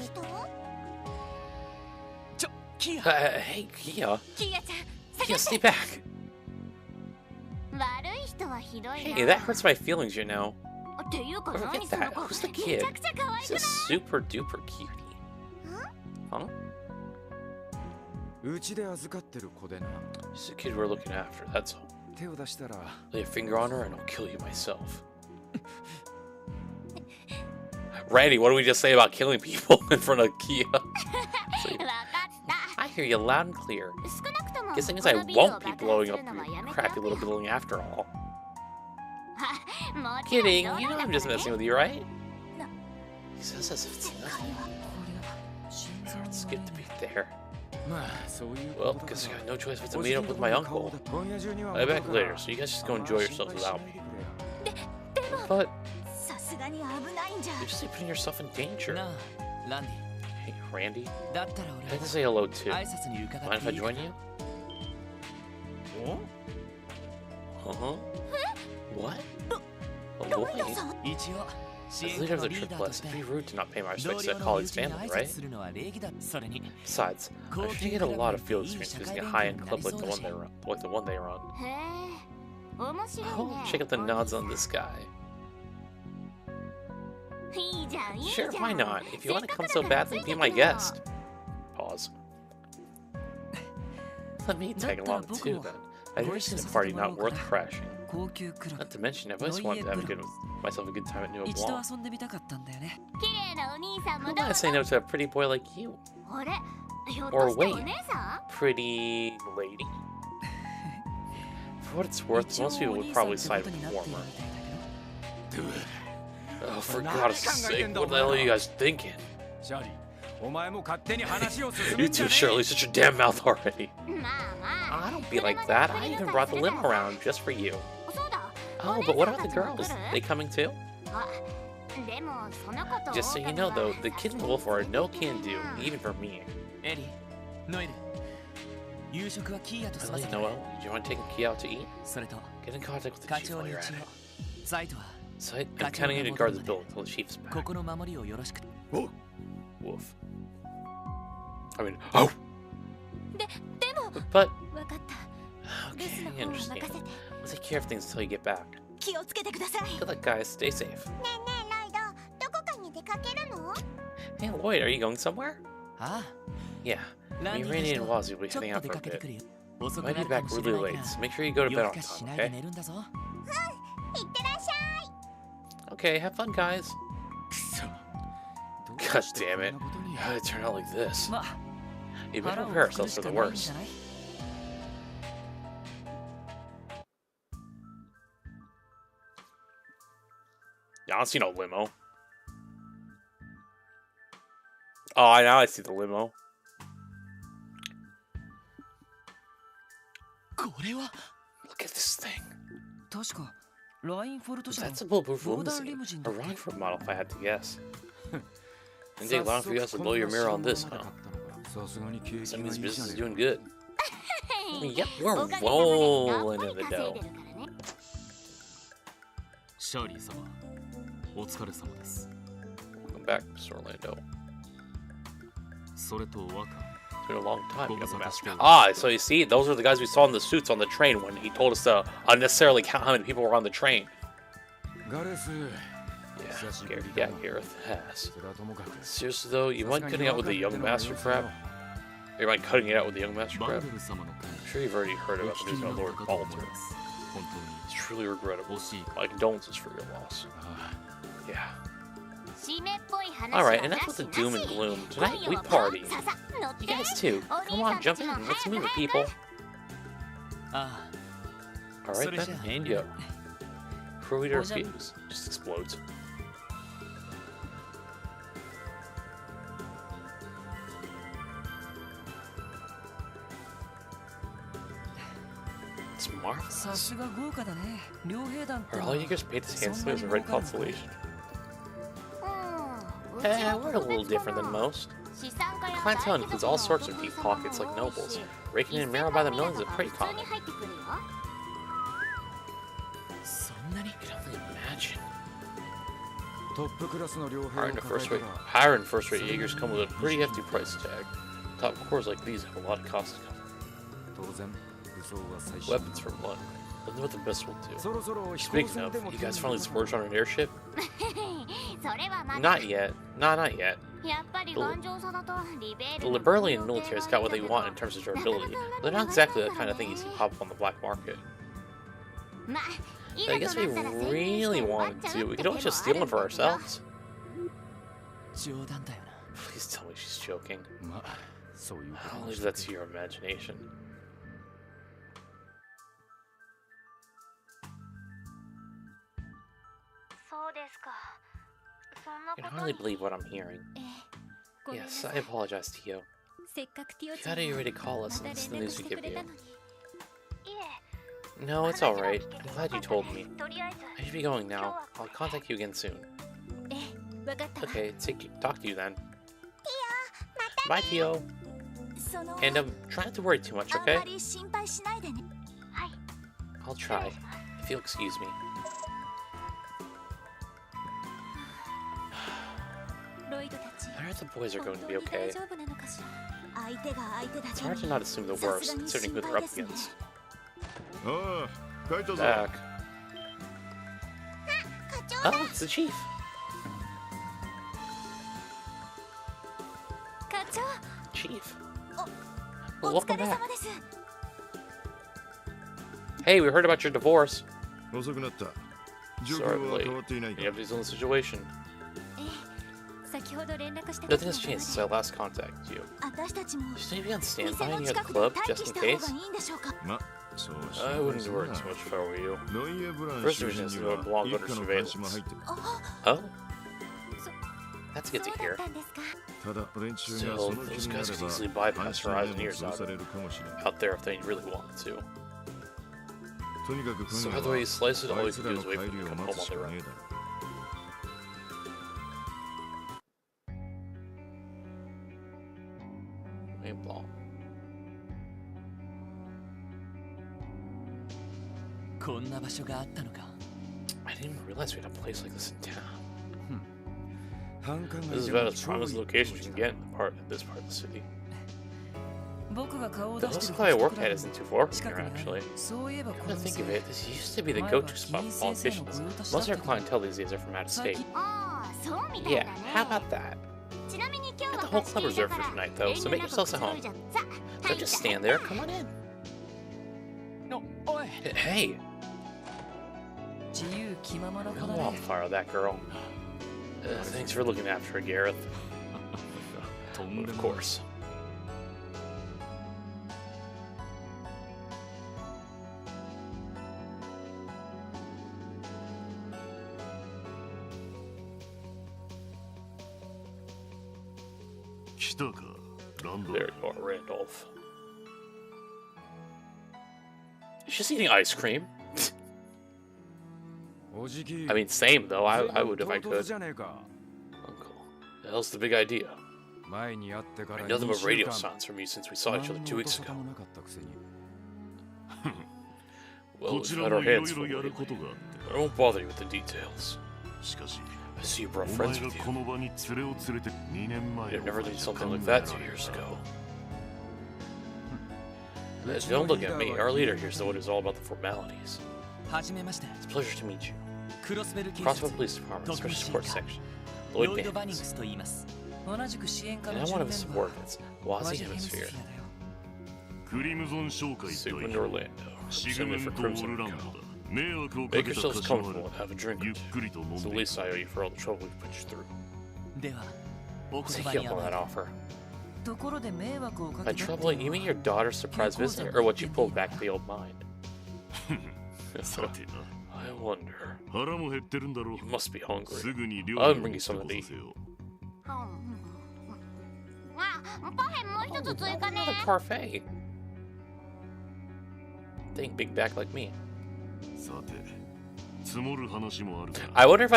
ちょキア Hey, Kia. キアちゃん Kia, stay back. 悪い人はひどいな Hey, that hurts my feelings, you know. っていうか Forget 何その that. 子 Who's the め kid? ちゃくちゃ可愛 He's く a super duper cutie. Huh? うちで預かってる子でな She's the kid we're looking after, that's all. 手を出したら Lay a finger on her and I'll kill you myself. Randy, what did we just say about killing people in front of Kia? 分かった I hear you loud and clear. 少なくとも Guessing こ is I のビルを won't be 爆 blowing 発 up するのはや your めて crappy little building after all. もちろん Kidding, 冗 you know 談 I'm だ just から messing ね with you, right? He says as if it's nothing. It's good to be there. まあそういうこ Well, とだ guess I か got no choice but to ら meet up with my おじきの uncle. とこに顔だ今夜中には I'll be 戻 back るから later, so you guys just go あんま enjoy 心 yourselves 配し without ない me. でくれよ But さすがに危ないんじゃ you're just putting yourself in danger. なあランデ Hey, Randy, ィだったら I'd like 俺 to say hello too. 挨拶に伺 Mind っ if I ていい join you? Uh-huh. What? A ロイ boy? ドさん一応支 As 援 leader 課 of の the リー trip ダーと class, して it'd be rude to not pay my 同 respects to 僚 a の colleague's 友人に family, 挨 right? 拶するのは礼儀だそれに Besides, I should get a lot of field experience visiting a high-end club like the one they run. Like the one they run. へえ面白い Oh, ね check out the nods on this guy. いいじゃんいいじゃ Sure, ん why not? If you want to come so せっかくだから badly, つい be て my くるよ guest. Pause. Let me tag along too, then. I've never seen a party not worth crashing. 高級クラ Not ブ to mention, I've always wanted to have myself a good time at New 一度 Blanc. 遊んでみたかったんだよね綺麗なお兄さんも Who どう might ぞ say no to a pretty boy like you? あれひょっ Or として wait. お姉さん Pretty lady? For what it's worth, 一応 most people お would 兄さん probably ってこ side とに with なっている warmer. みたいだけど Oh, for God's sake, what the hell are you guys thinking? シャーリーお前も勝手に話を進 You めんじゃ two, ね Shirley, shut your damn mouth already. まあまあ I don't be like that. I even brought the limo around just for you. そうだ Oh, but what about the girls? They coming too? あでもそのこと Just so you know, though, the kid and Wolf are no can do, even for me. エリーノエル夕食はキーヤと済ま Really, せて Noel, do you want to take Kia out to eat? それと Get in contact with the 課 chief 長 while に you're 一 at 応 it. サイトは So I'm counting you to guard the building until the chief's こ back. この守りをよろしく Wolf. I mean, oh! でも But, 分かった留 okay, 守の I 方は任せ understand. て We'll take care of things until you get back. 気をつけてくださいね Good luck, guys. Stay safe. えねえライドどこかに出かけるの Hey, Lloyd, are you going somewhere? あ Yeah. あラン Me, ディ Randy, た and ち Wazzy will be とちょっ heading と out 出 for か a けて bit. くるよ遅く Might な be るか back もしれ really ない late, から so make sure you go to 夜 bed 更 on かしし time, ないで okay? 寝るんだぞいってらっしゃい Okay, have fun, guys. どう God して damn こん it. なことに How did it turn out like this? まあ You better 腹を prepare くくる ourselves し for か the ないんじ worst. ゃない Yeah, I don't see no limo. Oh, now I see the limo. これは Look at this thing. 確かラインフォルト社の That's a bulletproof Modern limousine. limousine A Rockford model, if I had to guess. Didn't take long for you guys to blow your mirror on this, huh? さすがに景 That 気がい means い business じゃ is ねえ doing good. Yep, お we're かげさまで rolling がっ in ぽり the 稼 dough. いでるからねシャーリー様お疲れ様です Welcome back, Mr. Orlando. それと若 It's been a long time. What You was know, that Master. still? Ah, so you see, those are the guys we saw in the suits on the train when he told us to unnecessarily count how many people were on the train. ガレス Yeah, Gareth has. それはともかく Seriously though, you mind cutting out with the young master crab? Or you mind cutting it out with the young master バン crab? デル様の I'm sure you've already heard お about 聞 the き news にな about った Lord かと思い Balter. ます本 It's truly regrettable. 惜しい My condolences for your loss. あ Yeah. 締めっぽい話 Alright, は and な that's し with the doom な and し gloom. 今 Tonight 夜 we は party. ささ乗って You guys too. お Come 兄 on, さん jump たち in. も Let's 早 move く it, 早 people. くあ Alright Sorry, then, Sha. and yo. Before we do our What's up? fuse, just explodes. It's さ marvelous. すが豪華だね両兵団って Are の all は you guys paid this handsomely そんな as に a 儲 red かるの constellation? うんうち Eh, は we're a 特 little 別か different than な most. 資産家 clientele includes all sorts of deep pockets like nobles. Raking in marrow by the millions is pretty common. I can only imagine. Higher and first-rate Jaegers come with a pretty hefty price tag. Top cores like these have a lot of costs to cover. Weapons for blood. Let's know what the best will do. Speaking of, you guys finally splurged on an airship? Not yet. Not yet. The Liberalian military's got what they want in terms of durability, but they're not exactly the kind of thing you see pop up on the black market. I guess we really wanted to. We could always just steal them for ourselves. Please tell me she's joking. I'll leave that to your imagination. I can hardly believe what I'm hearing. Yes, I apologize, Tio. How do you ready to call us and this is the news we give you? No, it's alright. I'm glad you told me. I should be going now. I'll contact you again soon. Okay, talk to you then. Bye, Tio. And try not to worry too much, okay? I'll try, if you'll excuse me. I heard the boys are going to be okay. It's hard to not assume the worst, considering who they're up against. Back. Oh, it's the chief. Chief. Well, welcome back. Hey, we heard about your divorce. Sorry, I'm late. You have on the situation. Nothing has changed since I last contacted you. Should I be on standby near the club, just in case? I wouldn't worry too much if I were you. First division is no longer under surveillance. Oh? That's good to hear. Still, those guys could easily bypass our eyes and ears out there if they really wanted to. So either way you slice it, all you can do is wait for them to come home on their own. I didn't even realize we had a place like this in town. This is about as prime as location you can get in this part of the city. The whole supply I work at isn't too far from here, actually. Come to think of it, this used to be the go-to spot for politicians. Most of our clientele these days are from out of state. Yeah, how about that? Got the whole club reserved for tonight, though, so make yourselves at home. Don't just stand there, come on in. Hey! Real wildfire, that girl. Thanks for looking after her, Gareth. Of course. There you are, Randolph. She's just eating ice cream. I mean, same though. I would if I could. Uncle, the hell's the big idea? I know nothing but radio silence from you since we saw each other 2 weeks ago. Well, we've had our hands full lately. I won't bother you with the details. I see you brought friends with you. You've never done something like that 2 years ago. Don't look at me. Our leader here's the one who's all about the formalities. It's a pleasure to meet you. Crossville Police Department, Special Support Section. Lloyd Banks. And I'm one of his subordinates, Wazi Hemisphere. Sigmund Orlando, representing for Crimson and Co. Make yourselves comfortable and have a drink or two. It's the least I owe you for all the trouble we've put you through. I'll take you up on that offer. By trouble, you mean your daughter's surprise visit, or what you pulled back the old mind? I wonder. You must be hungry. I'll bring you something to eat. Another parfait. Think big back like me. I wonder if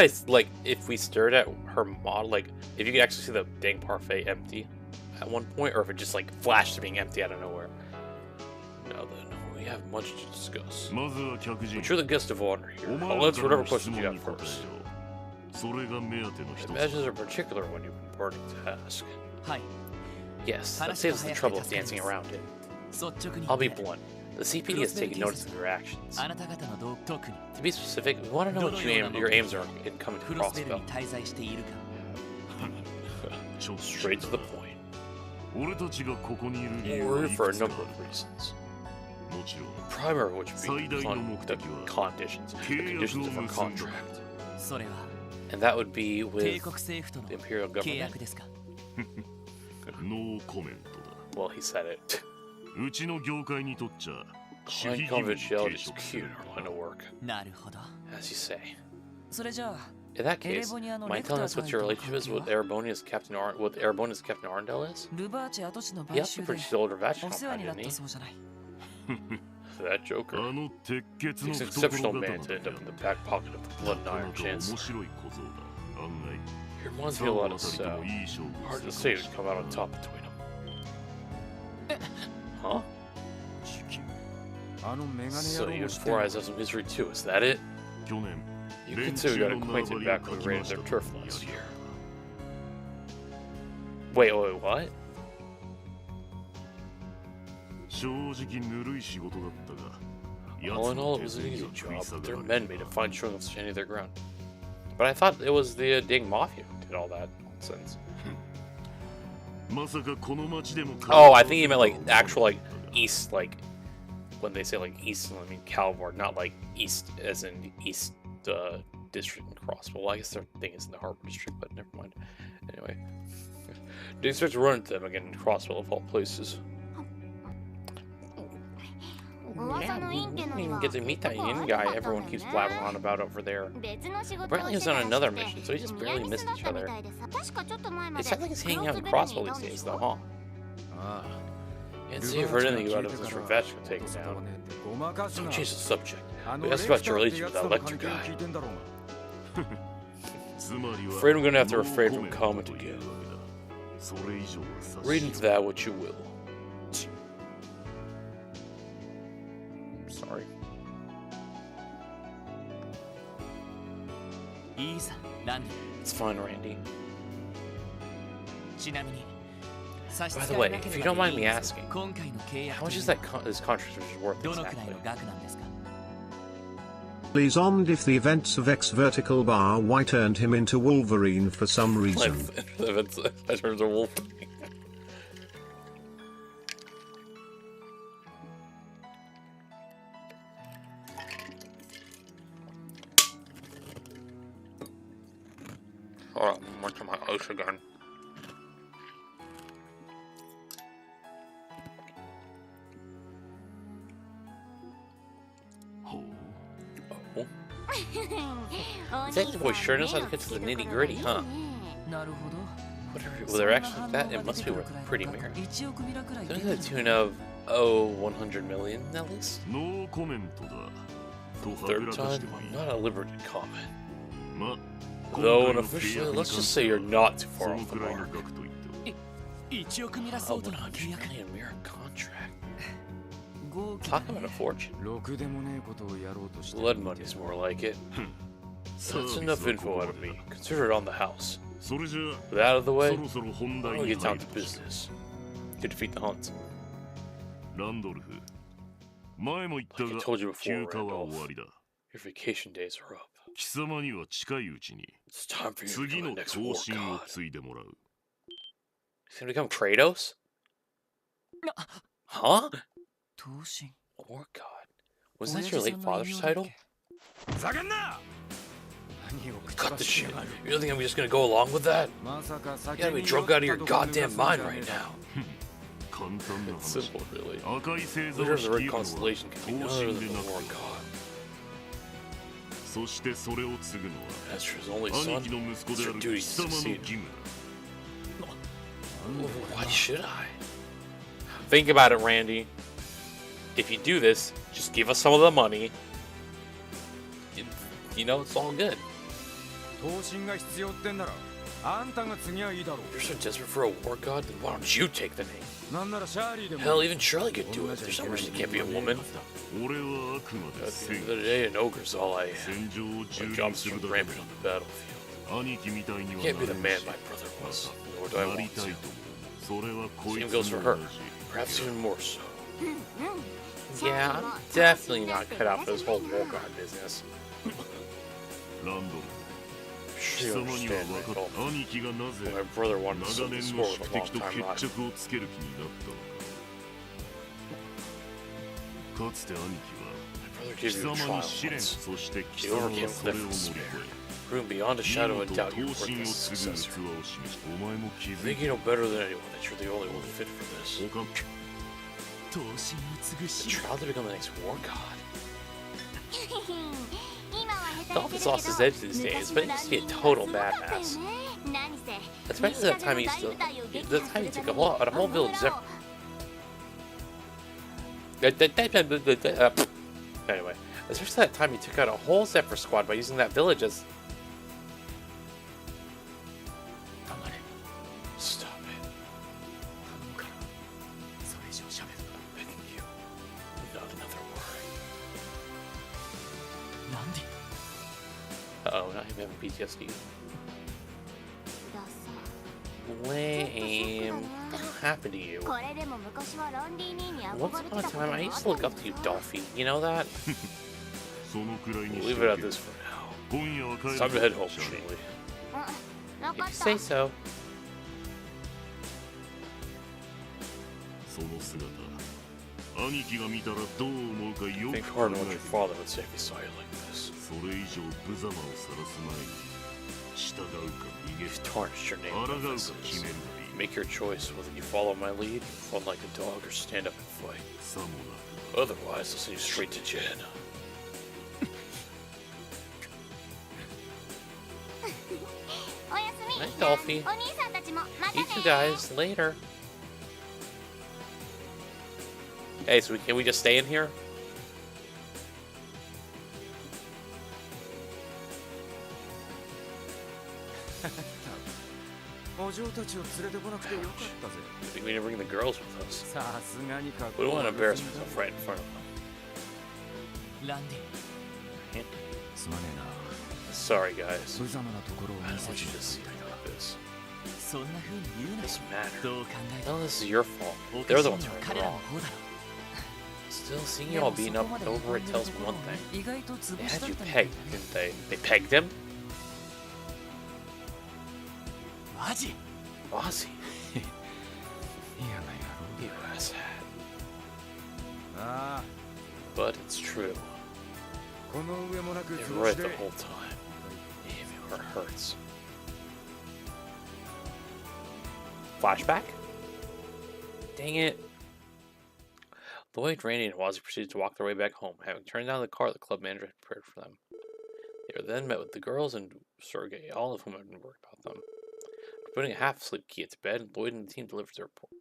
if we stared at her model, like, if you could actually see the dang parfait empty. at one point, or if it just like flashed to being empty out of nowhere. Now then, we have much to discuss. But you're the guest of honor here. I'll answer whatever questions you have first. Badges are particular when you've been burning to ask. Yes, that saves the trouble of dancing around it. I'll be blunt. The CPD has taken notice of your actions. To be specific, we want to know what your aims are in coming to Crossbell. Straight to the point. We're here for a number of reasons. The primary of which would be the conditions of our contract. And that would be with the Imperial government. No comment. Well, he said it. Client confidentiality is key in our line of work. As you say. In that case, mind telling us what your relationship is with Erebonia's Captain Arndel is? He also produced the older Vatch companion, didn't he? That Joker. He's an exceptional man to end up in the back pocket of the Blood and Iron Chancellor. He reminds me a lot of Sal. Hard to say who'd come out on top between them. Huh? So you and Four Eyes have some history too, is that it? You could say we got acquainted back when we raided their turf last year. Wait, what? All in all, it was an easy job, but their men made a fine showing of standing their ground. But I thought it was the dang Mafia who did all that nonsense. Oh, I think he meant like actual like east, like when they say like east, I mean Calvor, not like east as in east district and Crossville. Well, I guess their thing is in the Harbor district, but never mind. Anyway, they start to run into them again in Crossville of all places. Yeah, we didn't even get to meet that Yin guy everyone keeps blabbering on about over there. Apparently he's on another mission, so he just barely missed each other. It sounds like he's hanging out in Crossville these days, though, huh? Can't see if heard anything about if this revenge can take him down. Don't change the subject. We asked about your relationship with that electric guy. Afraid I'm gonna have to refrain from comment again. Read into that what you will. Sorry. It's fine, Randy. By the way, if you don't mind me asking, how much is this contract worth exactly? Please on if the events of X Vertical Bar Y turned him into Wolverine for some reason. I turned into Wolverine. Hold on, I'm to my ice again. Detective Boy sure knows how to get to the nitty gritty, huh? Whatever they're actually like that, it must be worth a pretty mirror. To the tune of, 100 million at least? No comment. Third time, I'm not at liberty to comment. Though unofficially, let's just say you're not too far off the mark. A 100 million mirror contract. Talk about a fortune. Blood money's more like it. That's enough info out of me. Consider it on the house. With that out of the way, we'll get down to business. To defeat the hunt. Like I told you before, Randolph, your vacation days are up. It's time for you to become the next war god. He's gonna become Kratos? Huh? War god? Wasn't that your late father's title? Cut the shit. You don't think I'm just gonna go along with that? You gotta be drunk out of your goddamn mind right now. It's simple, really. Leader of the Red Constellation can be none other than the War God. As for his only son, it's your duty to succeed. Why should I? Think about it, Randy. If you do this, just give us some of the money. You know, it's all good. You're so desperate for a war god, then why don't you take the name? Hell, even Shirley could do it. There's no reason she can't be a woman. At the end of the day, an ogre's all I am. My job's to rampant on the battlefield. You can't be the man my brother was, nor do I want to. Same goes for her. Perhaps even more so. Yeah, I'm definitely not cut out for this whole war god business. Sure you understand, Randall. My brother wanted to settle the score with a long time ride. My brother gave you a trial once. You overcame Cliff with despair. Proving beyond a shadow of doubt you were the successor. I think you know better than anyone that you're the only one fit for this. The trial to become the next war god. Dolphins lost his edge these days, but he used to be a total badass. Especially that time he used to. The time he took a whole village. Anyway, especially that time he took out a whole Zephyr squad by using that village as. Don't let it. Stop it. I'm begging you. Not another word. Uh-oh, not him having PTSD. Lame. What happened to you? Once upon a time, I used to look up to you, Dolphy. You know that? We'll leave it at this for now. It's time to head home, Shirley. If you say so. Think hard on what your father would say if he saw you like this. You've tarnished your name with this. Make your choice whether you follow my lead, run like a dog, or stand up and fight. Otherwise, I'll send you straight to Jen. Night, Dolphy. You two guys, later. Hey, so can we just stay in here? We need to bring the girls with us. We don't want to embarrass myself right in front of them. Sorry, guys. I don't want you to see me like this. It doesn't matter. None of this is your fault. They're the ones who are wrong. Still, seeing you all beaten up over it tells me one thing. They had you pegged, didn't they? They pegged him? Ozzy. You asshat. But it's true. They were right the whole time. Even where it hurts. Flashback? Dang it. Lloyd, Randy, and Wazzy proceeded to walk their way back home, having turned down the car the club manager had prepared for them. They were then met with the girls and Sergei, all of whom had been worried about them. After putting a half-asleep Kia to bed, Lloyd and the team delivered their report.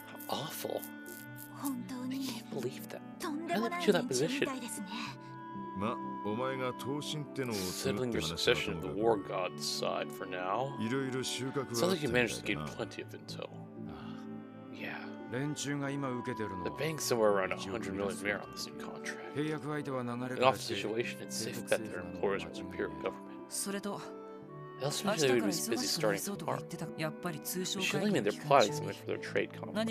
How awful. I can't believe that. How did they put you in that position? Settling your succession of the war god's side for now. It sounds like you managed to gain plenty of intel. Yeah. The bank's somewhere around 100 million mer on this new contract. In off the situation, it's safe bet their employers are superior government. They also mentioned they would be busy starting tomorrow. Surely mean they're plotting something for their trade conference. I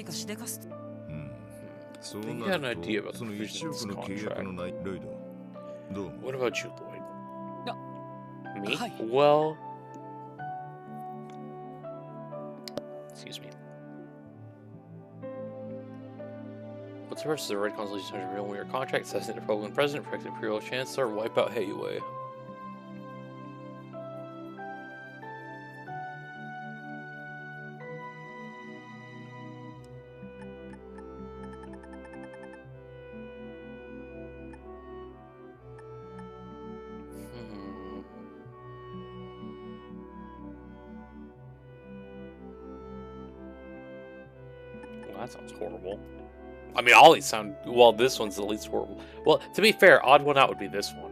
think you got an idea about the provisions of this contract. What about you, Lloyd? Me? Well... Excuse me. What's versus the Red Constellation 100 million year contract, assassinate the Republican president, protect the Imperial Chancellor, wipe out Heiwei. That sounds horrible. I mean, all these sound... Well, this one's the least horrible. Well, to be fair, odd one out would be this one.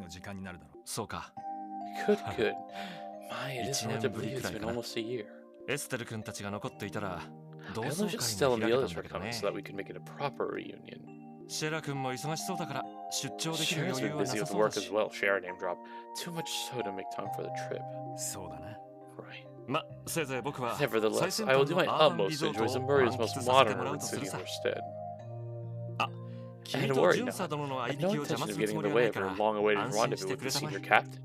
の時間になるだろう。そうか。 Good, good. My, it is 1 hard 年 to ぶり believe く it's らい been かな。 almost a year. エステル君たちが残っていたら 同 I 窓 only 会 just も tell him 開 the けた others ん were だけど coming ね。 so that we could make it a proper reunion. シェラ君も忙しそうだから出張できる Cher's 余裕 been はな busy さ with そうだ work as し。 well. Share name drop. Too much so to make time for the trip. そうだな。 Right. ま、せいぜい僕は最 Nevertheless, 先 I will 端 do の my アーバンリ utmost ゾ to ート enjoy を Zamuria's 満 most 喫させても modern らう urban とする city さ。 instead. 君 And と worry 巡 not. 査殿の I 相 have no 引きを邪 intention 魔 of するつ getting も in り the はな way い of か our ら long-awaited 安心し rendezvous て with く the れたま senior え。 captain.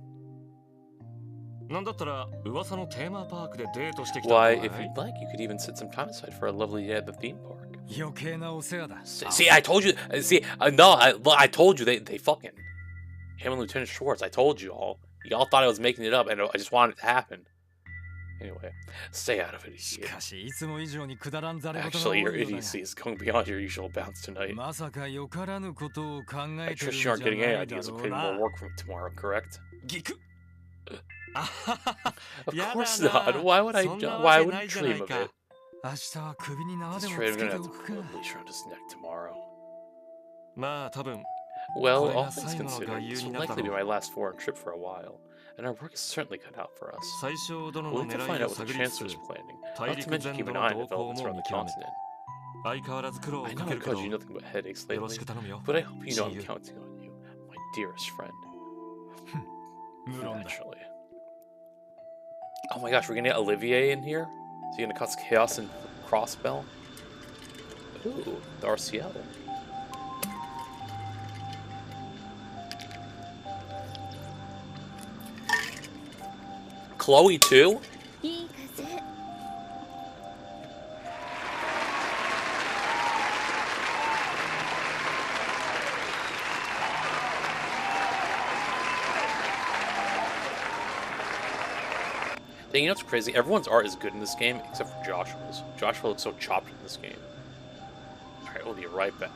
なんだったら噂のテーマパークでデートしてきた Why, の if かい you'd like, you could even set some time aside for a lovely day at the theme park. 余計なお世話だ。 See, I told you. See, no, I told you they fucking. Him and Lieutenant Schwartz. I told you all. Y'all thought I was making it up, and I just wanted it to happen. Anyway, stay out of it, し idiot. かしいつも以上にくだらんざれ事が Actually, 多 your いようだが idiocy is going beyond your usual bounds tonight. まさかよからぬことを考 I えてるん trust じ you ゃ aren't な getting any いだ ideas ろ of う creating な more work for me tomorrow, correct? あはは Of やだ course な not. Why would I? そんな Why わけ would な you いじゃない dream of か it? 明日は首に縄で This も trade つ I'm け gonna て have お to くか put a leash around his neck tomorrow. まあ多分 Well, Well, all that's things fine, considered, okay, this you will need likely be that. my last foreign trip for a while, and our work is certainly cut out for us. 最小殿 We'll の need to 狙 find いを out what the 探りつつ Chancellor's planning, 大 not 陸 to mention 全 keep 土 an の eye on 動向 developments も around 見 the 極め continent. 相変わらず苦労を I か know け I've るけ caused ど you nothing but headaches よろ lately, しく頼むよ but I hope you know I'm 親友 counting on you, my dearest friend. 無論だ Naturally. Oh my gosh, we're gonna get Olivier in here? Is he gonna cause chaos in Crossbell? Ooh, the RCL. Chloe too? いい風 Dang, you know what's crazy? Everyone's art is good in this game except for Joshua's. Joshua looks so chopped in this game. Alright, we'll be right back.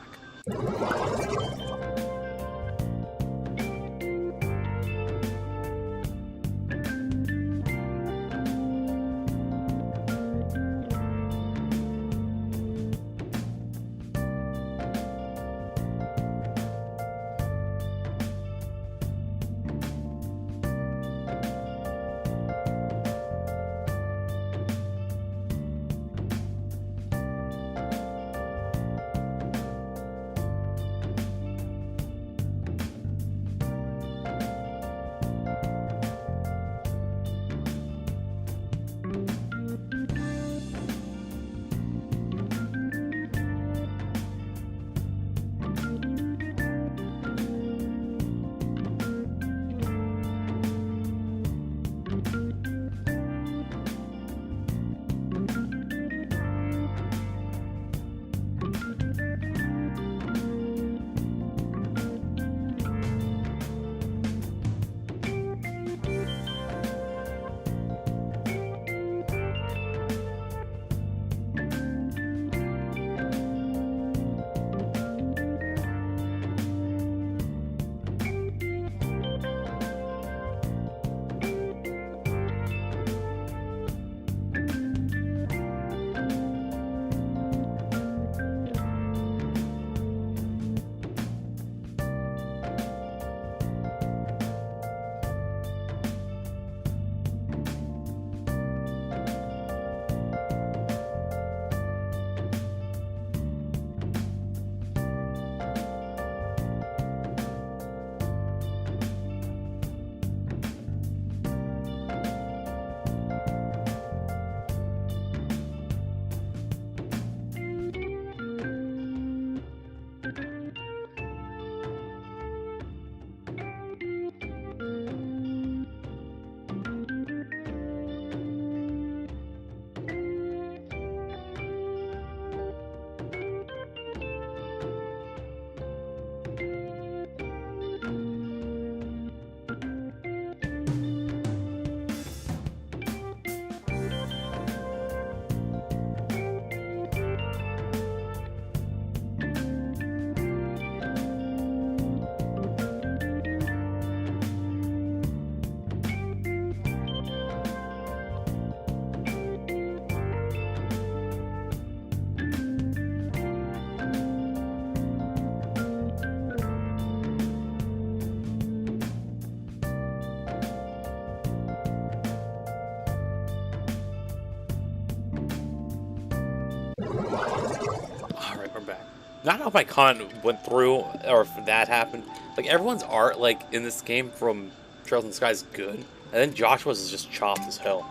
Not how my con went through, or if that happened. Like, everyone's art, like, in this game from Trails in the Sky is good. And then Joshua's is just chopped as hell.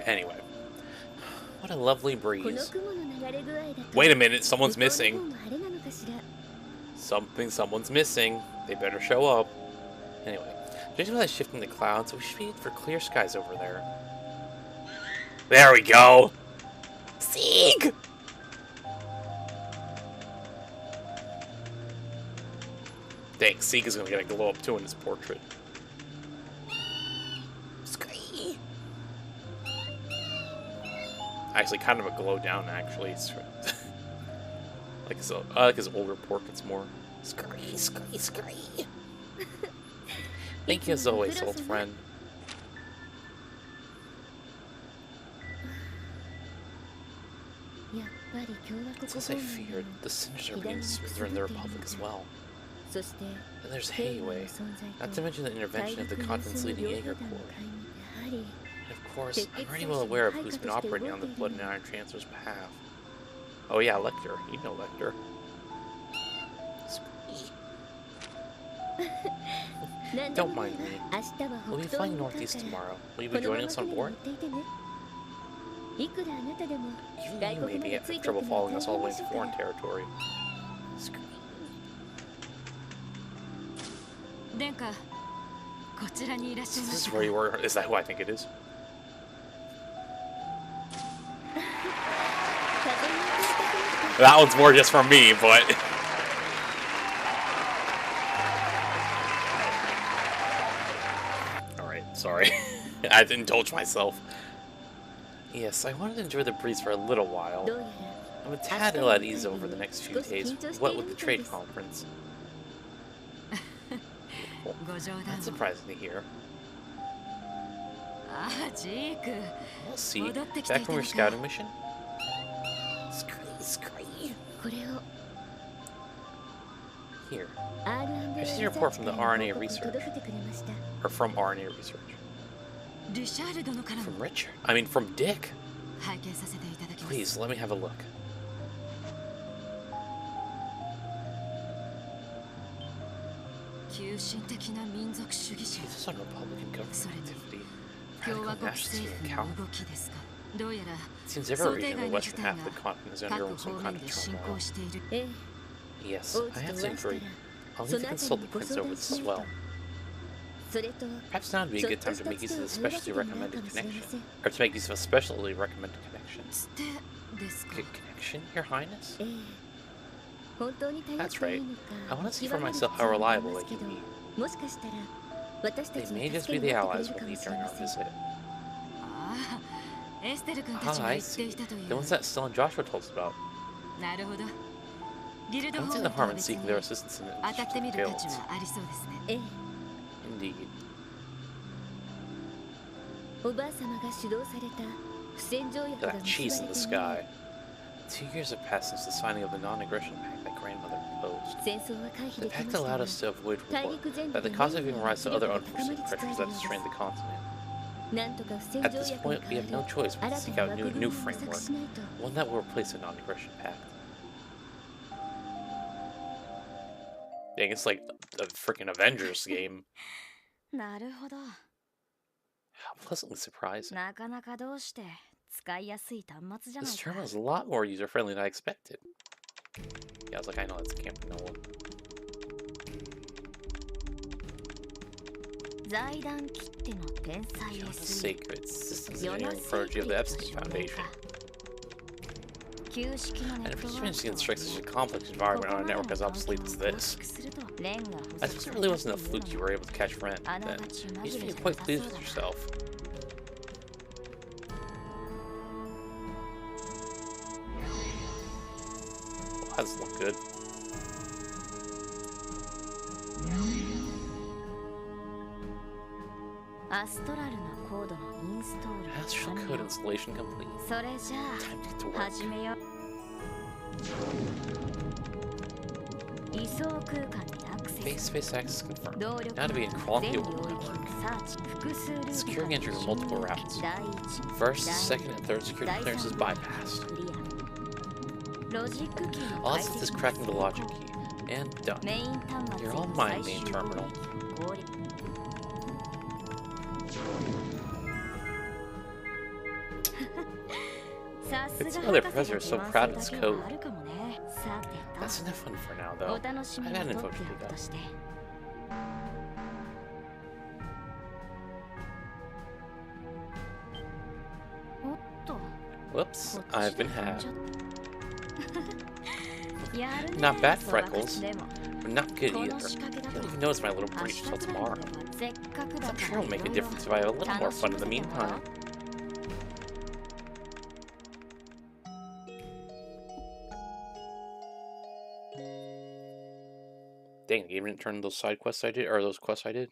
Anyway. What a lovely breeze. Wait a minute, someone's missing. Someone's missing. They better show up. Anyway, judging by that shift in the clouds, we should be in for clear skies over there. There we go! Sieg! Dang, Sieg is gonna get a glow up too in his portrait. Scree! Actually, kind of a glow down, actually. It's like his older portraits more. Scree, scree, scree! Thank you as always, old friend. It's as I feared, the cinders are beginning to smother in the Republic as well. And there's Hayway, not to mention the intervention of the continent's leading Jaeger Corps. And of course, I'm already well aware of who's been operating on the Blood and Iron Chancellor's behalf. Oh yeah, Lecter. You know Lecter. Don't mind me. We'll be flying northeast tomorrow. Will you be joining us on board? Even you may have trouble following us all the way to foreign territory. This is where you were. Is that who I think it is? That one's more just for me, but... Alright, sorry. I had to indulge myself. Yes, I wanted to enjoy the breeze for a little while. I'm a tad ill at ease over the next few days, what with the trade conference. That's surprising to hear. Well, see, back from your scouting mission? Here. Here's your report from the RNA research. Or from RNA research. From Richard? I mean, from Dick. Please, let me have a look. This is on Republican government activity. Radical nationalism and cowardice. It seems every region in the western half of the continent is undergoing some kind of turmoil. Yes, I have to agree. I'll need to consult the prince over this as well. Perhaps now would be a good time to make use of the specially recommended connection. Or to make use of a specially recommended connection. Connection, Your Highness? That's right. I want to see for myself how reliable they can be. They may just be the allies we'll need during our visit. Ah, I see. The ones that Stella and Joshua told us about. I don't see the harm in seeking their assistance in the guilds. Indeed. That cheese in the sky. 2 years have passed since the signing of the non-aggression pact that grandmother proposed. The pact allowed us to avoid war, but the cost of giving rise to other unforeseen pressures that strained the continent. At this point, we have no choice but to seek out a new framework, one that will replace the non-aggression pact. Dang, it's like a freaking Avengers game. How pleasantly surprising. This terminal is a lot more user-friendly than I expected. Yeah, I was like, I know that's Camp Noah. Beyond the sacred systems engineering prodigy of the Epstein Foundation. And if it's managed to construct such a complex environment on a network as obsolete as this, I suppose it really wasn't a fluke you were able to catch Ren, then. You should be quite pleased with yourself. Well, that doesn't look good. Astral code installation complete. Time to get to work. Face-to-face access confirmed. Now to be in crawling the old network. Securing entry from multiple routes. First, second, and third security clearances bypassed. I'll set this cracking the logic key. And done. You're all mine, main terminal. It's another professor is so proud of his code. That's enough fun for now, though. I've got info to pick up. Whoops, I've been hacked. Not bad, Freckles, but not good either. I don't even notice my little breach till tomorrow. I'm sure it'll make a difference if I have a little more fun in the meantime. Dang, the game didn't turn those side quests I did, or those quests I did.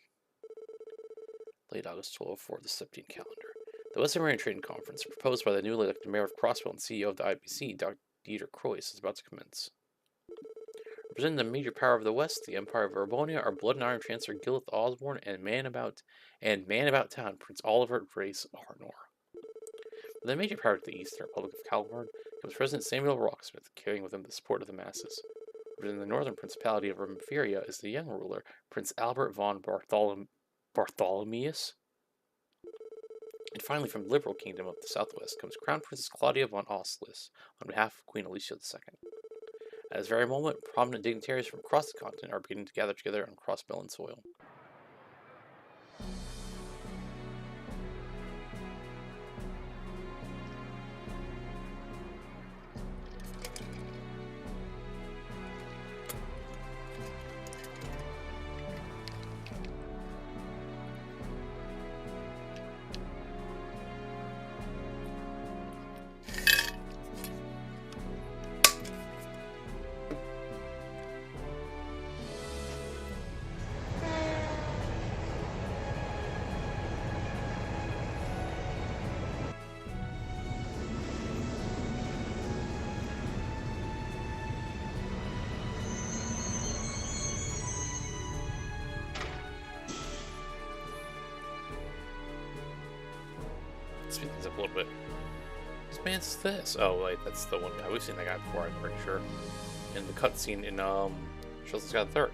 Late August 1204, the 17th calendar. The Western Marine Trading Conference, proposed by the newly elected mayor of Crossville and CEO of the IBC, Dr. Dieter Croix, is about to commence. Representing the major power of the West, the Empire of Urbonia, are Blood and Iron Chancellor Gilith Osborne and Man About Town, Prince Oliver Grace Arnor. With the major power to the east, the Republic of Calvard, comes President Samuel Rocksmith, carrying with him the support of the masses. Within the northern principality of Remphiria is the young ruler, Prince Albert von Bartholomeus. And finally, from the liberal kingdom of the southwest comes Crown Princess Claudia von Oslis on behalf of Queen Alicia II. At this very moment, prominent dignitaries from across the continent are beginning to gather together on cross-Bellin soil. Speed things up a little bit. Whose man's this? Oh, wait, that's the one guy. We've seen that guy before, I'm pretty sure. In the cutscene in, Shell's got a third.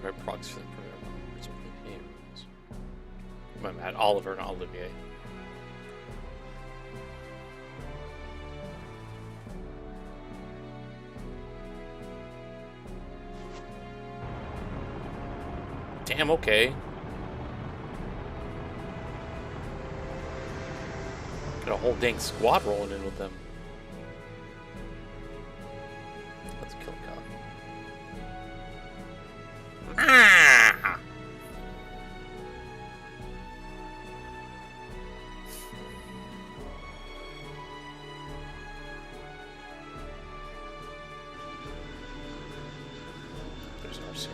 By proxy for the program. My bad, Oliver, not Olivier. Damn, okay. Got a whole dang squad rolling in with them. Let's kill a cop. Ah! There's RCL.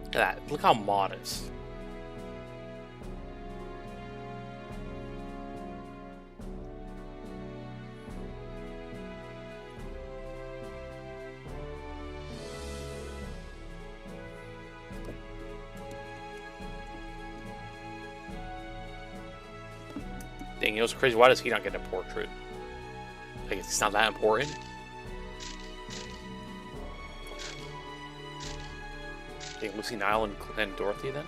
Look at that. Look how modest. Dang, you know what's crazy? Why does he not get a portrait? Like, it's not that important? Lucy, Niall, and Dorothy then?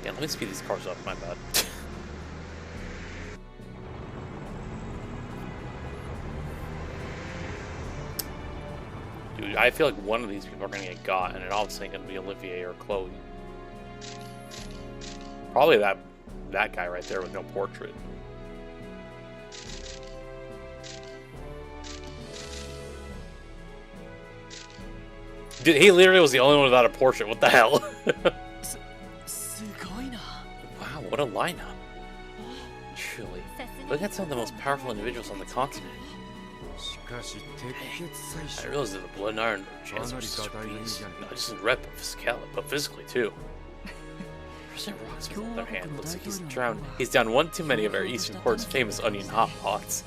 Yeah, let me speed these cars up, my bad. I feel like one of these people are gonna get got, and it obviously ain't gonna be Olivier or Chloe. Probably that guy right there with no portrait. Dude, he literally was the only one without a portrait. What the hell? Wow, what a lineup. Truly. Look at some of the most powerful individuals on the continent. I realize that the blood and iron chance are such a beast. Not just in rep, but physically too. President Roxas, on the other hand, looks like he's drowned. He's down one too many of our Eastern Court's famous onion hot pots.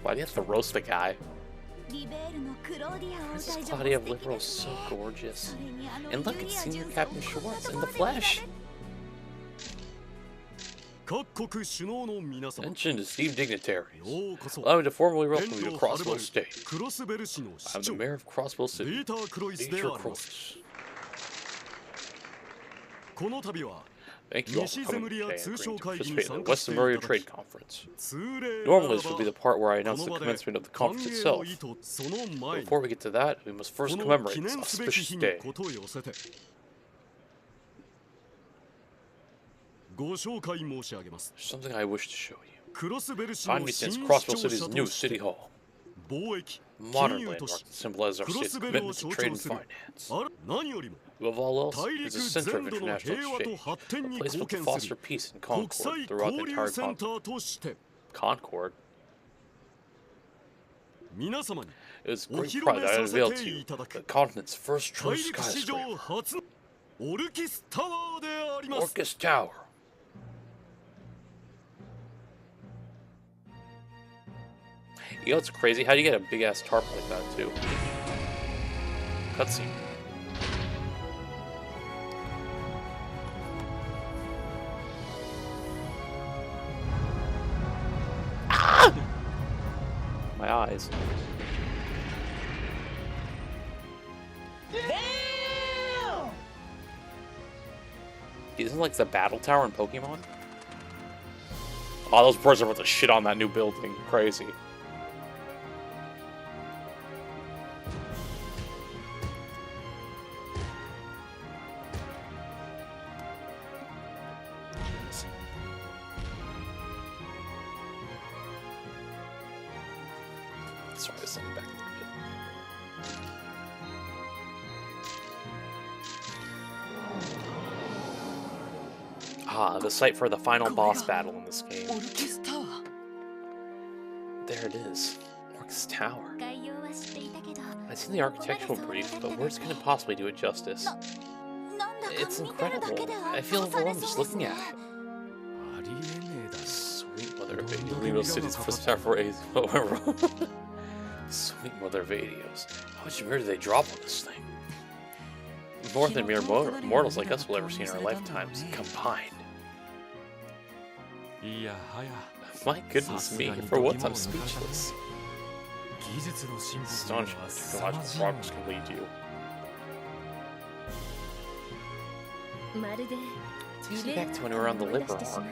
Why do you have to roast the guy? Princess Claudia of Liberal is so gorgeous. And look, it's Senior Captain Schwartz in the flesh. Attention to esteemed dignitaries. Allow me to formally welcome you to Crossville State. I'm the mayor of Crossville City, Peter Cross. Thank you all for coming today and agreeing to participate in the Western Maria Trade Conference. Normally this would be the part where I announce the commencement of the conference itself. But before we get to that, we must first commemorate this auspicious day. Something I wish to show you. Find me since Crossville City's new City Hall. Modern landmark that symbolizes our state's commitment to trade and finance. Above all else, it's a center of international exchange, a place built to foster peace and concord throughout the entire continent. Concord? It is great pride that I unveil to you the continent's first true skyscraper. Orcus Tower. You know what's crazy? How do you get a big ass tarp like that too? Cutscene. Ah! My eyes. Damn! Isn't like the battle tower in Pokemon? Oh, those birds are about to shit on that new building. Crazy. Sorry, there's something back there. Ah, the site for the final boss battle in this game. There it is. Orcus Tower. I've seen the architectural brief, but words couldn't possibly do it justice. It's incredible. I feel overwhelmed just looking at it. Sweet mother of Adios City's first tower for a Sweet mother of Adios. How much mirror do they drop on this thing? More than mere mortals like us will ever see in our lifetimes combined. My goodness me, for once I'm speechless. Astonishing technological progress can lead you. It takes me back to when we were on the Liber arc.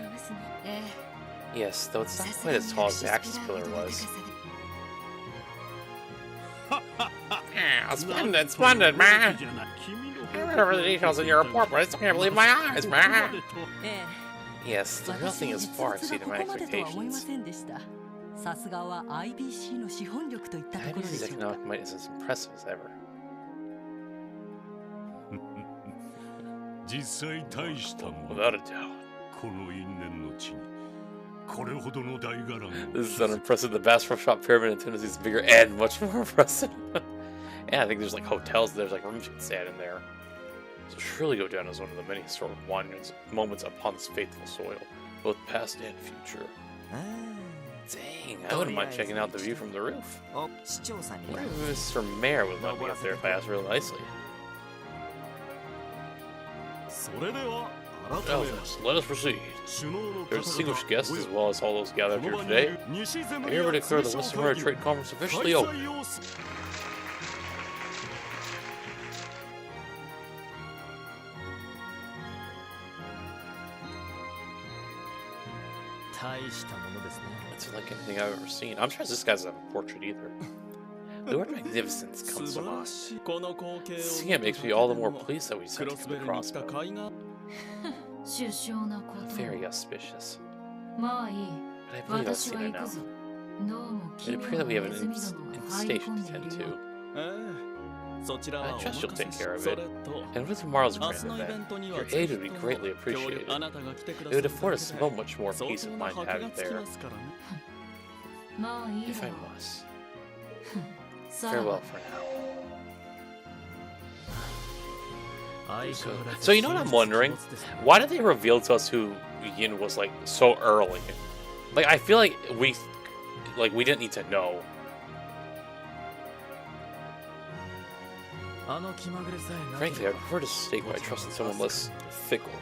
Yes, though it's not quite as tall as the Axis Pillar was. Splendid, splendid, man! I read over the details in your report, but I just can't believe my eyes, man! Yes, the real thing has far exceeded my expectations. IBC's economic might is as impressive as ever. Without a doubt. This is unimpressive. The Bastrop Shop Pyramid in Tennessee is bigger and much more impressive. Yeah, I think there's like hotels, there's like rooms you can stay at in there. So surely go down as one of the many historic moments upon this faithful soil, both past and future. Dang, I wouldn't mind checking out the view from the roof. Maybe Mr. Mayor would let me up there if I asked really nicely. Now, let us proceed. Your distinguished guests, as well as all those gathered here today, I hereby declare the Western Maria Trade Conference officially open. It's like anything I've ever seen. I'm sure this guy's a portrait either. The word magnificence comes to mind. Seeing it makes me all the more pleased that we sent it to the crossbow. Very auspicious. But I believe I've seen it now. It appears that we have an infestation to tend to. I trust you'll take care of it. And with tomorrow's grand event, your aid would be greatly appreciated. It would afford us so much more peace of mind to have it there. If I must. Farewell for now. So you know what I'm wondering? Why did they reveal to us who Yin was like so early? Like I feel like we didn't need to know. Frankly, I prefer to stake my trust in someone less fickle.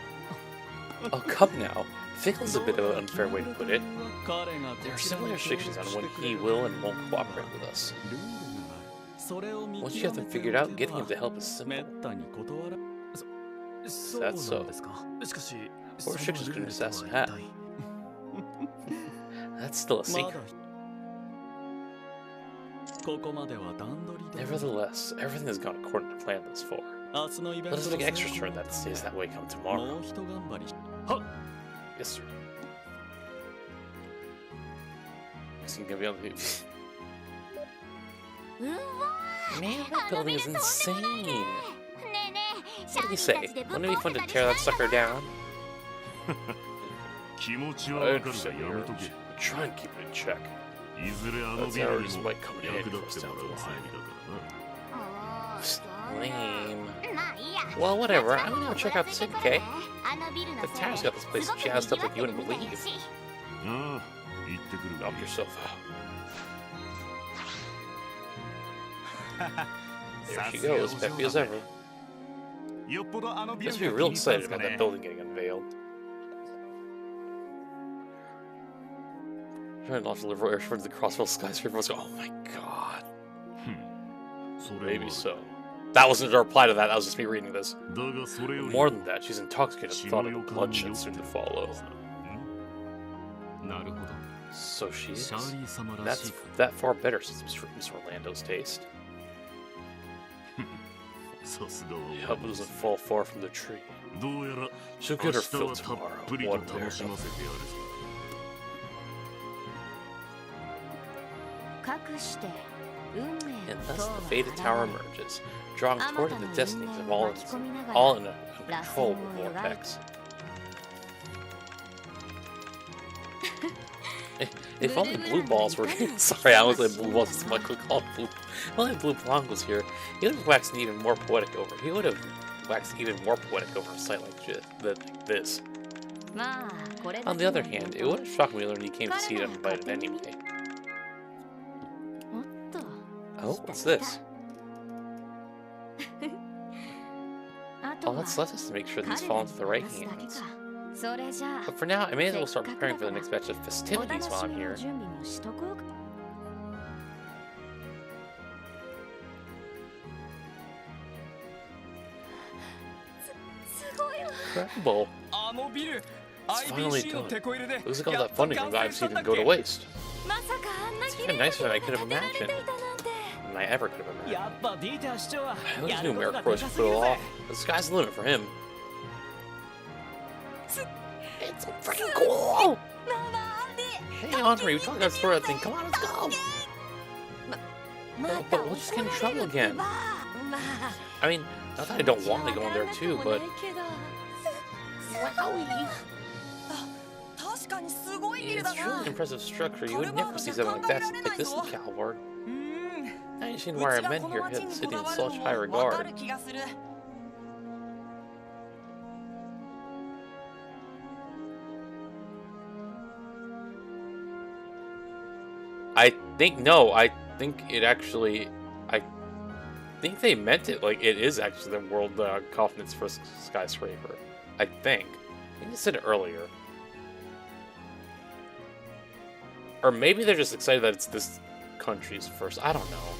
Oh, come now. Fickle is a bit of an unfair way to put it. There are similar restrictions on when he will and won't cooperate with us. Once you have them figured out, getting him to help is simple. That's so. What restrictions could an assassin have? That's still a secret. Nevertheless, everything has gone according to plan thus far. Let us make extra sure that it stays that way come tomorrow. Yes, sir. Is he gonna be on the... Man, that building is insane! What do you say? Wouldn't it be fun to tear that sucker down? I understand your urge. Try and keep it in check. Those errors might come in handy for us down the line. Lame. Well, whatever. I'm gonna go check out the sick, okay? The Tara's got this place jazzed up like you wouldn't believe. Knock yourself out. There she goes, peppy as ever. Must be real excited about that building getting unveiled. Trying to launch the liberal air towards the Crossville skyscraper. Oh my god. Maybe so. That wasn't a reply to that. That was just me reading this. More than that, she's intoxicated at the thought of the bloodshed soon to follow. So she is. That's that far better since Miss Orlando's taste. I hope it doesn't fall far from the tree. She'll get her fill tomorrow. One there. And thus the faded tower emerges, drawing toward it the destinies of all in a uncontrollable vortex. If only Blue Balls were here. Sorry, I always like Blue Balls. It's my quick call. If only Blue Blanc was here, he would have waxed even more poetic over. He would have waxed even more poetic over a sight like this. On the other hand, it would have shocked me to learn he came to see it uninvited anyway. Oh, what's this? All that's left is to make sure these fall into the right hands. But for now, I may as well start preparing for the next batch of festivities while I'm here. Incredible! It's finally done. It looks like all that funding from I've seen go to waste. It's even nicer than I could have imagined. Than I ever could have imagined. I always knew Merrick should pull it off. The sky's the limit for him. It's so freaking cool! Hey, Andre, we talked about the story thing. Come on, let's go! But we'll just get in trouble again. I mean, not that I don't want to go in there too, but... Wowie! It's really an impressive structure. You would never see something like that like this in Calvard. Now you see why our men here held the city in such high regard. I think they meant it like it is actually the world continent's first skyscraper. I think they said it earlier. Or maybe they're just excited that it's this country's first. I don't know.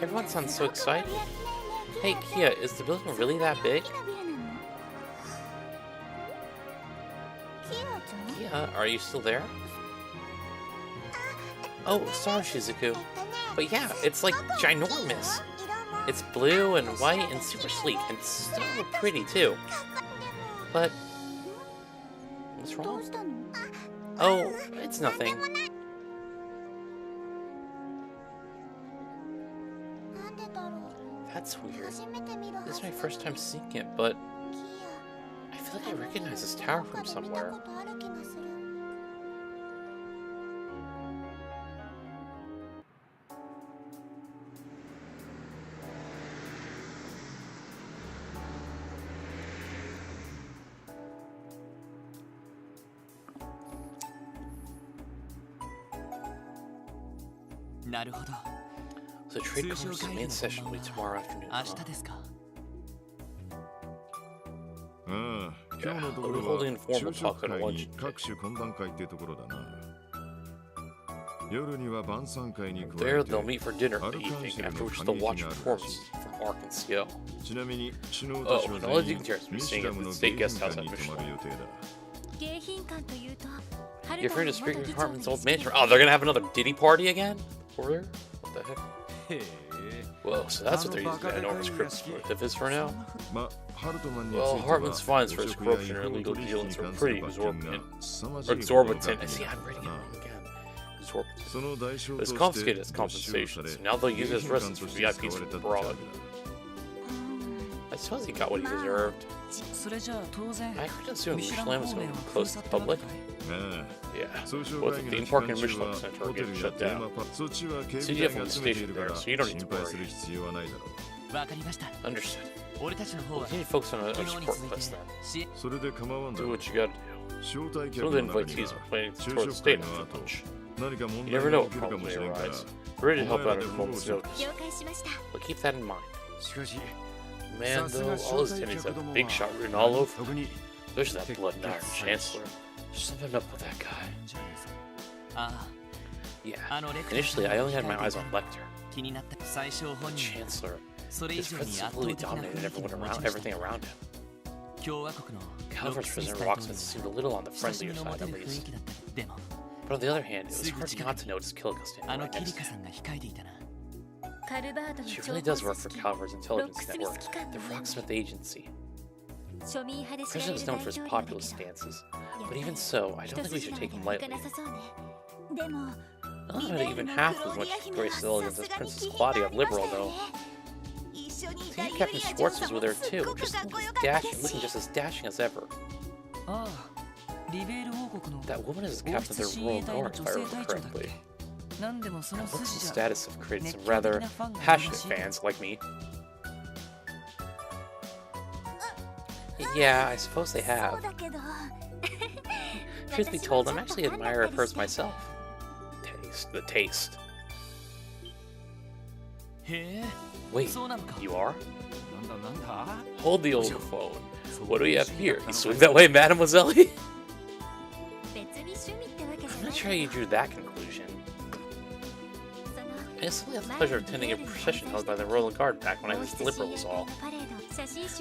Everyone sounds so excited. Hey, Kia, is the building really that big? Are you still there? Oh, sorry, Shizuku. But yeah, it's like ginormous. It's blue and white and super sleek and so pretty too. But what's wrong? Oh, it's nothing. That's weird. This is my first time seeing it, but I feel like I recognize this tower from somewhere. So trade commerce main session will be tomorrow afternoon. Huh? Yeah, we'll be holding informal talk at lunch. There, they'll meet for dinner in the evening, after which they'll watch performances from Ark and Skill. Oh, and all the dignitaries will be staying at the state guest house at Michelin. You're free to speak your department's old manager. Oh, they're gonna have another Diddy party again? Order? What the heck? Whoa, so that's what they're using that enormous crypto is for now? Well, Hartman's fines for his corruption and illegal dealings are pretty exorbitant. See, I'm reading it wrong again. Exorbitant. But it's confiscated as compensation, so now they'll use it as residence for VIPs from abroad. I suppose he got what he deserved. I couldn't assume Michelin was going to close to the public. Yeah, both the theme park and Michelin Center are getting shut down. CDF will be stationed there, so you don't need to worry. Understood. We'll continue to focus on our support quest then. Do what you gotta do. Some of the invitees are planning to tour the state after lunch. You never know what problems may arise. We're ready to help out at a moment's notice. But keep that in mind. Man, though, all his attendees have the big shot written all over them. Especially that blood and iron chancellor. There's something up with that guy. Yeah, initially I only had my eyes on Lecter. The chancellor. His presence completely dominated everything around him. Calvert's prisoner Rocksmith seemed a little on the friendlier side at least. But on the other hand, it was hard not to notice Killico standing right next to him. She really does work for Calvert's intelligence network, the Rocksmith Agency. The president is known for his populist stances, but even so, I don't think we should take him lightly. I don't know how to even half as much grace and elegance as Princess Claudia of Liberal, though. See, Captain Schwartz was with her too, looking just as dashing as ever. That woman is the captain of the Royal Guard, if I remember correctly. Looks and status have created some rather passionate fans like me. Yeah, I suppose they have. Truth be told, I'm actually an admirer of hers myself. The taste. Wait, you are? Hold the old phone. What do we have here? You swing that way, Mademoiselle? I'm not sure how you drew that conclusion. I recently had the pleasure of attending a procession held by the Royal Guard back when I was Liberal was all.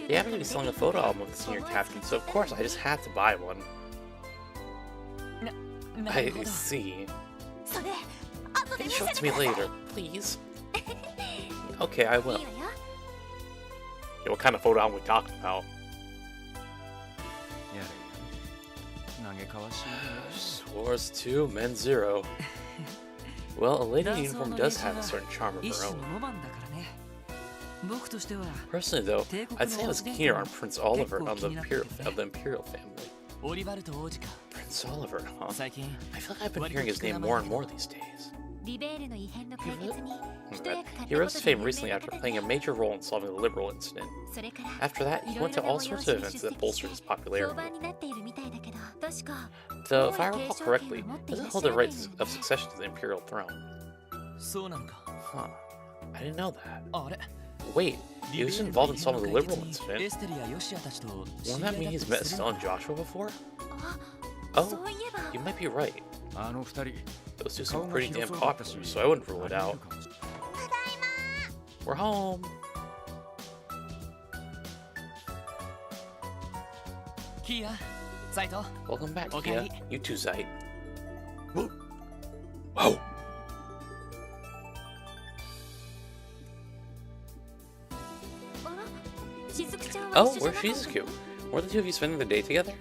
They happened to be selling a photo album of the senior captain, so of course I just had to buy one. I see. Can you show it to me later, please? Okay, I will. Yeah, what kind of photo album are we talking about? Swords 2, men 0. Well, a lady in uniform does have a certain charm of her own. Personally, though, I'd say I was keener on Prince Oliver of the Imperial family. Prince Oliver, huh? I feel like I've been hearing his name more and more these days. He rose to fame recently after playing a major role in solving the Liberal incident. After that, he went to all sorts of events that bolstered his popularity. Though, if I recall correctly, he doesn't hold the rights of succession to the Imperial throne. Huh. I didn't know that. Wait, he was involved in solving the Liberal incident? Won't that mean he's met Estelle and Joshua before? Oh, you might be right. Those two seem pretty damn popular, so I wouldn't rule it out. We're home! Saito. Welcome back, Okay. Kia. You too, Zite. Whoa! Oh, where's Shizuku? Were the two of you spending the day together?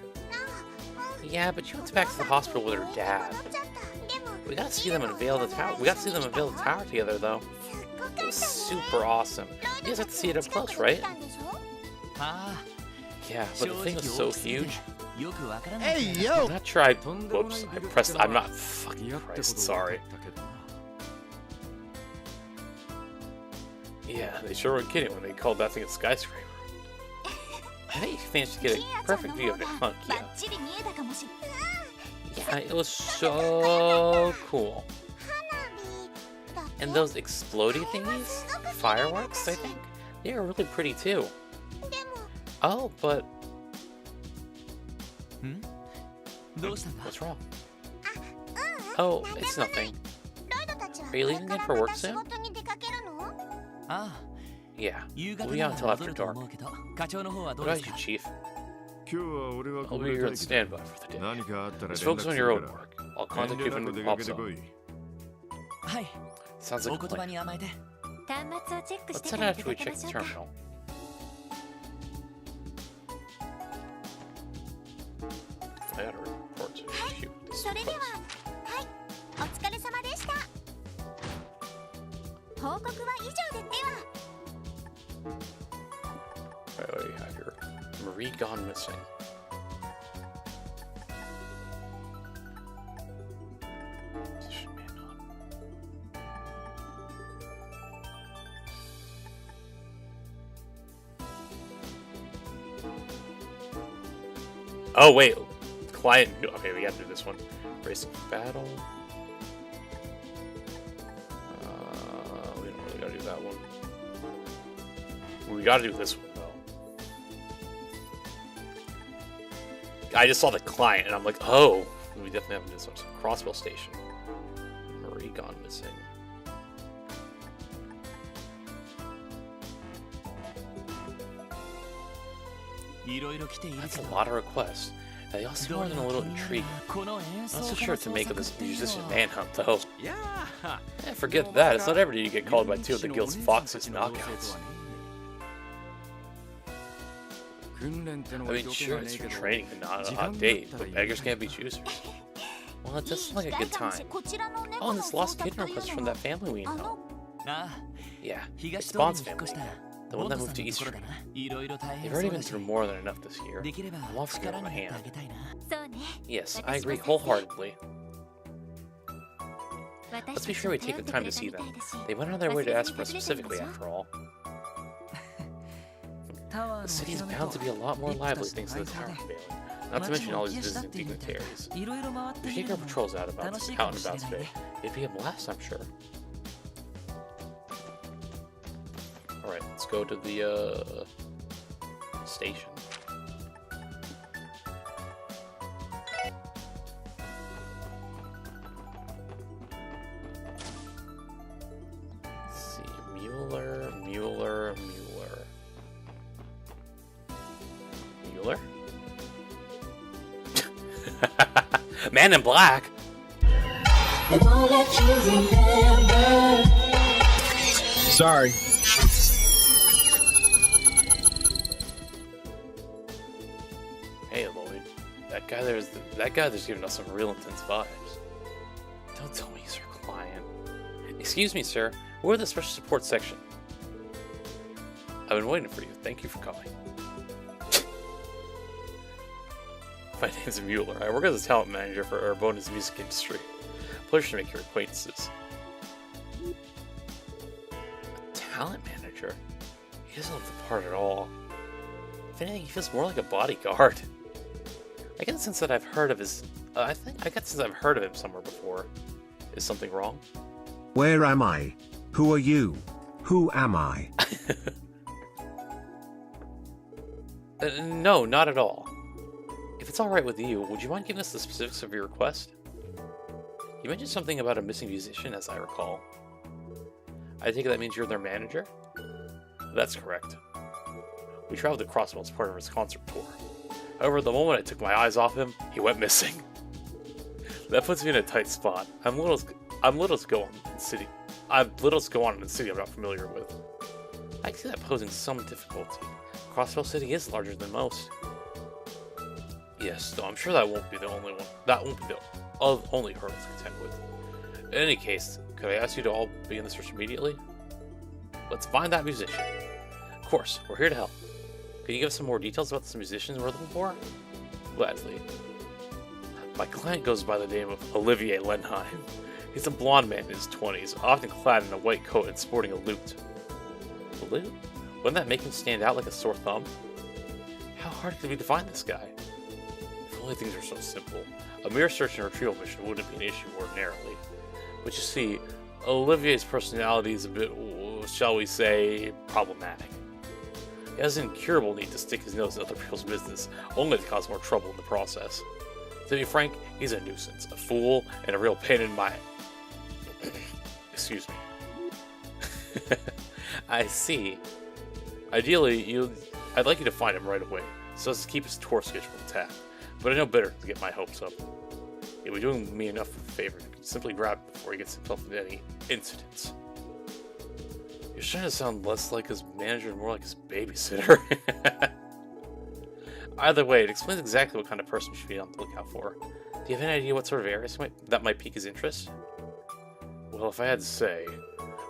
Yeah, but she went back to the hospital with her dad. We gotta see them unveil the tower. We gotta see them unveil the tower together, though. It was super awesome. You guys have to see it up close, right? Ah, Yeah, but the thing was so huge. Hey, yo! I'm not sure I... Whoops, I pressed... I'm not fucking Christ, sorry. Yeah, they sure weren't kidding when they called that thing a skyscraper. I think you managed to get a perfect view of it, huh, Kia? Yeah, it was so cool. And those explodey thingies? Fireworks, I think? They are really pretty too. Oh, but... What's wrong? Oh, it's nothing. Are you leaving again for work soon? Yeah, we'll be out until after dark. What about you, Chief? I'll be here on standby for the day. Just focus on your own work. I'll contact you when it pops up. Sounds like a plan. Let's head out after we check the terminal. I gotta report to you. Alright, what do you have here? Marie gone missing. Oh wait, client. Okay, we gotta do this one. Racing battle. We don't really gotta do that one. We gotta do this one though. I just saw the client and I'm like, oh, we definitely have to do this one. So, Crossville Station. Marie gone missing. That's a lot of requests. They all seem more than a little intriguing. I'm not so sure what to make of this musician manhunt, though. Yeah, forget that. It's not every day you get called by two of the guild's foxes knockouts. I mean, sure, it's for training and not a hot date, but beggars can't be choosers. Well, it does sound like a good time. Oh, and this lost kitten request from that family we know. Yeah, it's Bond's family. The one that moved to East Street. They've already been through more than enough this year. I'm off to get on my hand. Yes, I agree wholeheartedly. Let's be sure we take the time to see them. They went on their way to ask for us specifically, after all. The city is bound to be a lot more lively thanks to the tower unveiling. Not to mention all these visiting dignitaries. We should take our patrols out and about today. It'd be a blast, I'm sure. Alright, let's go to the, station. Let's see, Mueller. Man in Black? Sorry. Hey Lloyd, that guy there's giving us some real intense vibes. Don't tell me he's her client. Excuse me, sir. We're the special support section. I've been waiting for you. Thank you for coming. My name's Mueller. I work as a talent manager for Urbona's music industry. Pleasure to make your acquaintances. A talent manager? He doesn't look the part at all. If anything, he feels more like a bodyguard. I get the sense that I've heard of his... I get the sense I've heard of him somewhere before. Is something wrong? Where am I? Who are you? Who am I? No, not at all. If it's alright with you, would you mind giving us the specifics of your request? You mentioned something about a missing musician, as I recall. I take it that means you're their manager? That's correct. We traveled to Crossville as part of his concert tour. However, the moment I took my eyes off him, he went missing. That puts me in a tight spot. I'm little to go on in the city I'm not familiar with. I can see that posing some difficulty. Crossbow City is larger than most. Yes, though I'm sure that won't be the only one. That won't be the only hurdle to contend with. In any case, could I ask you to all begin the search immediately? Let's find that musician. Of course, we're here to help. Can you give us some more details about this musician we're looking for? Gladly. My client goes by the name of Olivier Lenheim. He's a blonde man in his 20s, often clad in a white coat and sporting a lute. A lute? Wouldn't that make him stand out like a sore thumb? How hard could it be to find this guy? If only things were so simple. A mere search and retrieval mission wouldn't be an issue ordinarily. But you see, Olivier's personality is a bit, shall we say, problematic. He has an incurable need to stick his nose in other people's business, only to cause more trouble in the process. To be frank, he's a nuisance, a fool, and a real pain in my... Excuse me. I see. Ideally, I'd like you to find him right away, so as to keep his tour schedule intact. But I know better to get my hopes up. You'll be doing me enough of a favor to simply grab him before he gets himself into any incidents. You're starting to sound less like his manager and more like his babysitter. Either way, it explains exactly what kind of person you should be on the lookout for. Do you have any idea what sort of areas that might pique his interest? Well, if I had to say,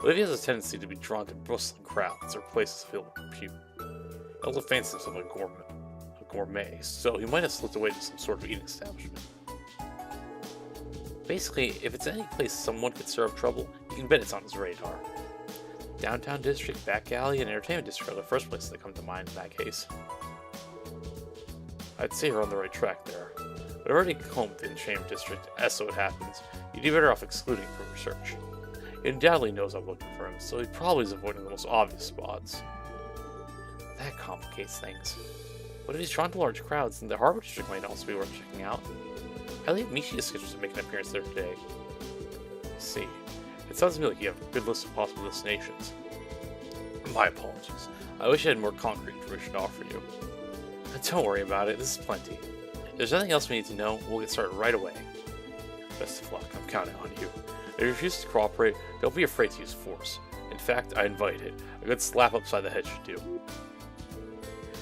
Olivier has a tendency to be drawn to bustling crowds or places filled with repute. He also fancies himself a gourmet, so he might have slipped away to some sort of eating establishment. Basically, if it's any place someone could stir up trouble, you can bet it's on his radar. Downtown district, back alley, and entertainment district are the first places that come to mind in that case. I'd say you're on the right track there. But already combed the entertainment district, as so it happens, you'd be better off excluding it from research. He undoubtedly knows I'm looking for him, so he probably is avoiding the most obvious spots. That complicates things. But if he's drawn to large crowds, then the harbor district might also be worth checking out. I believe Michi is scheduled to make an appearance there today. Let's see. It sounds to me like you have a good list of possible destinations. My apologies. I wish I had more concrete information to offer you. Don't worry about it, this is plenty. If there's nothing else we need to know, we'll get started right away. Best of luck, I'm counting on you. If you refuse to cooperate, don't be afraid to use force. In fact, I invite it. A good slap upside the head should do.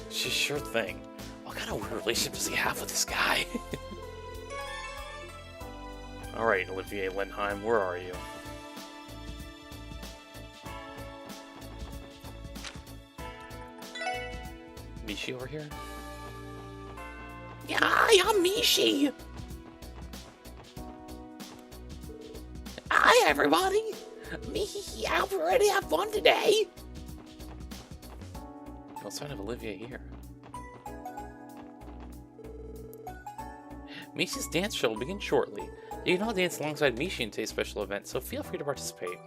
Sure thing. What kind of weird relationship does he have with this guy? Alright, Olivier Lenheim, where are you? Michi over here? Yeah, I'm Michi! Hi, everybody! Me, I hope we're ready to have fun today! No sign of Olivier here. Michi's dance show will begin shortly. You can all dance alongside Michi in today's special event, so feel free to participate.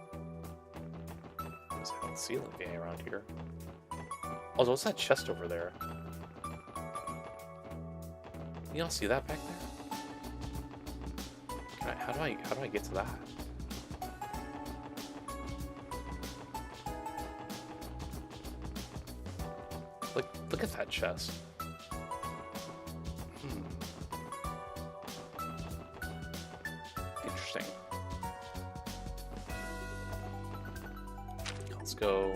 I don't see Olivier around here. Also, what's that chest over there? You all see that back there? How do I get to that? Look at that chest. Interesting. Let's go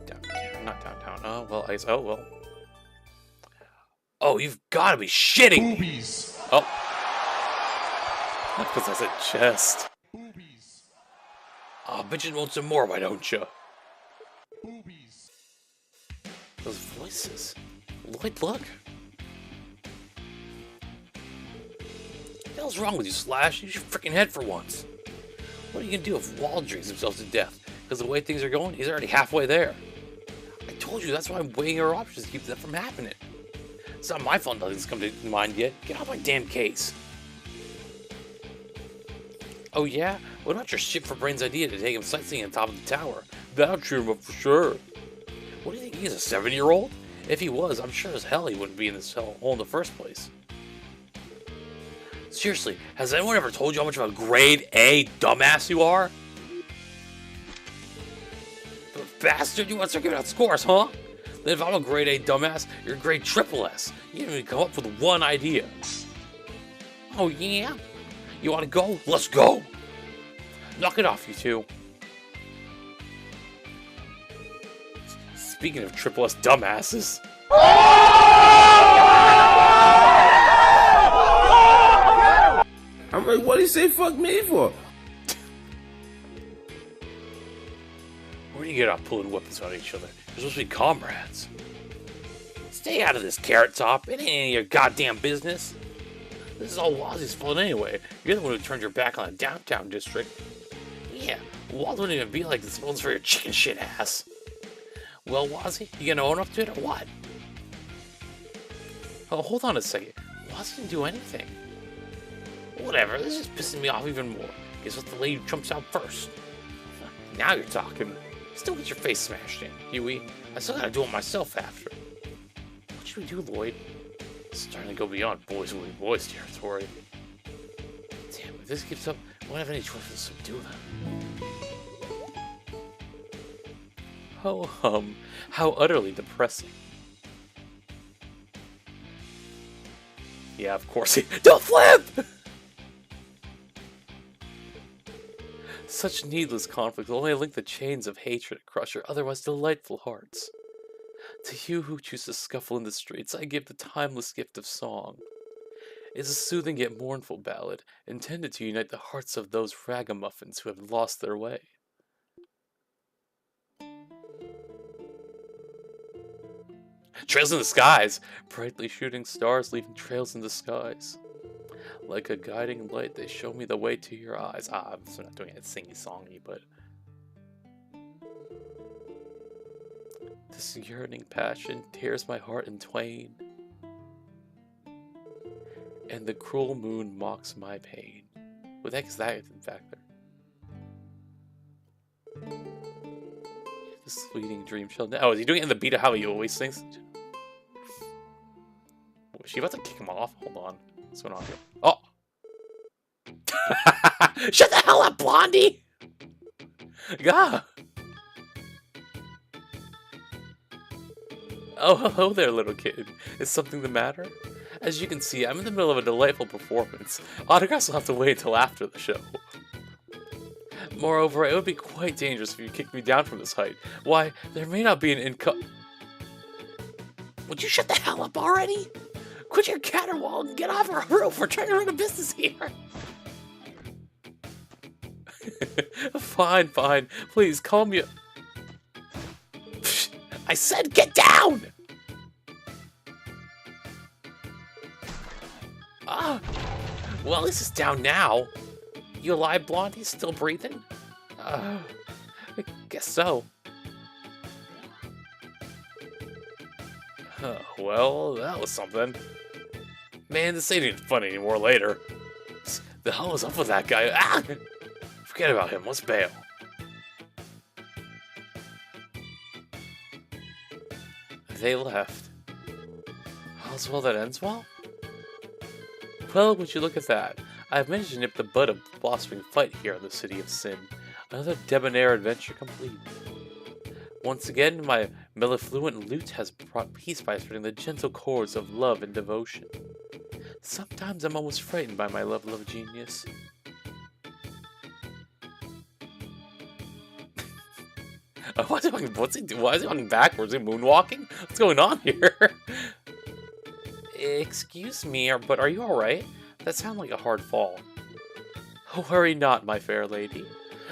downtown. Not downtown. Oh well. Oh well. Oh, you've got to be shitting me! Oh, that's because I said chest. Oh, bitches want some more, why don't you? Those voices. Lloyd, look. What the hell's wrong with you, Slash? Use your freaking head for once. What are you gonna do if Wall drinks himself to death? Because the way things are going, he's already halfway there. I told you, that's why I'm weighing our options to keep that from happening. It's not my fault nothing's come to mind yet. Get off my damn case. Oh yeah? What about your shit for brains idea to take him sightseeing on top of the tower? That'll cheer him up for sure. What do you think, he's a 7-year-old? If he was, I'm sure as hell he wouldn't be in this hole in the first place. Seriously, has anyone ever told you how much of a grade A dumbass you are? Bastard, you want to start giving out scores, huh? Then if I'm a grade A dumbass, you're a grade triple S. You didn't even come up with one idea. Oh yeah? You wanna go? Let's go! Knock it off, you two. Speaking of triple S dumbasses. I'm like, what did he say fuck me for? Where do you get off pulling weapons on each other? You're supposed to be comrades. Stay out of this, Carrot Top. It ain't any of your goddamn business. This is all Wazzy's fault anyway. You're the one who turned your back on the downtown district. Yeah, Waz wouldn't even be like this if it wasn't for your chicken shit ass. Well, Wazzy, you gonna own up to it or what? Oh, hold on a second. Waz didn't do anything. Whatever, this is pissing me off even more. Guess what, the lady trumps out first. Now you're talking. Still get your face smashed in, Huey. I still gotta do it myself after. What should we do, Lloyd? It's starting to go beyond boys will be boys territory. Damn, if this keeps up, I won't have any choice but to subdue them. Oh, how utterly depressing. Yeah, of course he— Don't flip! Such needless conflict will only link the chains of hatred across your otherwise delightful hearts. To you who choose to scuffle in the streets, I give the timeless gift of song. It's a soothing yet mournful ballad, intended to unite the hearts of those ragamuffins who have lost their way. Trails in the skies! Brightly shooting stars leaving trails in the skies. Like a guiding light, they show me the way to your eyes. I'm not doing it singy-songy, but... This yearning passion tears my heart in twain. And the cruel moon mocks my pain. What the heck is that, in fact, there? This fleeting dream shall... Oh, is he doing it in the beat of how he always sings? Was she about to kick him off? Hold on. What's going on here? Oh! Shut the hell up, Blondie! God! Oh, hello there, little kid. Is something the matter? As you can see, I'm in the middle of a delightful performance. Autographs will have to wait until after the show. Moreover, it would be quite dangerous if you kicked me down from this height. Why, there may not be an income... Would you shut the hell up already? Quit your caterwaul and get off our roof. We're trying to run a business here. Fine, fine. Please, calm you. I said get down! Ah, well, this is down now. You alive, Blondie? Still breathing? I guess so. Well, that was something. Man, this ain't even fun anymore later. The hell is up with that guy? Ah! Forget about him, let's bail. They left. All's well that ends well? Well, would you look at that? I've managed to nip the bud of blossoming fight here in the City of Sin. Another debonair adventure complete. Once again, my mellifluent lute has brought peace by spreading the gentle chords of love and devotion. Sometimes I'm almost frightened by my level of genius. Why is he walking backwards? Is he moonwalking? What's going on here? Excuse me, but are you alright? That sounded like a hard fall. Oh, worry not, my fair lady.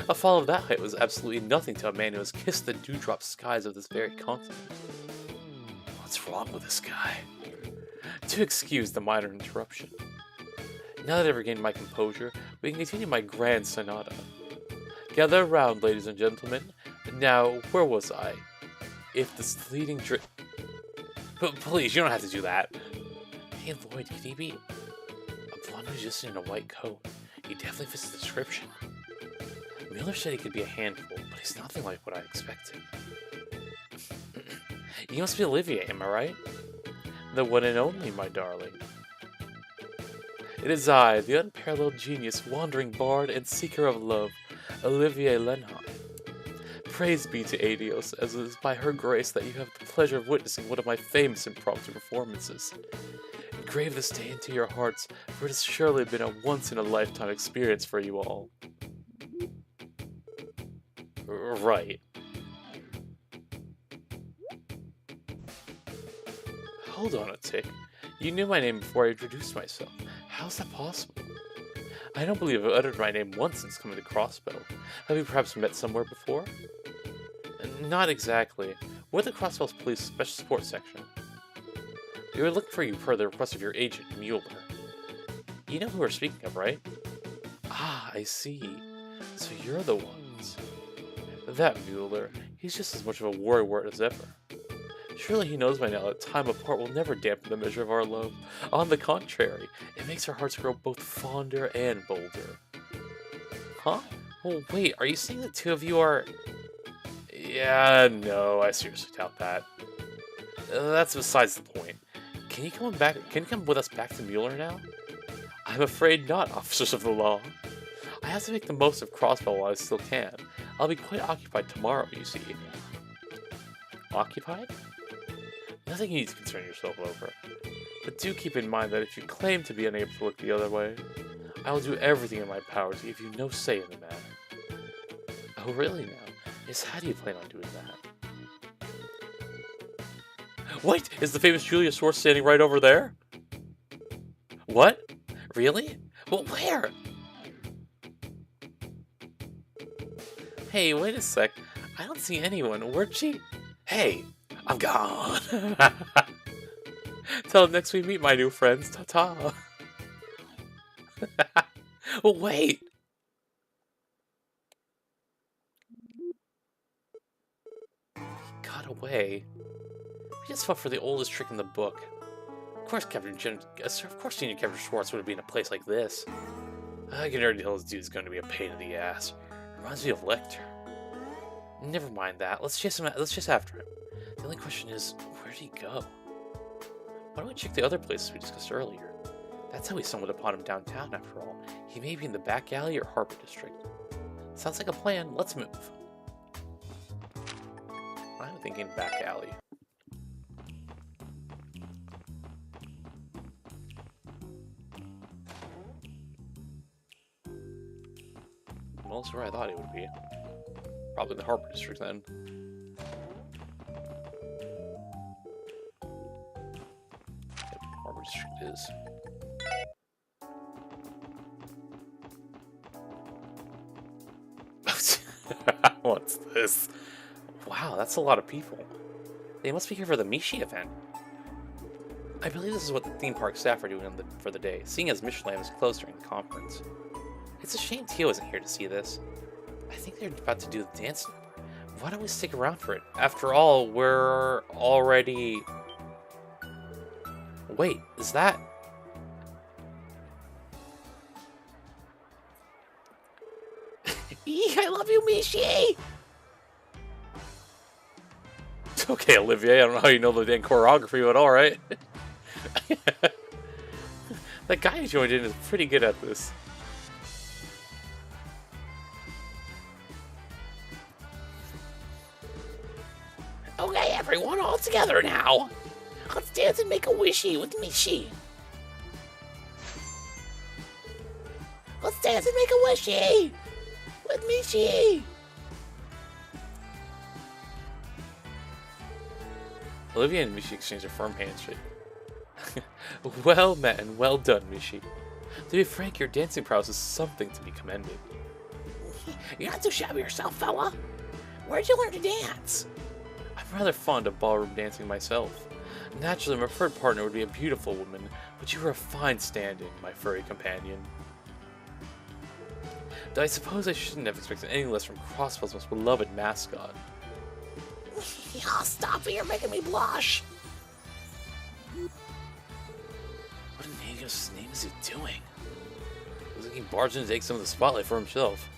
A fall of that height was absolutely nothing to a man who has kissed the dewdrop skies of this very continent. What's wrong with this guy? Do excuse the minor interruption. Now that I've regained my composure, we can continue my grand sonata. Gather around, ladies and gentlemen. Now, where was I? If this fleeting But please, you don't have to do that. Hey Lloyd, could he be a blonde who's in a white coat? He definitely fits the description. Miller said he could be a handful, but he's nothing like what I expected. You must be Olivier, am I right? The one and only, my darling. It is I, the unparalleled genius, wandering bard, and seeker of love, Olivier Lenheim. Praise be to Adios, as it is by her grace that you have the pleasure of witnessing one of my famous impromptu performances. Engrave this day into your hearts, for it has surely been a once-in-a-lifetime experience for you all. Right. Hold on a tick. You knew my name before I introduced myself. How's that possible? I don't believe I've uttered my name once since coming to Crossbow. Have you perhaps met somewhere before? Not exactly. We're the Crossbell's Police Special Support Section. We were looking for you per the request of your agent, Mueller. You know who we're speaking of, right? Ah, I see. So you're the ones. That Mueller, he's just as much of a worrywart as ever. Surely he knows by now that time apart will never dampen the measure of our love. On the contrary, it makes our hearts grow both fonder and bolder. Huh? Oh wait, are you saying the two of you are... Yeah, no, I seriously doubt that. That's besides the point. Can you come with us back to Mueller now? I'm afraid not, officers of the law. I have to make the most of Crossbow while I still can. I'll be quite occupied tomorrow, you see. Occupied? Nothing you need to concern yourself over. But do keep in mind that if you claim to be unable to look the other way, I will do everything in my power to give you no say in the matter. Oh really now? Yes, how do you plan on doing that? Wait! Is the famous Julia Swartz standing right over there? What? Really? Well, where? Hey, wait a sec. I don't see anyone. Where'd she... Hey! I'm gone! Till next we meet, my new friends. Ta-ta! Well, wait! He got away. We just fell for the oldest trick in the book. Of course, Senior Captain Schwartz would have been in a place like this. I can already tell this dude's going to be a pain in the ass. Reminds me of Lecter. Never mind that. Let's chase after him. The only question is, where'd he go? Why don't we check the other places we discussed earlier? That's how we stumbled upon him downtown, after all. He may be in the back alley or Harbor District. Sounds like a plan. Let's move. I'm thinking back alley. Well, that's where I thought he would be. Probably the Harbor District then. Yep, Harbor District is. What's this? Wow, that's a lot of people. They must be here for the Mishi event. I believe this is what the theme park staff are doing for the day, seeing as Michelin is closed during the conference. It's a shame Tio isn't here to see this. I think they're about to do the dance number. Why don't we stick around for it? After all, we're already... Wait, is that... I love you, Mishi! Okay, Olivier, I don't know how you know the damn choreography, but alright. That guy who joined in is pretty good at this. Okay, everyone, all together now. Let's dance and make a wishy with Mishi. Let's dance and make a wishy with Mishi. Olivia and Mishi exchange a firm handshake. Well met and well done, Mishi. To be frank, your dancing prowess is something to be commended. You're not too shabby yourself, fella. Where'd you learn to dance? I'm rather fond of ballroom dancing myself. Naturally, my preferred partner would be a beautiful woman, but you are a fine stand-in, my furry companion. Though I suppose I shouldn't have expected any less from Crossbell's most beloved mascot. Oh, stop it, you're making me blush! What in Nego's name is he doing? Looks like he barged in to take some of the spotlight for himself.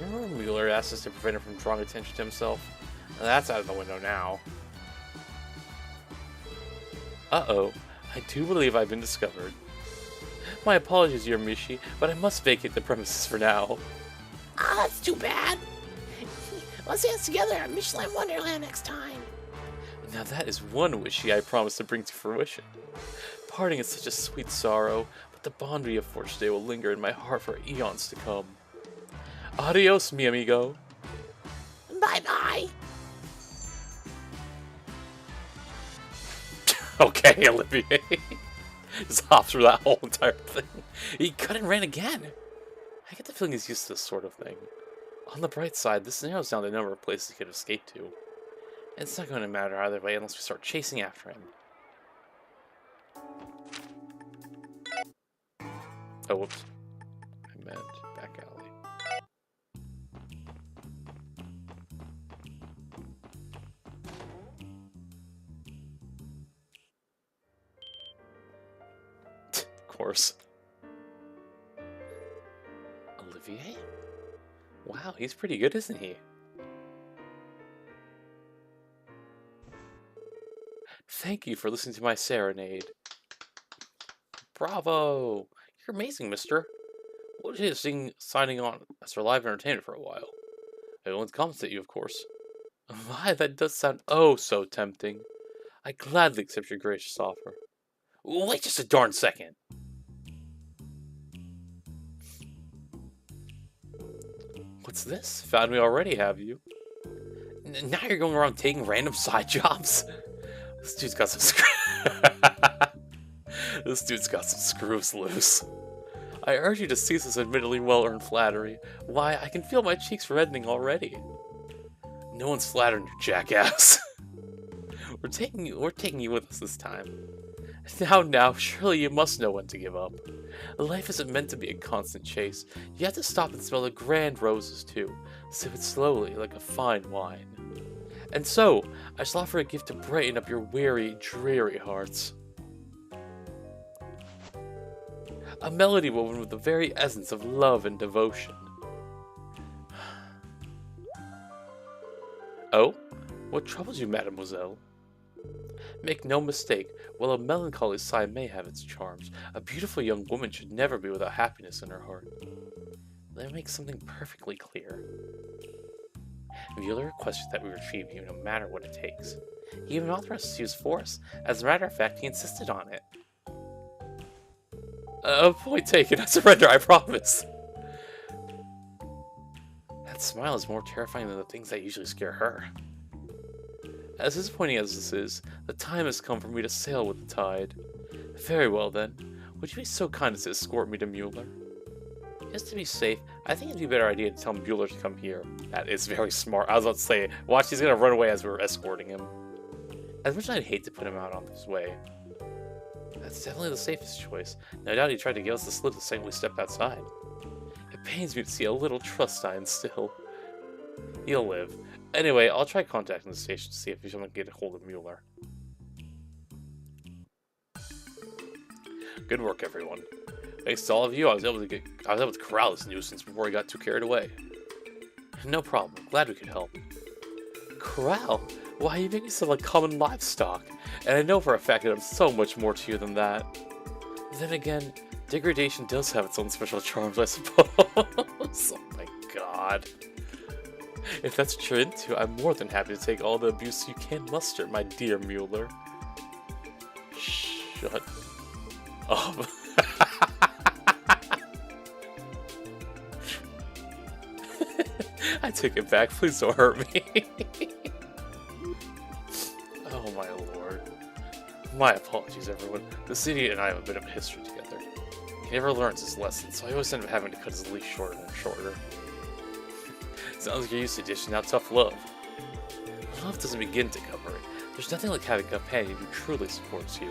Remember when Mueller asked us to prevent him from drawing attention to himself? Now that's out of the window now. Uh-oh, I do believe I've been discovered. My apologies, dear Mishi, but I must vacate the premises for now. Ah, that's too bad. Let's dance together at Michelin Wonderland next time. Now that is one wishy I promise to bring to fruition. Parting is such a sweet sorrow, but the bond we have forged today will linger in my heart for eons to come. Adios, mi amigo. Bye-bye. Okay, Olivier. Just hops through that whole entire thing. He cut and ran again. I get the feeling he's used to this sort of thing. On the bright side, this narrows down the number of places he could escape to. It's not going to matter either way unless we start chasing after him. Oh, whoops. I meant back alley. Of course. Olivier? Wow, he's pretty good, isn't he? Thank you for listening to my serenade. Bravo! You're amazing, mister. What do you think signing on as our live entertainment for a while? I won't compensate you, of course. Why, that does sound oh so tempting. I gladly accept your gracious offer. Wait just a darn second. What's this? Found me already, have you? Now you're going around taking random side jobs? This dude's got some This dude's got some screws loose. I urge you to cease this admittedly well-earned flattery. Why, I can feel my cheeks reddening already. No one's flattering you, jackass. We're taking you with us this time. Now, surely you must know when to give up. Life isn't meant to be a constant chase. You have to stop and smell the grand roses too. Sip it slowly, like a fine wine. And so, I shall offer a gift to brighten up your weary, dreary hearts. A melody woven with the very essence of love and devotion. Oh? What troubles you, mademoiselle? Make no mistake, while a melancholy sigh may have its charms, a beautiful young woman should never be without happiness in her heart. Let me make something perfectly clear. Mueller requested that we retrieve you no matter what it takes. He even authorized us to use force. As a matter of fact, he insisted on it. Point taken. I surrender, I promise. That smile is more terrifying than the things that usually scare her. As disappointing as this is, the time has come for me to sail with the tide. Very well then. Would you be so kind as to escort me to Mueller? Just to be safe, I think it'd be a better idea to tell Mueller to come here. That is very smart. I was about to say, watch, he's gonna run away as we're escorting him. As much as I'd hate to put him out on his way, that's definitely the safest choice. No doubt he tried to give us the slip the second we stepped outside. It pains me to see a little trust I instill. He'll live. Anyway, I'll try contacting the station to see if someone can get a hold of Mueller. Good work, everyone. Thanks to all of you, I was able to corral this nuisance before he got too carried away. No problem. Glad we could help. Corral? Why, you make me sound like common livestock. And I know for a fact that I'm so much more to you than that. Then again, degradation does have its own special charms, I suppose. Oh my god. If that's what you're into, I'm more than happy to take all the abuse you can muster, my dear Mueller. Shut up. I take it back, please don't hurt me. Oh my lord. My apologies, everyone. This idiot and I have a bit of a history together. He never learns his lessons, so I always end up having to cut his leash shorter and shorter. Sounds like you're used to dishing out tough love. Love doesn't begin to cover it. There's nothing like having a companion who truly supports you.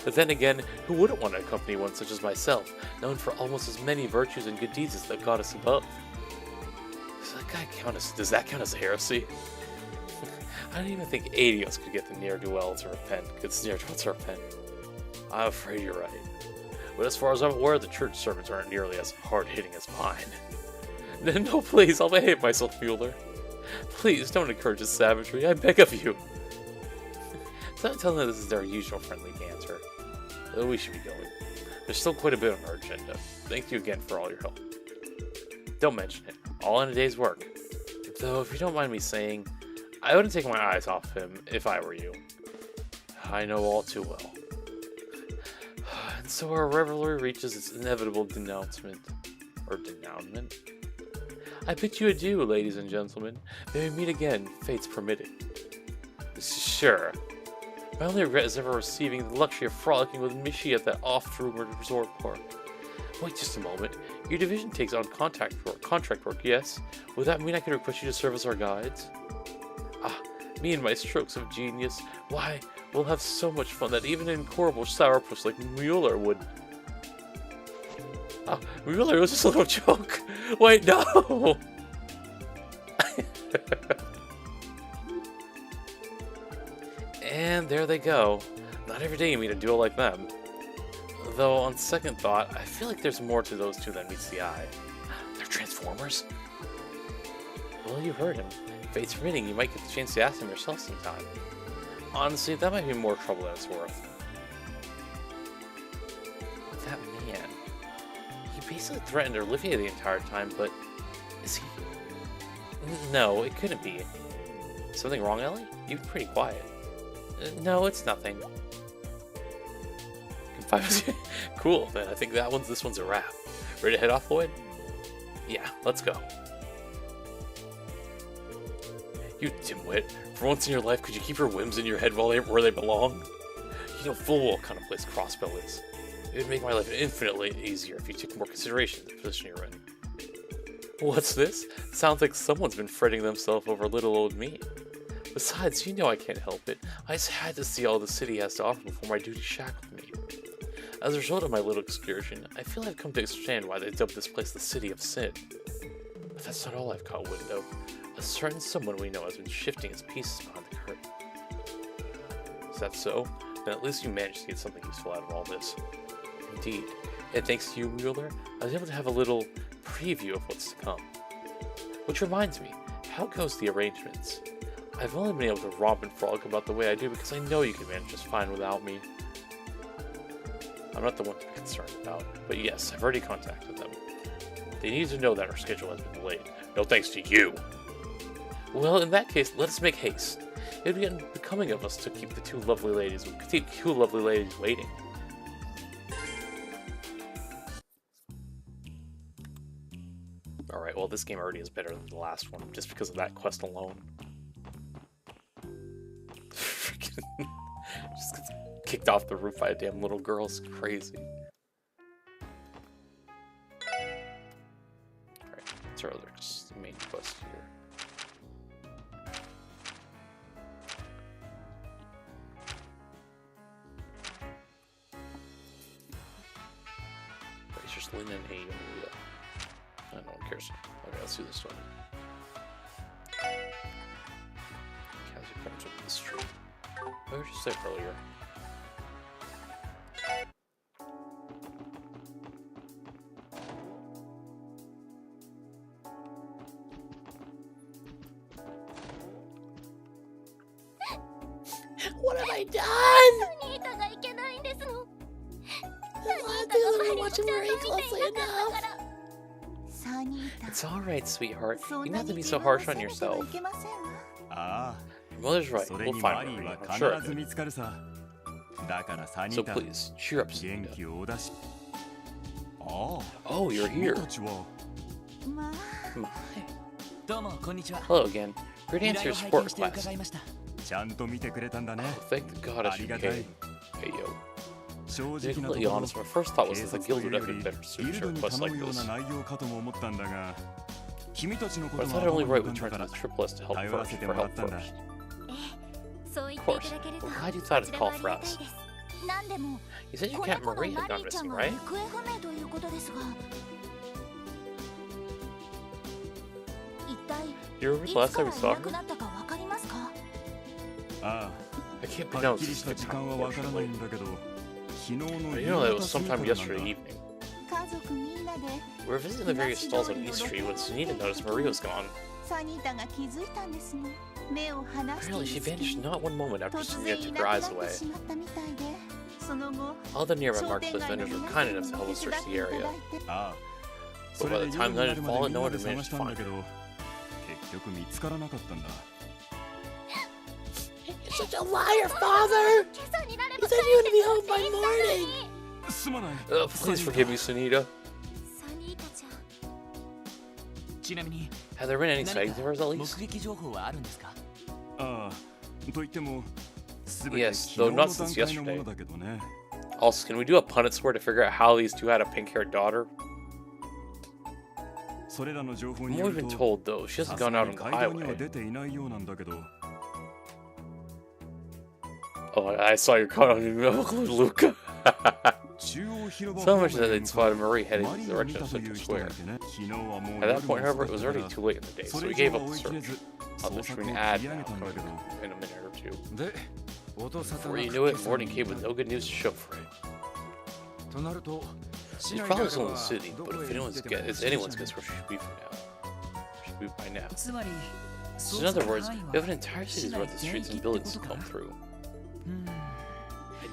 But then again, who wouldn't want to accompany one such as myself, known for almost as many virtues and good deeds as the goddess above? Does that count as heresy? I don't even think Adios could get the ne'er-do-well to repent. I'm afraid you're right. But as far as I'm aware, the church sermons aren't nearly as hard-hitting as mine. No, please, I'll behave myself, Mueller. Please, don't encourage this savagery, I beg of you. So I'm telling them this is their usual friendly banter. We should be going. There's still quite a bit on our agenda. Thank you again for all your help. Don't mention it. All in a day's work. Though, if you don't mind me saying, I wouldn't take my eyes off him if I were you. I know all too well. And so our rivalry reaches its inevitable denouncement. Or denouncement? I bid you adieu, ladies and gentlemen. May we meet again, fates permitting. Sure. My only regret is ever receiving the luxury of frolicking with Mishi at that oft-rumored resort park. Wait just a moment. Your division takes on contract work, yes? Would that mean I could request you to serve as our guides? Ah, me and my strokes of genius. Why, we'll have so much fun that even an incorrigible sourpuss like Mueller would... Ah, Mueller, it was just a little joke. Wait, no! And there they go. Not every day you meet a duo like them. Though, on second thought, I feel like there's more to those two than meets the eye. They're Transformers? Well, you heard him. Fate's permitting, you might get the chance to ask him yourself sometime. Honestly, that might be more trouble than it's worth. That man. He basically threatened Olivia the entire time, but... is he... No, it couldn't be. Something wrong, Ellie? You've been pretty quiet. No, it's nothing. Cool, then I think this one's a wrap. Ready to head off, Lloyd? Yeah, let's go. You dimwit. For once in your life, could you keep your whims in your head where they belong? You know full well what kind of place Crossbow is. It would make my life infinitely easier if you took more consideration of the position you're in. What's this? Sounds like someone's been fretting themselves over little old me. Besides, you know I can't help it. I just had to see all the city has to offer before my duty shackled me. As a result of my little excursion, I feel I've come to understand why they dubbed this place the City of Sin. But that's not all I've caught wind of. A certain someone we know has been shifting its pieces behind the curtain. Is that so? Then at least you managed to get something useful out of all this. Indeed. And thanks to you, Mueller, I was able to have a little preview of what's to come. Which reminds me, how goes the arrangements? I've only been able to romp and frolic about the way I do because I know you can manage just fine without me. I'm not the one to be concerned about, but yes, I've already contacted them. They need to know that our schedule has been delayed. No thanks to you! Well, in that case, let us make haste. It would be unbecoming of us to keep two lovely ladies waiting. Alright, well this game already is better than the last one, just because of that quest alone. Freaking... just gets kicked off the roof by a damn little girl. It's crazy. Alright, what's our other main quest here? Just Lynn and A. No one cares. Okay, let's do this one. Cassie comes up this tree. I was just there earlier. What have I done? I watch him very closely enough. It's alright, sweetheart. You don't have to be so harsh on yourself. Your mother's right. We'll find Marie. I'm sure of it. So please, cheer up, Sunita. Oh, you're here. Hello again. Great answer to your sport class. Oh, thank God you came. Hey, yo. To be completely honest, my first thought was that the guild would have been better suited to a quest like this. But I thought it only right we turned to the triple S to help first. Of course, I'm glad you thought it'd call for us. You said your cat Marie had gone missing, right? You remember the last time we saw her? I can't pronounce this name, unfortunately. But you know that it was sometime yesterday evening. We were visiting the various stalls on East Street when Sunita noticed Marie was gone. Apparently she vanished not one moment after Sunita took her eyes away. All the nearby marketplace vendors were kind enough to help us search the area. But by the time night had fallen, no one had managed to find her. 局見つからなかったんだ。 You're such a liar, father! 今朝になれ You ば said you would be home by morning! すまない。 Please forgive me, Sunita. サニータちゃん。ちなみに Have there been any 何 sightings か of hers at 目 least? 撃情報はあるんですか？ああ、と言っても全て Yes, 昨 though 日 not の since 段階のも yesterday. のだけどね。 Also, can we do a Punnett score to figure out how these two had a pink-haired daughter? それらの情報 From に what よ we've る been と、 told, though, she さ hasn't す gone が out に on the 街道には highway. 出ていないようなんだけど。 Oh, I saw your comment on Luca. 中央広場 So 方 much 面 that へ they'd 向か spotted う Marie heading マ in リ the ーを見 direction た of という Central 人がい Square. てね。昨日はもう At 夜 that も point, 遅 however, か it っ was たか already ら too late in the day, そ so れ we 以 gave 上 up は the 追い切れ search. ず I'll 捜 just 索 read を an 切 ad り上 now げたんだけど。 in a minute or two. で、音沙汰 Before な you く knew it, 今朝 morning に came with no good news to show for it. となると、市 She's 内 probably だ still in は the city, ど but こ if へ行っ anyone's てても guess, it's anyone's guess where she should be from now. Should be by now. つまり So in other words, we have an entire city's worth of streets and buildings to come through.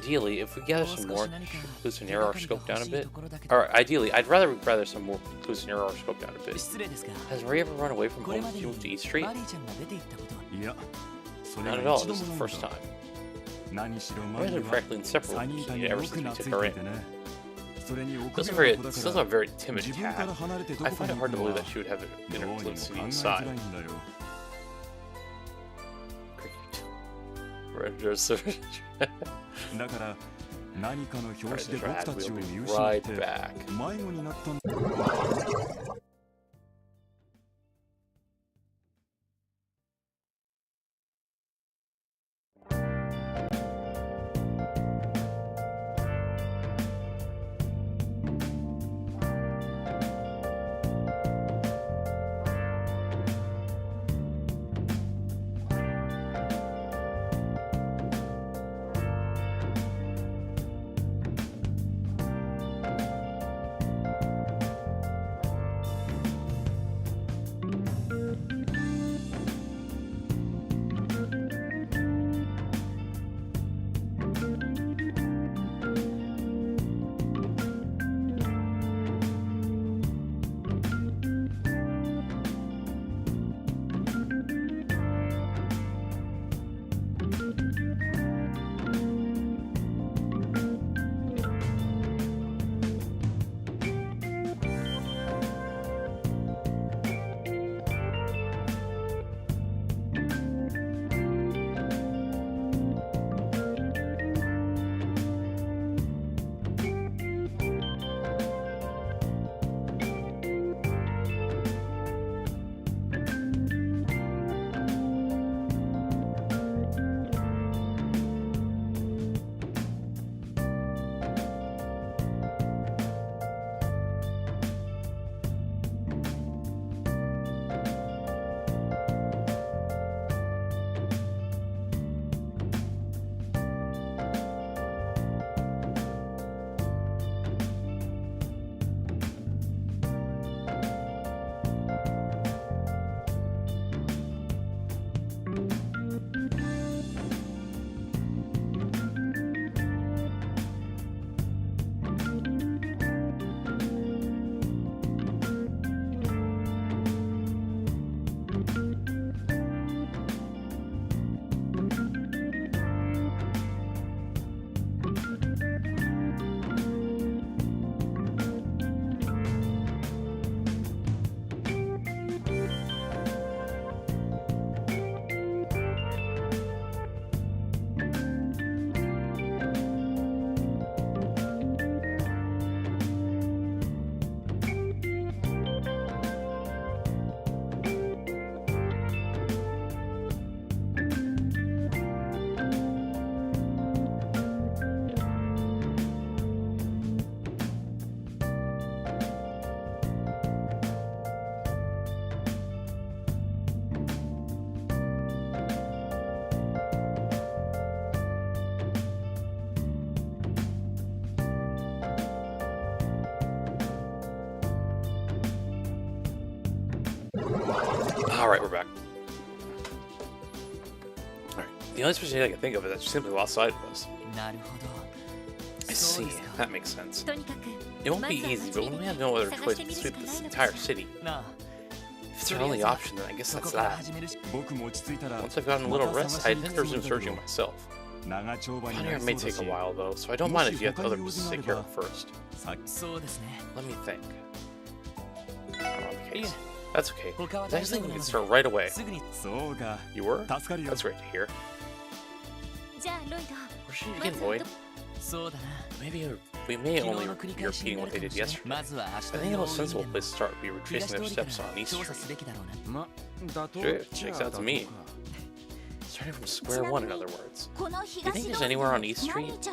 Ideally, if we gather some more clues to narrow our scope down a bit, or ideally, I'd rather some more clues to narrow our scope down a bit. 失礼ですが Has Marie ever run away from これ home ま since で she に moved to East Street? マリーちゃんが出て行ったことは？いや、それ Not が at all. 一度 This is も the ないん first だ。 time. 何しろマ Marie リ has ー been は practically inseparable サニー from タ me に ever よ since く we 懐 took い her て in. いてね。それに臆 She 病 doesn't な子だ she か doesn't ら have a very timid 自分から cat. 離れてど I こか find に it 行 hard く to の believe は that she would have an どう inner にも to 考 see えづ inside. らいんだよ。 だから何かの表紙で僕たちを見失っ Right て back. 迷子になったんだ。 Alright, we're back. Alright. The only special I can think of is that she simply lost sight of us. なるほど。 I そう see. ですか。 That makes sense. とにかく It won't be easy, but when we have no other choice but to sweep this entire city, なあ、 if it's that's our only option, then I guess that's that. Once I've gotten a little rest, I intend to resume searching myself. Finding her may take a while, though, so I don't mind if you have other business to take care of first. Let me think. Wrong case. That's okay. I was thinking we could start right away. You were? That's great to hear. Where should you begin, Lloyd? Maybe we may only be repeating what they did yesterday. I think the most sensible place to start would be retracing their steps on East Street. Sure, checks out to me. Starting from square one, in other words. Do you think there's anywhere on East Street?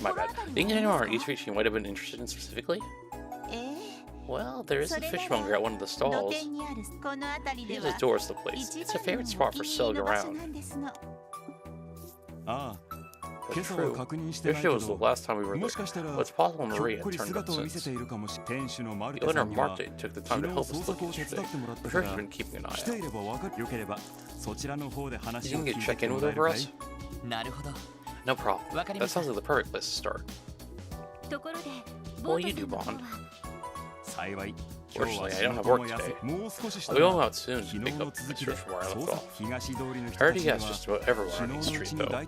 My bad. Do you think there's anywhere on East Street she might have been interested in specifically? Well, there is a fishmonger at one of the stalls. He just adores the place. It's a favorite spot for selling around. That's true. Yesterday was the last time we were there, but it's possible Marie had turned up since. The owner marked it and took the time to help us look yesterday. I'm sure she's been keeping an eye out. You can get check in with her for us? No problem. That sounds like the perfect place to start. What will you do, Bond? Fortunately, I don't have work today. I'll be going out soon to pick up the search from where I left off. I already guessed just about everywhere on East Street, though.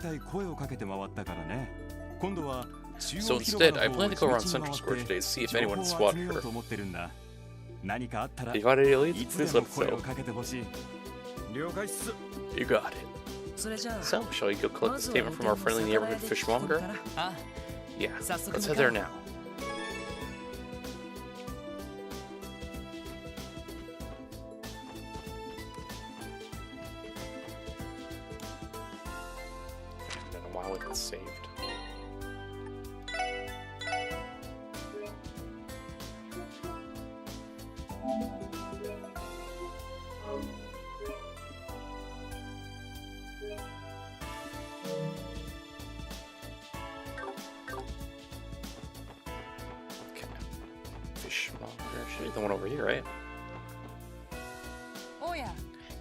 So instead, I plan to go around Central Square today to see if anyone has spotted her. If you find any leads, please let us know. You got it. So, shall we go collect the statement from our friendly neighborhood fishmonger? Yeah, let's head there now. It's saved. Okay. Fishmonger. Should be the one over here, right?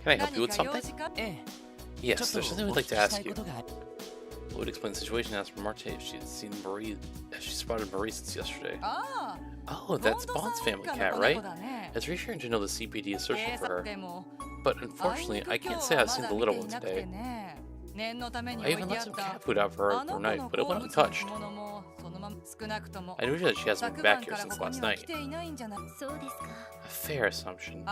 Can I help you with something? Yes, there's something we'd like to ask you. Would explain the situation and ask for Marte if she had seen Marie, if she spotted Marie since yesterday. Oh, that's Bond's family cat, right? I was reassuring to know the CPD is searching for her. But unfortunately, I can't say I've seen the little one today. I even left some cat food out for her overnight, but it went untouched. I knew that she hasn't been back here since last night. A fair assumption.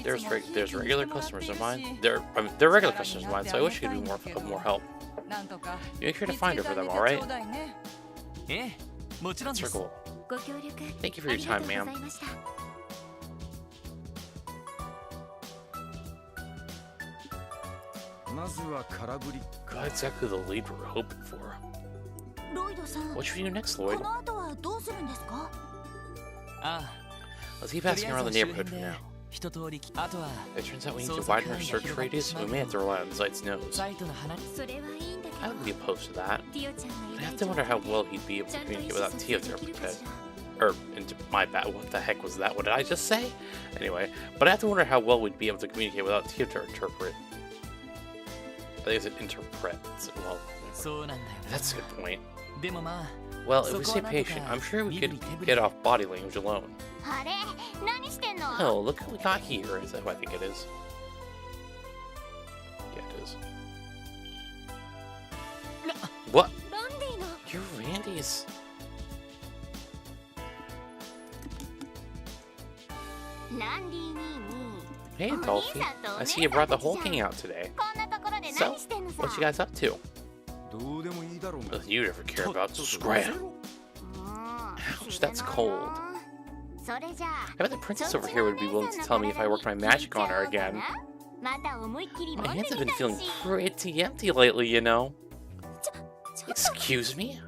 There's regular customers of mine. They're regular customers of mine, so I wish you could be more help. You make sure to find her for them, alright? That's her goal. Thank you for your time, ma'am. Got exactly the lead we're hoping for. What should we do next, Lloyd? Let's keep asking around the neighborhood for now. It turns out we need to widen our search radius, and we may have to rely on Zeit's nose. I would be opposed to that. But I have to wonder how well he'd be able to communicate without Tio to interpret. My bad, what the heck was that? What did I just say? Anyway, but I have to wonder how well we'd be able to communicate without Tio to interpret. I think it's an interpret. Well, that's a good point. Well, if we stay patient, I'm sure we could get off body language alone. Oh, look what we got here. Is that who I think it is? Yeah, it is. What? You're Randy's. Hey, Dolphy. I see you brought the whole gang out today. So, what you guys up to? Nothing you'd ever care about. Scram. Ouch, that's cold. I bet the princess over here would be willing to tell me if I worked my magic on her again. My hands have been feeling pretty empty lately, you know. Excuse me?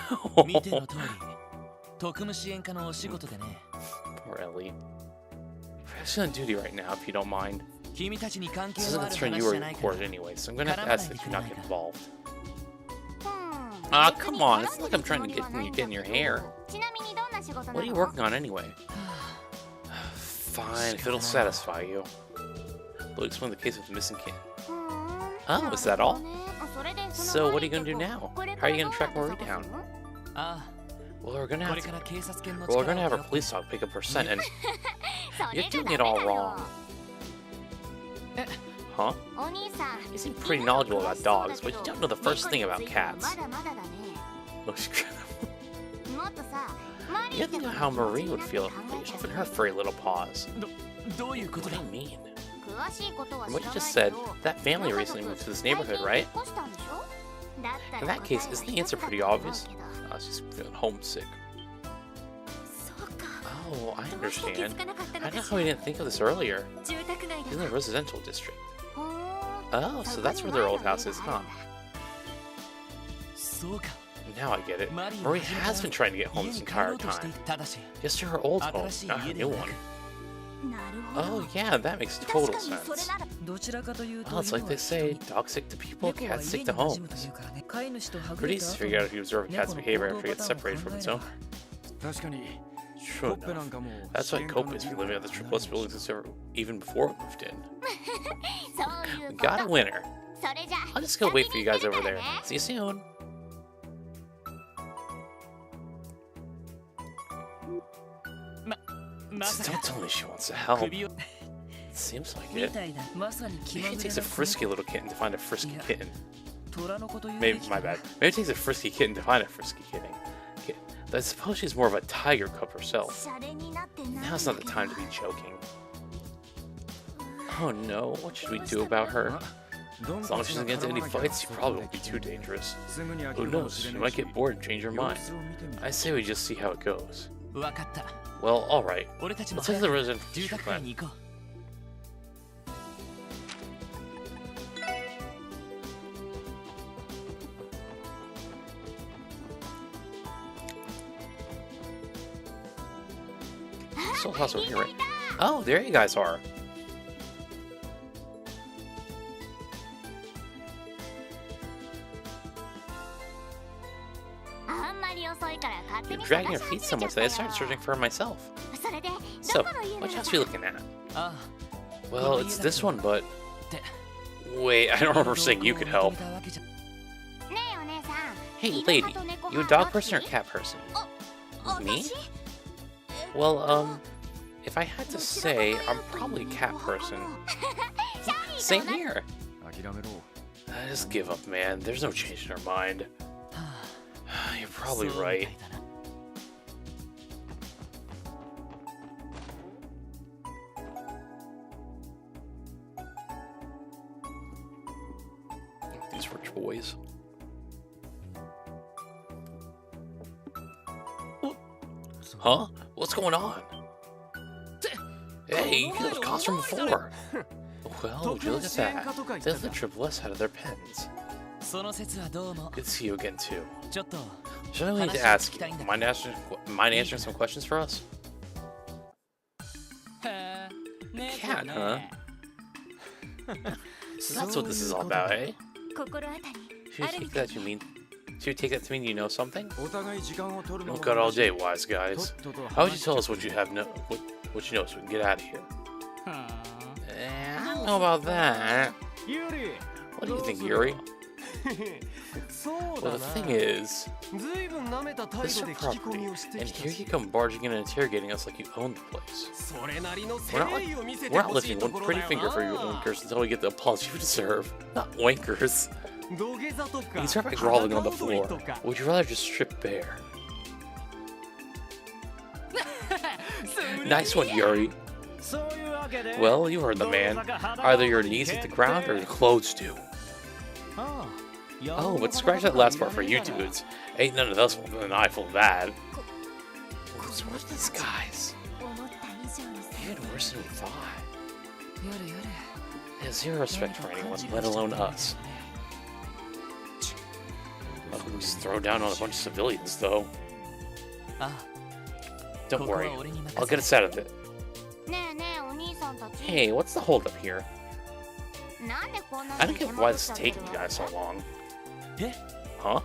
Poor Ellie. I'm actually on duty right now, if you don't mind. This doesn't concern you or your court anyway, so I'm gonna have to ask that you not get involved. Ah, come on, it's not like I'm trying to get in your hair. What are you working on anyway? Fine, if it'll satisfy you. We'll explain the case of the missing kid. Oh, is that all? So what are you gonna do now? How are you gonna track Marie down? Well, we're gonna こ have れ to, から警察犬の well, we're 力 gonna を have our 頼って police dog pick a percent, and それ you're じゃ doing ダメ it all だよ wrong. Huh? お兄さん You seem pretty knowledgeable about dogs, but you don't know the first thing about cats. まだまだだね Look, she- もっとさマリ You ー think of how Marie would feel if shoving her furry little paws. どういうこと What だ do you mean? 詳しいことは From 知 what ら you ない just said, けど that family recently moved to this neighborhood, right? 引っ越したんでしょだった In ら that case, 答えは isn't the answer 一つだと pretty 思う obvious? けど She's feeling homesick. そうか Oh, I どうして気づ understand. かなかったの I か don't し know how we ら didn't think of this earlier. 住宅街 He's in だ the residential district. ほー Oh, so that's where their old house is, huh? そうか Now I get it. マリー Marie has been trying to get home 家 this に帰ろ entire うとしてい time. ただし Just to her old home, 新しい not her 家で new はな one. く なるほど Oh, yeah, that makes 確 total かにそれ sense. ならどちらかというと Well, it's like they say, dogs stick to people, 猫は cats stick 家に to 馴染むと homes. いうからね飼い主とはぐ Pretty れ easy た to 後 figure out if you observe a 猫 cat's の behavior 行 after 動 it パ gets ターンを separated 考 from え its れ own. ば 確かに True コッペな enough. んかも That's why 支援 Cope 課の is 許可 living at the が triplets buildings even before we moved in. そういう We こと got a winner. それじゃ I'll just go wait for you guys 食べ over に行 there. くからね See you soon. Don't tell me she wants to help. 首を Seems like み it. たいだまさに気 Maybe ま it ぐれ takes な a frisky little kitten to find a frisky Yeah. kitten. 虎のこと言う Maybe, べき my bad. Maybe it takes a frisky kitten to find a frisky kitten. I suppose she's more of a tiger cub herself. シャレになってない Now's not the time to be joking. Oh no, what should we do about her? As long as she doesn't get into any fights, she probably won't be too dangerous. すぐに飽き Who るかも knows, し she れな might いし get bored and change her 様 mind. 子を見てみる I say we just see how it goes. わかった Well, alright. 俺たちも Let's head 早 to the く resident 住 district 宅街 then. に行こ So close over here, right? Oh, there you guys are. あんまり遅いから勝手 You're に dragging 探 your し feet 始 so め much ちゃ that I ったよ started searching for her myself. それで So, どこの家な what の house か are you looking at? うあ Well, it's this one, but あって wait, I don't remember saying you could help. ねねえお姉さん Hey, 犬 lady, 派と猫 you a 派 dog どっ person or ち cat person? お Me? 私 Well, if I had to say, I'm probably a cat person. シャー Same リーと同じ here. 諦めろ Just give up, man. There's no change in her mind. は You're あ probably そうみ right. たいだな These rich boys. Huh? What's going on? Hey, you got cost from before. Well, would you look at that? They let the triplets out of their pens. その説はどうも Good to see you again, too. ちょっと Should I need to ask you? Mind answering some questions for us? へえね Cat, huh? So that's what this is all about, eh? 心当たり Should you take that to mean? Should you take that to mean you know something? お互い時間を取るの Don't も got all 無駄 day, し wise guys. とっとと How would you 話し tell ちゃ us what you have what you know so we can get out of here? はあ I don't know about that. ユーリ What do you think, Yuri? そう Well, だ the な thing is, ずいぶん舐めた態 this 度 is で our 聞き込 property, みをして and き here た you し come barging in and interrogating us like you own the place. それなりの We're not 誠意を見せて We're not ほしい lifting と one ころ pretty だ finger よ for you な oinkers until we get the applause you deserve. Not oinkers. 土下座とか You start by groveling on the 裸踊り floor. とか Would you rather just strip bare? Nice one, Yuri. そういうわけで Well, you heard the man. Either your knees hit the ground or your clothes do. ああ Oh, but scratch that last part for you dudes. Ain't none of us will have an eye full of that. What's with these guys? 思った以上に Even worse than we thought. やれやれ They have zero respect for anyone, let alone us. Oh, we just throw down on a bunch of civilians, though. あ Don't ここは worry, 俺に任 I'll せ get us out of it. ねえねえお兄さんたち Hey, what's the holdup here? なんでこんな I に don't 手 get 間 why 取っ this ちゃ is ってる taking の you guys so long. え Huh?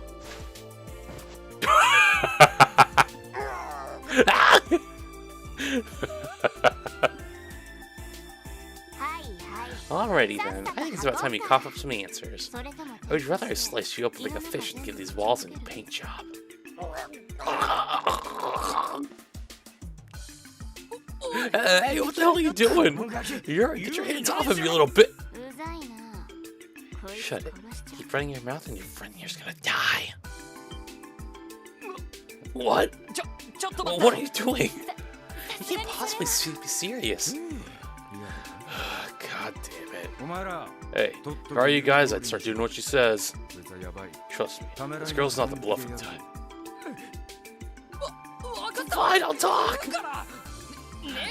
Alrighty then, I think it's about time you cough up some answers. それとも Or would you rather I slice you up like a fish and give these walls a new paint job? Hey, what the hell are you doing? Get your hands off of me, you little bit. うざいな。こいつ Shut it. 殺しちゃ Keep running your mouth and your friend here's gonna die. What? ちょっと Well, 待 what っ are you doing? You can't possibly be serious. God damn it. お前ら Hey, if I were you guys, I'd start doing what she says. そいつはやばい Trust me, this girl's not the bluffing type. わかった Fine, I'll talk! から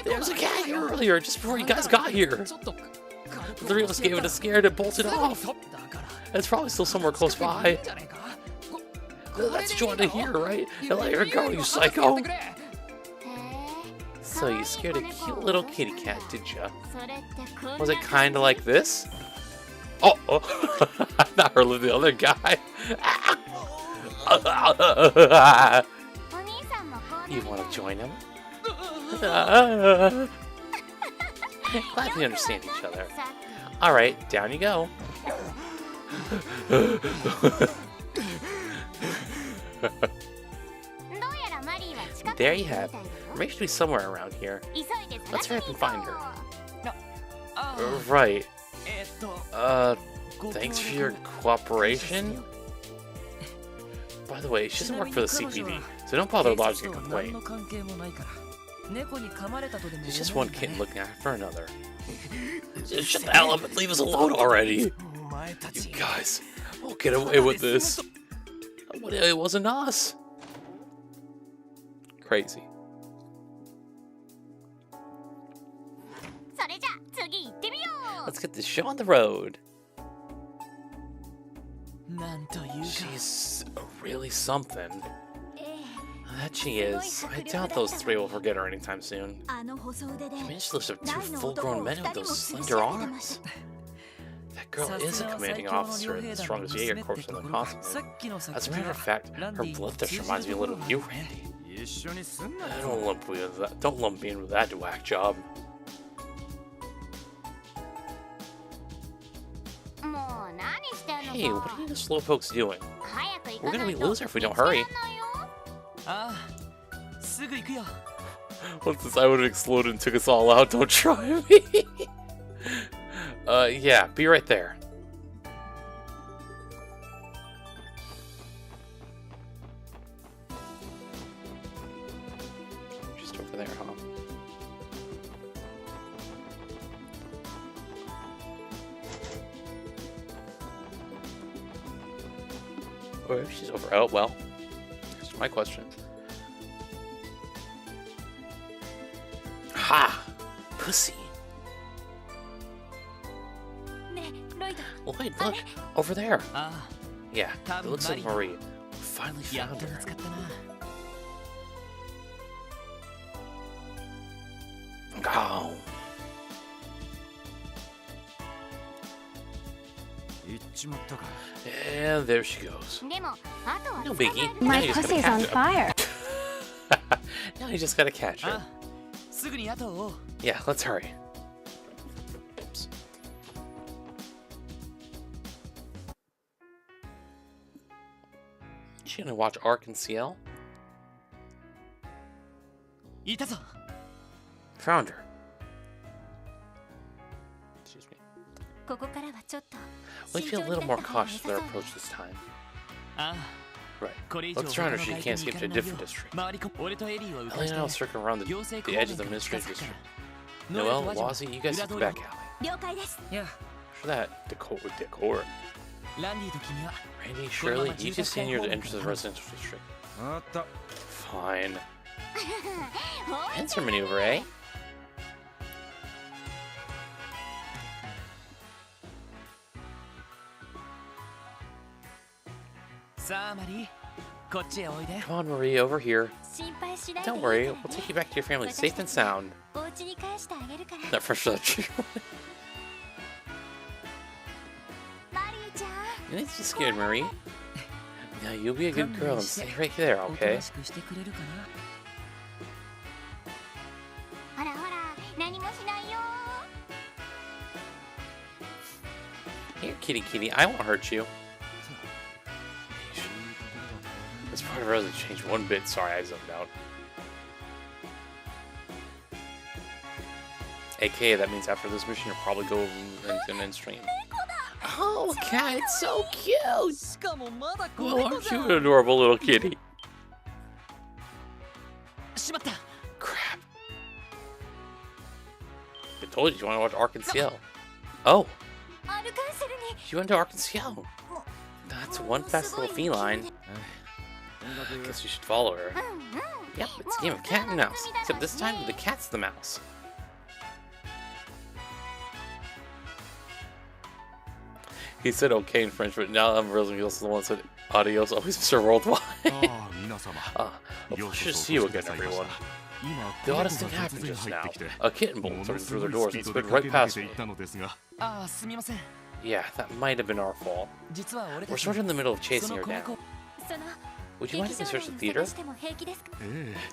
There was a cat here earlier, just before you guys got here. ちょっと The three of us gave it a scare and it bolted off. だから It's probably still somewhere close by. じゃねえか That's what you wanted to hear, right? Now let her go, you psycho. へえ。 So you scared a cute little kitty cat, did ya? それってこんな Was it kinda like this? Oh, not her, the other guy. お兄さんもこうな You り want た to い join him? Glad we understand each other. さ Alright, down you go. てどうやらマリーは近く There にい you るみたい have だ it. よ Maybe she'll be somewhere around here. 急いで Let's 探 hurry し up に and 行 find her. あ Right. と Thanks for your cooperation. By the way, she doesn't work for the CPD, so don't bother lodging a 何 complaint. の関係もないから猫に噛まれたとでも She's just 思う one んだ kitten ね looking after another. Just shut the hell up and leave us alone already. お前た You ち guys, we'll get away with this. It wasn't us. Crazy. それじゃ次行ってみよう Let's get this show on the road. なんというか She's really something. ええ That she is. I doubt those three will forget her anytime soon. あの細腕で She managed to lift up two 大の full-grown 男を men 二 with 人も those 潰し slender 上げてまし arms. That girl is a commanding officer in the strongest Jaeger corps in the continent. As a matter of fact, her bloodthirst reminds me a little of you, Randy. 一緒にすんな Don't lump me in with that whack job. もう何してんの Hey, what are you slowpokes doing? 早く行 We're かな gonna い be と loser if we don't 見つけらん hurry. ないよああすぐ行くよ Once this I would have exploded and took us all out, don't try me. Yeah, be right there. Just over there, huh? Or if she's over. Oh, well. That's my question. Ha! Pussy. ねえロイド Lloyd, look! Over there! あ Yeah, it looks like Marie. We finally あやっ found と her. 見つかったな Go! 行っちまったか And there she goes. でもあとは No 捕まえ biggie. る Now My you just gotta pussy's on catch her. fire. Now you just gotta catch her. あすぐに後を追おう Yeah, let's hurry. Oops. She gonna watch Ark and CL? いたぞ Found her. Excuse me. ここからはちょっと We 慎 feel 重 a に little なっ more た方が cautious 良 with さ our そう approach this time. ああ Right. これ以上 Let's surround her 他 so の she 外 can't 人に skip 行 to か a ないよ different district. 周りこ俺とエリーを浮か Ellie し and I will て circle around the 行政 edge of the 公園から mystery 近づくから district. ノエル Noel, とワジ Wazzy, you guys 裏 hit the 通り back alley. 了解です いや For that, decor. ランディと君は Randy, Shirley, you continue to enter the residential district. あった Fine. ほい Answer maneuver, eh? さあマリーこっちへおいで Come on, Marie, over here. 心配しないでい Don't いから worry, ね we'll take you back to your family safe and sound. お家に返してあげるから That first shot. マリーちゃん You need to be scared, Marie. Now you'll be a good girl and stay right there, おと okay? なしくしてくれるかな ほらほら何もしないよ Here, kitty, I won't hurt you. This part of it hasn't changed one bit. Sorry, I zoned out. AKA, that means after this mission, you'll probably go into an end stream. Oh, cat, it's so cute! Oh, aren't you an adorable little kitty? Crap. I told you want to watch Arc and Ciel. Oh! She went to Arc and Ciel. That's one fast little feline. I guess you should follow her. Yep, it's a game of cat and mouse. Except this time, the cat's the mouse. He said okay in French, but now I'm realizing he also the one that said adios, always Mr. Worldwide. A pleasure to see you again, everyone. The oddest thing happened just now. A kitten bolted through their doors and sped right past me. Yeah, that might have been our fault. We're sort of in the middle of chasing her down. Would you mind if we search the theater?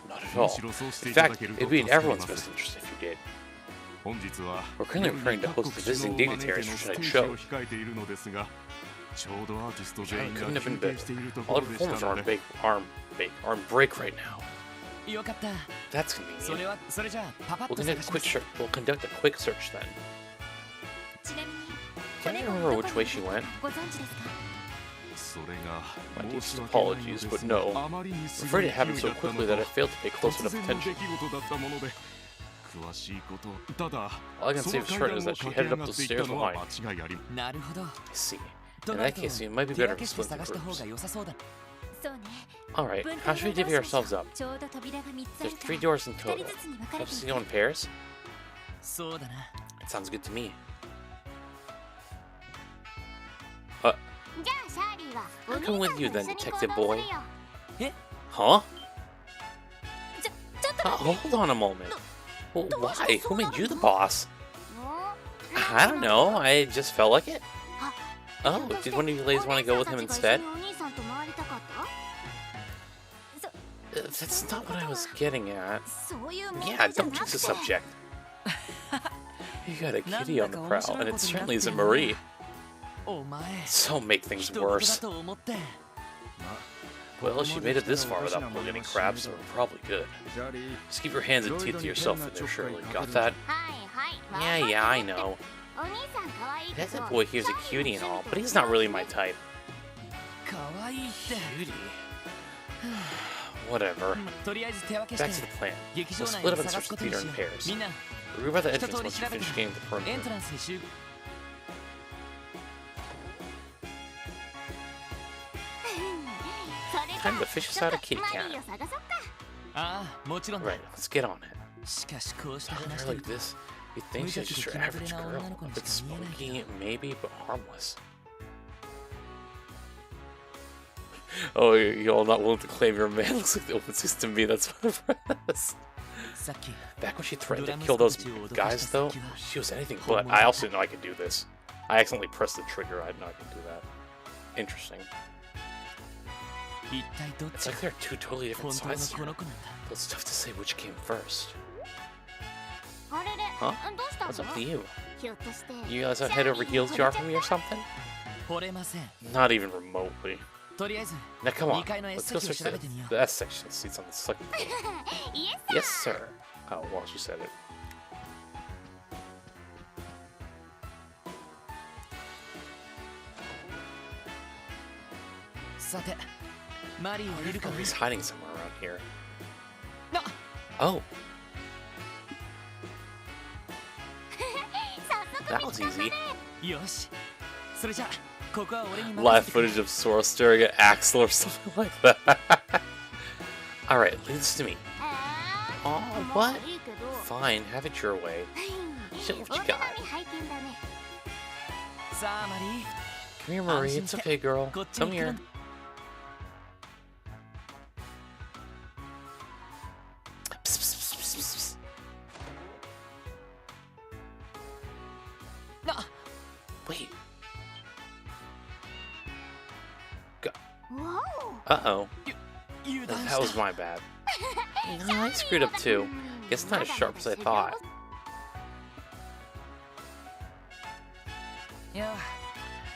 Not at all. In fact, it'd be in everyone's best interest if you did. We're currently preparing to host the visiting dignitaries for tonight's show. Couldn't have been better. All the performers are on break right now. That's convenient. We'll conduct a quick search then. Can't you remember which way she went? My deepest apologies, but no. I'm afraid it happened so quickly that I failed to pay close enough attention. All I can say for certain is that she headed up the stairs behind. I see. In that case, it might be better to split the groups. Alright, how should we divvy ourselves up? There's 3 doors in total. Let's go in pairs? It sounds good to me. I'll come with you then, detective boy. Huh? Hold on a moment. Well, why? Who made you the boss? I don't know. I just felt like it. Oh, did one of you ladies want to go with him instead? That's not what I was getting at. Yeah, don't choose the subject. You got a kitty on the prowl, and it certainly isn't Marie. So make things worse. Well, she made it this far without pulling any crap, so we're probably good. Just keep your hands and teeth to yourself in there, Shirley. Got that? Yeah, I know. That boy here's a cutie and all, but he's not really my type. Cutie? Whatever. Back to the plan. We'll split up and search the theater in pairs. We'll be by the entrance once you finish getting the perimeter. Time to fish us out a kitty cat. Right, let's get on it. Her like this, you think she's just your average girl. A bit spunky, maybe, but harmless. Oh, you're all not willing to claim your man. Looks like the open season to me. That's what it is. Back when she threatened to kill those guys, though, she was anything but. I also didn't know I could do this. I accidentally pressed the trigger. I didn't know I could do that. Interesting. It's like there are 2 totally different sides here. It's tough to say which came first. Huh? What's up to you? You guys are head over heels jar for me or something? Not even remotely. Now come on, let's go search the S section seats on the second floor. Yes, sir. Oh, well, she said it. He's hiding somewhere around here. Oh. That was easy. Live footage of Sora staring at Axel or something like that. Alright, leave this to me. Oh, what? Fine, have it your way. Show what you got. Come here, Marie. It's okay, girl. Come here. Wait. Uh-oh. That was my bad. No, I screwed up too. Guess not as sharp as I thought.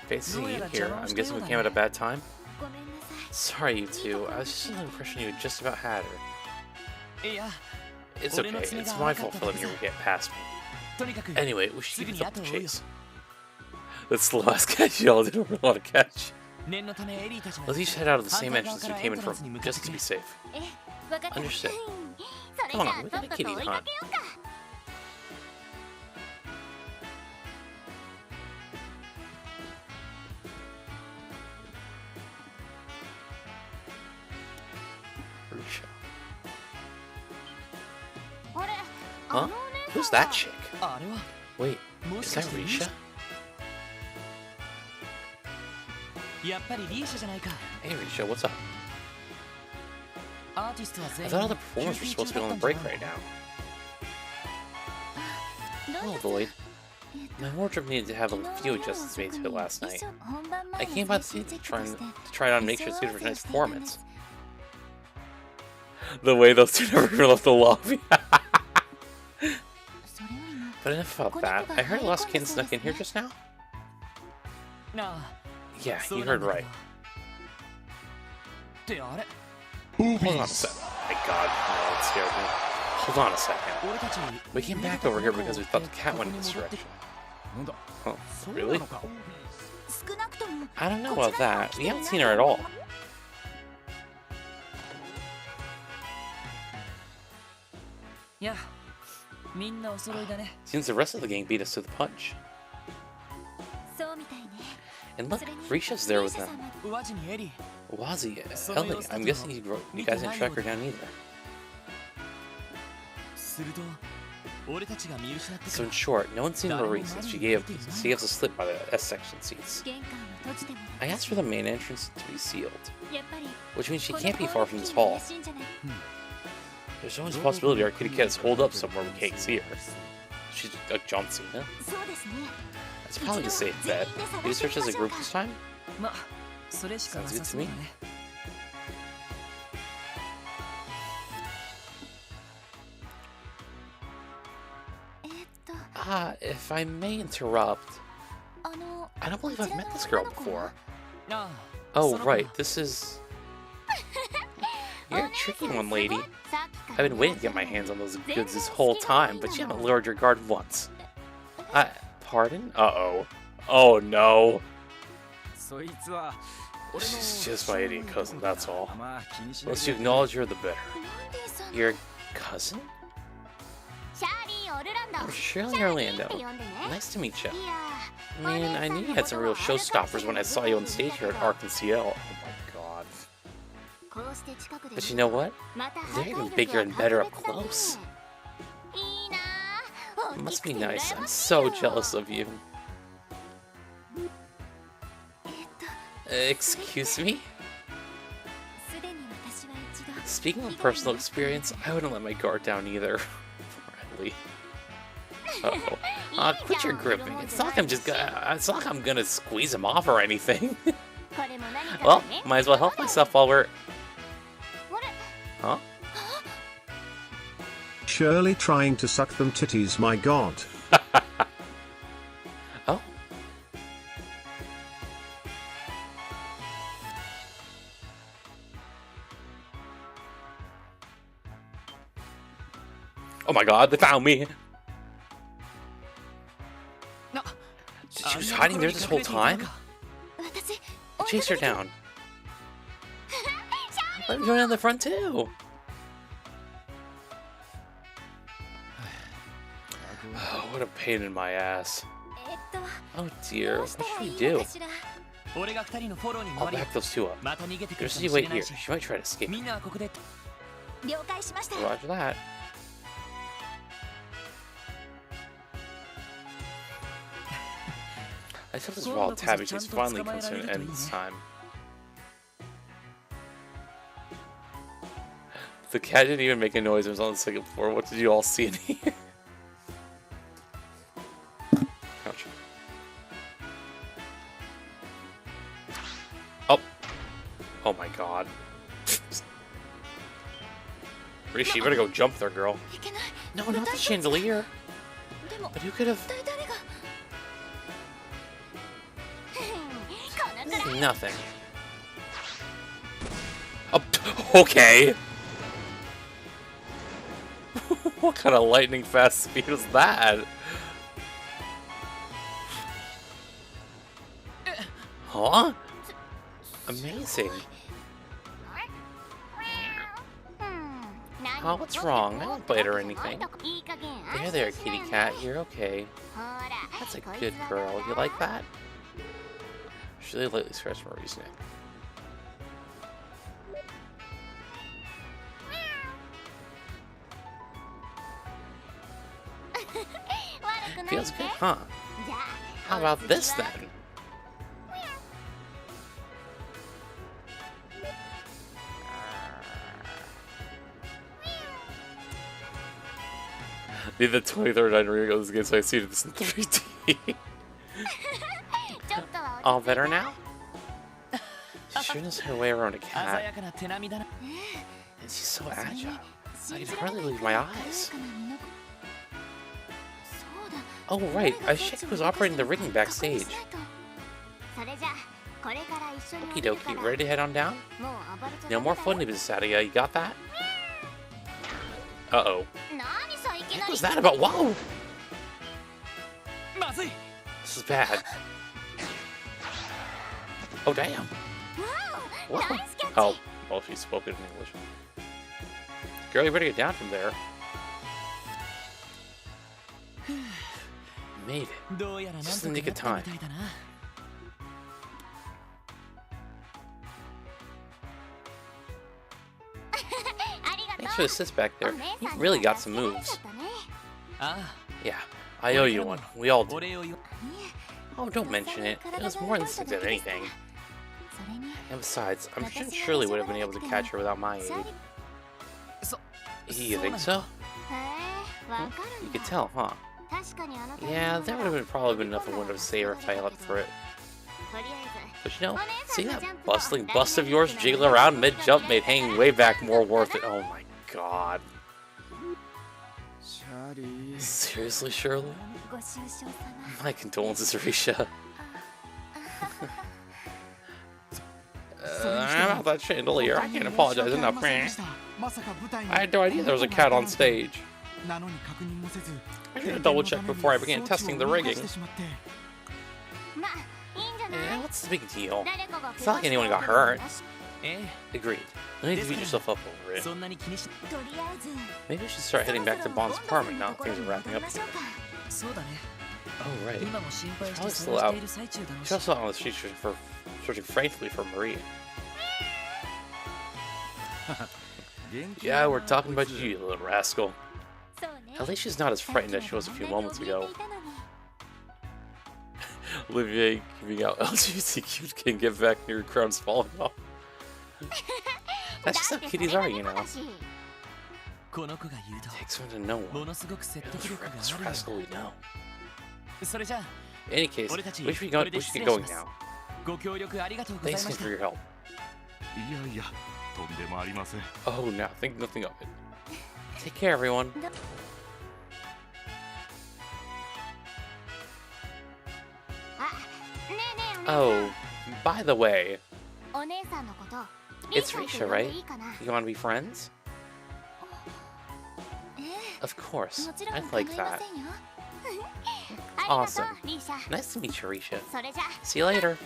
Fancy seeing you here. I'm guessing we came at a bad time? Sorry, you two. I was just under the impression you had just about had her. いや It's okay. It's my fault for letting you get past me. とにかく Anyway, we should すぐ keep に up 後 the を追うよ chase. That's the last catch y'all didn't really want to catch. 念のためエリーたちも Let's each head out of the same entrance we came in from, just to be safe. え、わかった。 Understood. それ Come じゃ on, あ we とっ got a とと kitty 追い hunt. かけようか。Risha. あれ、 Huh? あのお姉 Who's さん that chick? あれは Wait, も is しか that してリー Risha? シャやっぱりリーシャじゃないか Hey Risha, what's up? アーティストは I 全 thought all 員 the performers were 休憩 supposed to 中 be だ on った the んじゃ break ない right now. どう Well, ぞ Lloyd, my wardrobe needed to have a few adjustments made to it last night. I came by the theater to try it on and make sure it's good for tonight's performance. The way those two never even left the lobby. But enough about that. I heard a lost kitten snuck in here just now? なあ Yeah, そう you なん heard だけ right. どってあれ Hold on a sec. My god, no, it scared me. Hold on a second. 俺たち We came back over here because we thought the cat went in this direction. なんだ Huh, そう really? なのか 少なくとも I don't know about that. We haven't seen her at all. いやみんなお揃いだね Seems the rest of the gang beat us to the punch. そうみたいね。 And look, それに Risha's there with them. 宇和地にエリ Wazzy, Ellie, I'm guessing you guys didn't track her down either. すると俺たちが見失ってか So ら in short, no one's seen Marie since she gave us a slip by the S section seats. 玄関を閉じても I asked for the main entrance to be sealed, やっぱり which means she この can't be far from this ホー hall. ル付近が怪しいんじゃない？ There's always a possibility our kitty cat is holed up somewhere we can't see her. She's like John Cena. そうですね。 That's probably a safe bet. You search as a group this time? まそれしかなさそうだね If I may interrupt, あの I don't believe I've met this girl before. ああ Oh, その子 right, this is... You're a tricky one, lady. さっきから I've been waiting to get my hands on those goods this whole time, but you haven't lowered your guard once. Pardon? Uh-oh. Oh, no. そいつは She's just my idiot cousin, that's all. まあ気にし The ない less you で acknowledge her, the better. なんでその Your cousin? シャーリー・オルランド I'm Shirley シャーリー Orlando. って呼んでね Nice to meet you. いや Man, I knew you had some real showstoppers when I saw you on stage here at ArcNCL. Oh my god. こうして近くで But you know what? また They're 破壊 even 力 bigger は and better up 格別だね close. いいなあ It 大き must く be て nice. 羨 I'm ましい so よ jealous of you. えっと Excuse me? すでに私は一度 Speaking of personal experience, I wouldn't let my guard down either. Friendly. Uh-oh. Quit your gripping. It's not like it's not like I'm gonna squeeze him off or anything. これも何か Well, ね might as well help myself while we're... あれ Huh? Shirley trying to suck them titties, my god. Oh. Oh my god, they found me! な She was hiding there this whole time? 私 Chase her down. Let me join on the front too! Oh, what a pain in my ass. えっと Oh dear, ど what うしたら should い we いの do? かしら 俺が二人のフォローに I'll 回り back those two up. また逃げてくるか Just も you しれ wait な here. いし She might try to escape. みんなはここで了解しました Roger that. I hope this wild tabby chase finally comes to an end this time. The cat didn't even make a noise. It was on the second floor. What did you all see in here? Ouch. Oh. Oh my god. Rishi, you better go jump there, girl. いけない No, not the chandelier. でも But who could have... 一体誰がこのく This ら is い nothing. Okay. What kind of lightning fast speed was that? Huh? Amazing. Oh, what's wrong? I don't bite or anything. There, kitty cat. You're okay. That's a good girl. You like that? She really lightly scratched Marie's neck. Feels good, huh? How about this then? Need the 23rd anniversary of this game, so I see this in 3D. All better now? She sure knows her way around a cat. And she's so agile. I can hardly believe my eyes. Oh right, I checked who was operating the rigging backstage. Okie dokie, ready to head on down? No more funny business out of ya, you got that? Uh-oh. What was that about? Whoa! This is bad. Oh damn. What? Oh, well, she spoke it in English. Girl, you better get down from there. Made it. Just in the nick of time. Thanks for the assist back there. You really got some moves. Yeah, I owe you one. We all do. Oh, don't mention it. It was more than than anything. And besides, I'm sure Shirley would have been able to catch her without my aid. You think so? You could tell, huh? Yeah, that would have probably been enough of one to save her if I leapt for it. But you know, seeing that bustling bust of yours jiggle around mid-jump made hanging way back more worth it. Oh my god. Seriously, Shirley? My condolences, Risha. About that chandelier, I can't apologize enough. I had no idea there was a cat on stage. I should have double-checked before I began testing the rigging. Yeah, what's the big deal? It's not like anyone got hurt. Agreed. You need to beat yourself up over it. Maybe we should start heading back to Bond's apartment now that things are wrapping up here. Oh, right. She's probably still out. She's also out on the street searching frantically for Marie. Yeah, we're talking about you, you little rascal. At least she's not as frightened as she was a few moments ago. Olivier giving out LGBTQ can get back near crowns falling off. That's just how kitties are, you know. Takes one to know one. You're the reckless rascal we know. In any case, we should get going now. Thanks again for your help. Oh, no, think nothing of it. Take care, everyone. Oh, by the way, it's Risha, right? You want to be friends? Of course, I'd like that. Awesome. Nice to meet you, Risha. See you later.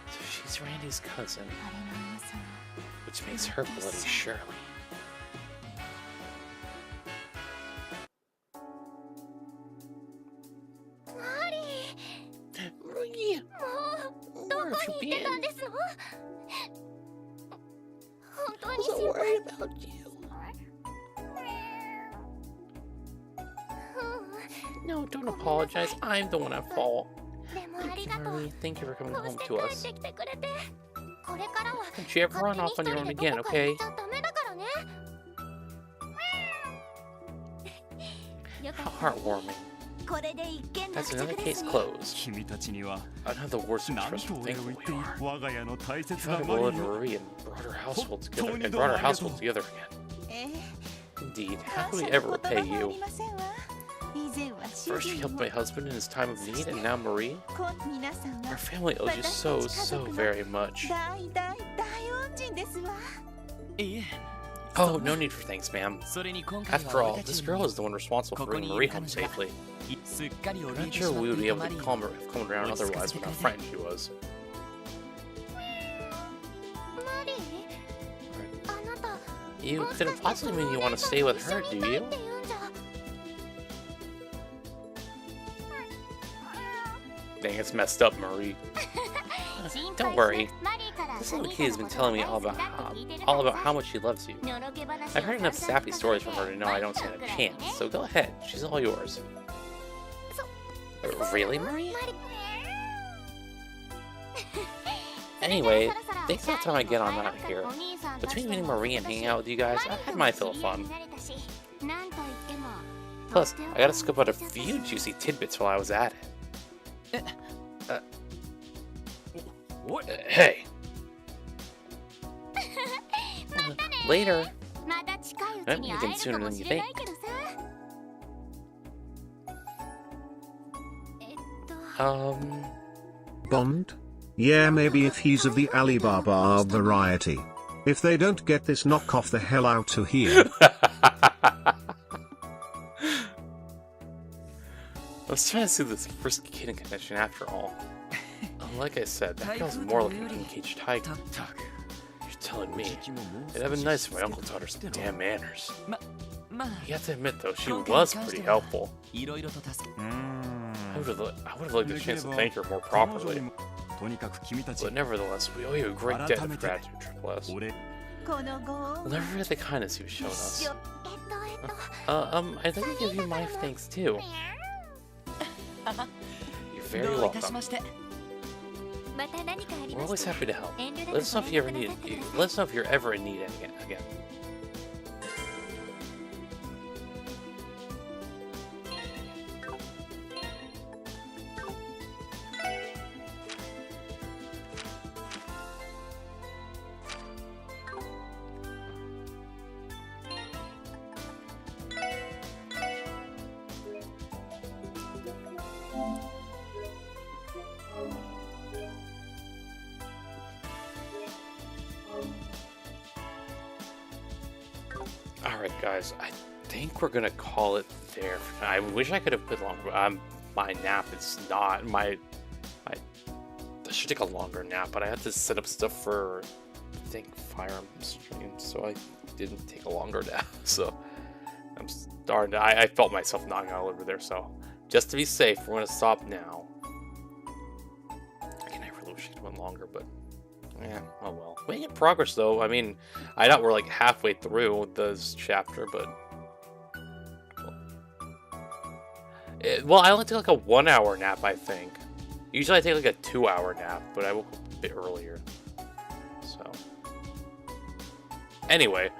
So she's Randy's cousin, which makes her bloody Shirley. Where have you been? I wasn't worried about you. No, don't apologize. I'm the one at fault. Thank you, Marie. Thank you for coming home to us. Don't you ever run off on your own again, okay? How heartwarming. That's another case closed. Another worse and stressful thing we are. You found Lola and Marie and brought her household together again. Indeed, how can we ever repay you? First she helped my husband in his time of need, and now Marie? Our family owes you so, so very much. いえ Oh, no need for thanks, ma'am. それに今回 After は all, 俺た this ち girl に is the one responsible for ここ bringing にい Marie る彼 home 女が safely. すっかり I'm 俺 not にし sure まっ we て would い be た able マ to リー calm her down otherwise with how frightened she was. マリーあなた You couldn't possibly mean you want to stay with her, do you? Dang, it's messed up, Marie. Don't worry. This little kid has been telling me all about how much she loves you. I've heard enough sappy stories from her to know I don't stand a chance, so go ahead. She's all yours. Really, Marie? Anyway, thanks for the time I get on out of here. Between meeting Marie and hanging out with you guys, I've had my fill of fun. Plus, I got to scoop out a few juicy tidbits while I was at it. Hey! Later. I'm getting sooner than you think. Bond? Yeah, maybe if he's of the Alibaba variety. If they don't get this, knock off the hell out of here. I was trying to see this first kidding connection after all. Like I said, that girl's more like an engaged tiger. You're telling me. It'd have been nice if my uncle taught her some damn manners. You have to admit though, she was pretty helpful. I would have liked the chance to thank her more properly. But nevertheless, we owe you a great debt of gratitude, Triple S. We'll never forget the kindness you've shown us. I'd like to give you my thanks too. You're very welcome. We're always happy to help. Let us know if you ever need it. Let us know if you're ever in need again. Alright guys, I think we're gonna call it there. I wish I could have put longer, but my nap is not, I should take a longer nap, but I had to set up stuff for, I think, Fire Emblem stream, so I didn't take a longer nap, so I'm starting to, I felt myself nodding all over there, so just to be safe, we're gonna stop now. Again, I really wish it went longer, but yeah, oh well. Making progress though. I mean, I know we're like halfway through this chapter, but well, I only took like a 1 hour nap, I think. Usually I take like a 2 hour nap, but I woke up a bit earlier. So anyway,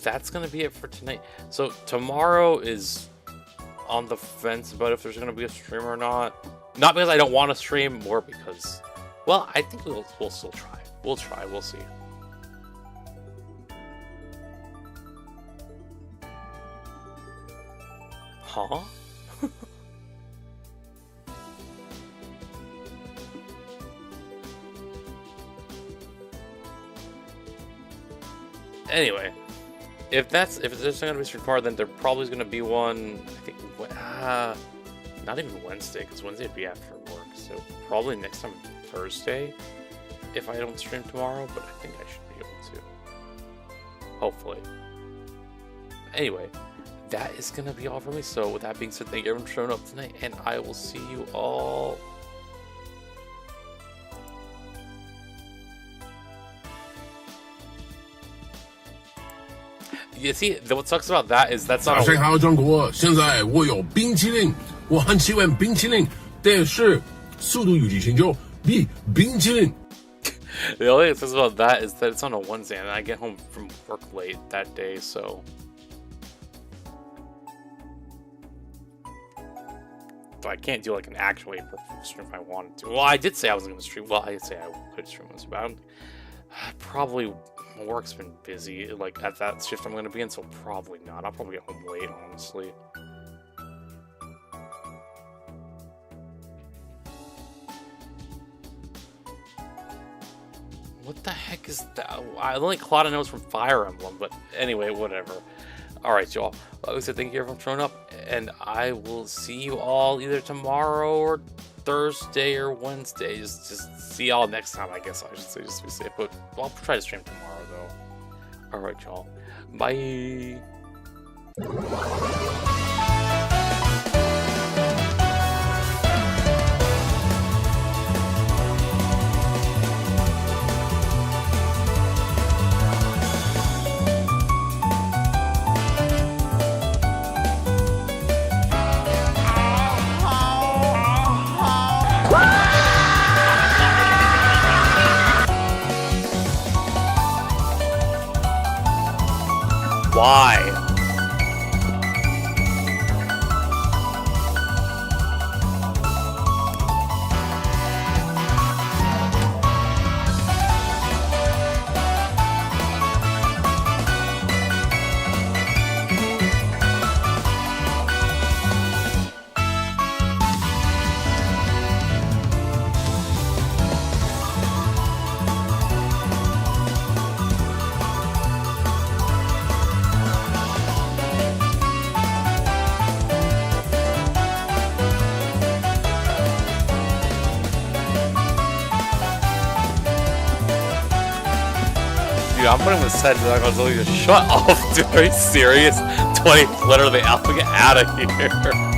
that's gonna be it for tonight. So tomorrow is on the fence about if there's gonna be a stream or not. Not because I don't want to stream, more because, well, I think we'll still try. We'll try. We'll see. Huh? Anyway, if there's gonna be a stream tomorrow, then there probably is gonna be one. I think not even Wednesday, because Wednesday would be after work. So probably next time Thursday, if I don't stream tomorrow. But I think I should be able to. Hopefully. Anyway, that is gonna be all for me. So with that being said, thank you everyone for showing up tonight, and I will see you all. You see, what sucks about that is that's not. 大家好，中国！现在我有冰淇淋，我很喜欢冰淇淋，但是速度与激情就比冰淇淋。The only thing that says about that is that it's on a Wednesday, and I get home from work late that day, so I can't do like an actual April Fool's stream if I wanted to. Well, I did say I wasn't going to stream. Well, I did say I could stream this, but probably work's been busy. Like at that shift I'm going to be in, so probably not. I'll probably get home late, honestly. What the heck is that? I only Claudia knows from Fire Emblem, but anyway, whatever. Alright, y'all. Like I said, thank you everyone for showing up, and I will see you all either tomorrow or Thursday or Wednesday. Just see y'all next time, I guess I should say, just to be safe. But I'll try to stream tomorrow, though. Alright, y'all. Bye. Why? I'm putting this head like I was literally just shut off, dude. Are you serious? 20, literally, I'll get out of here.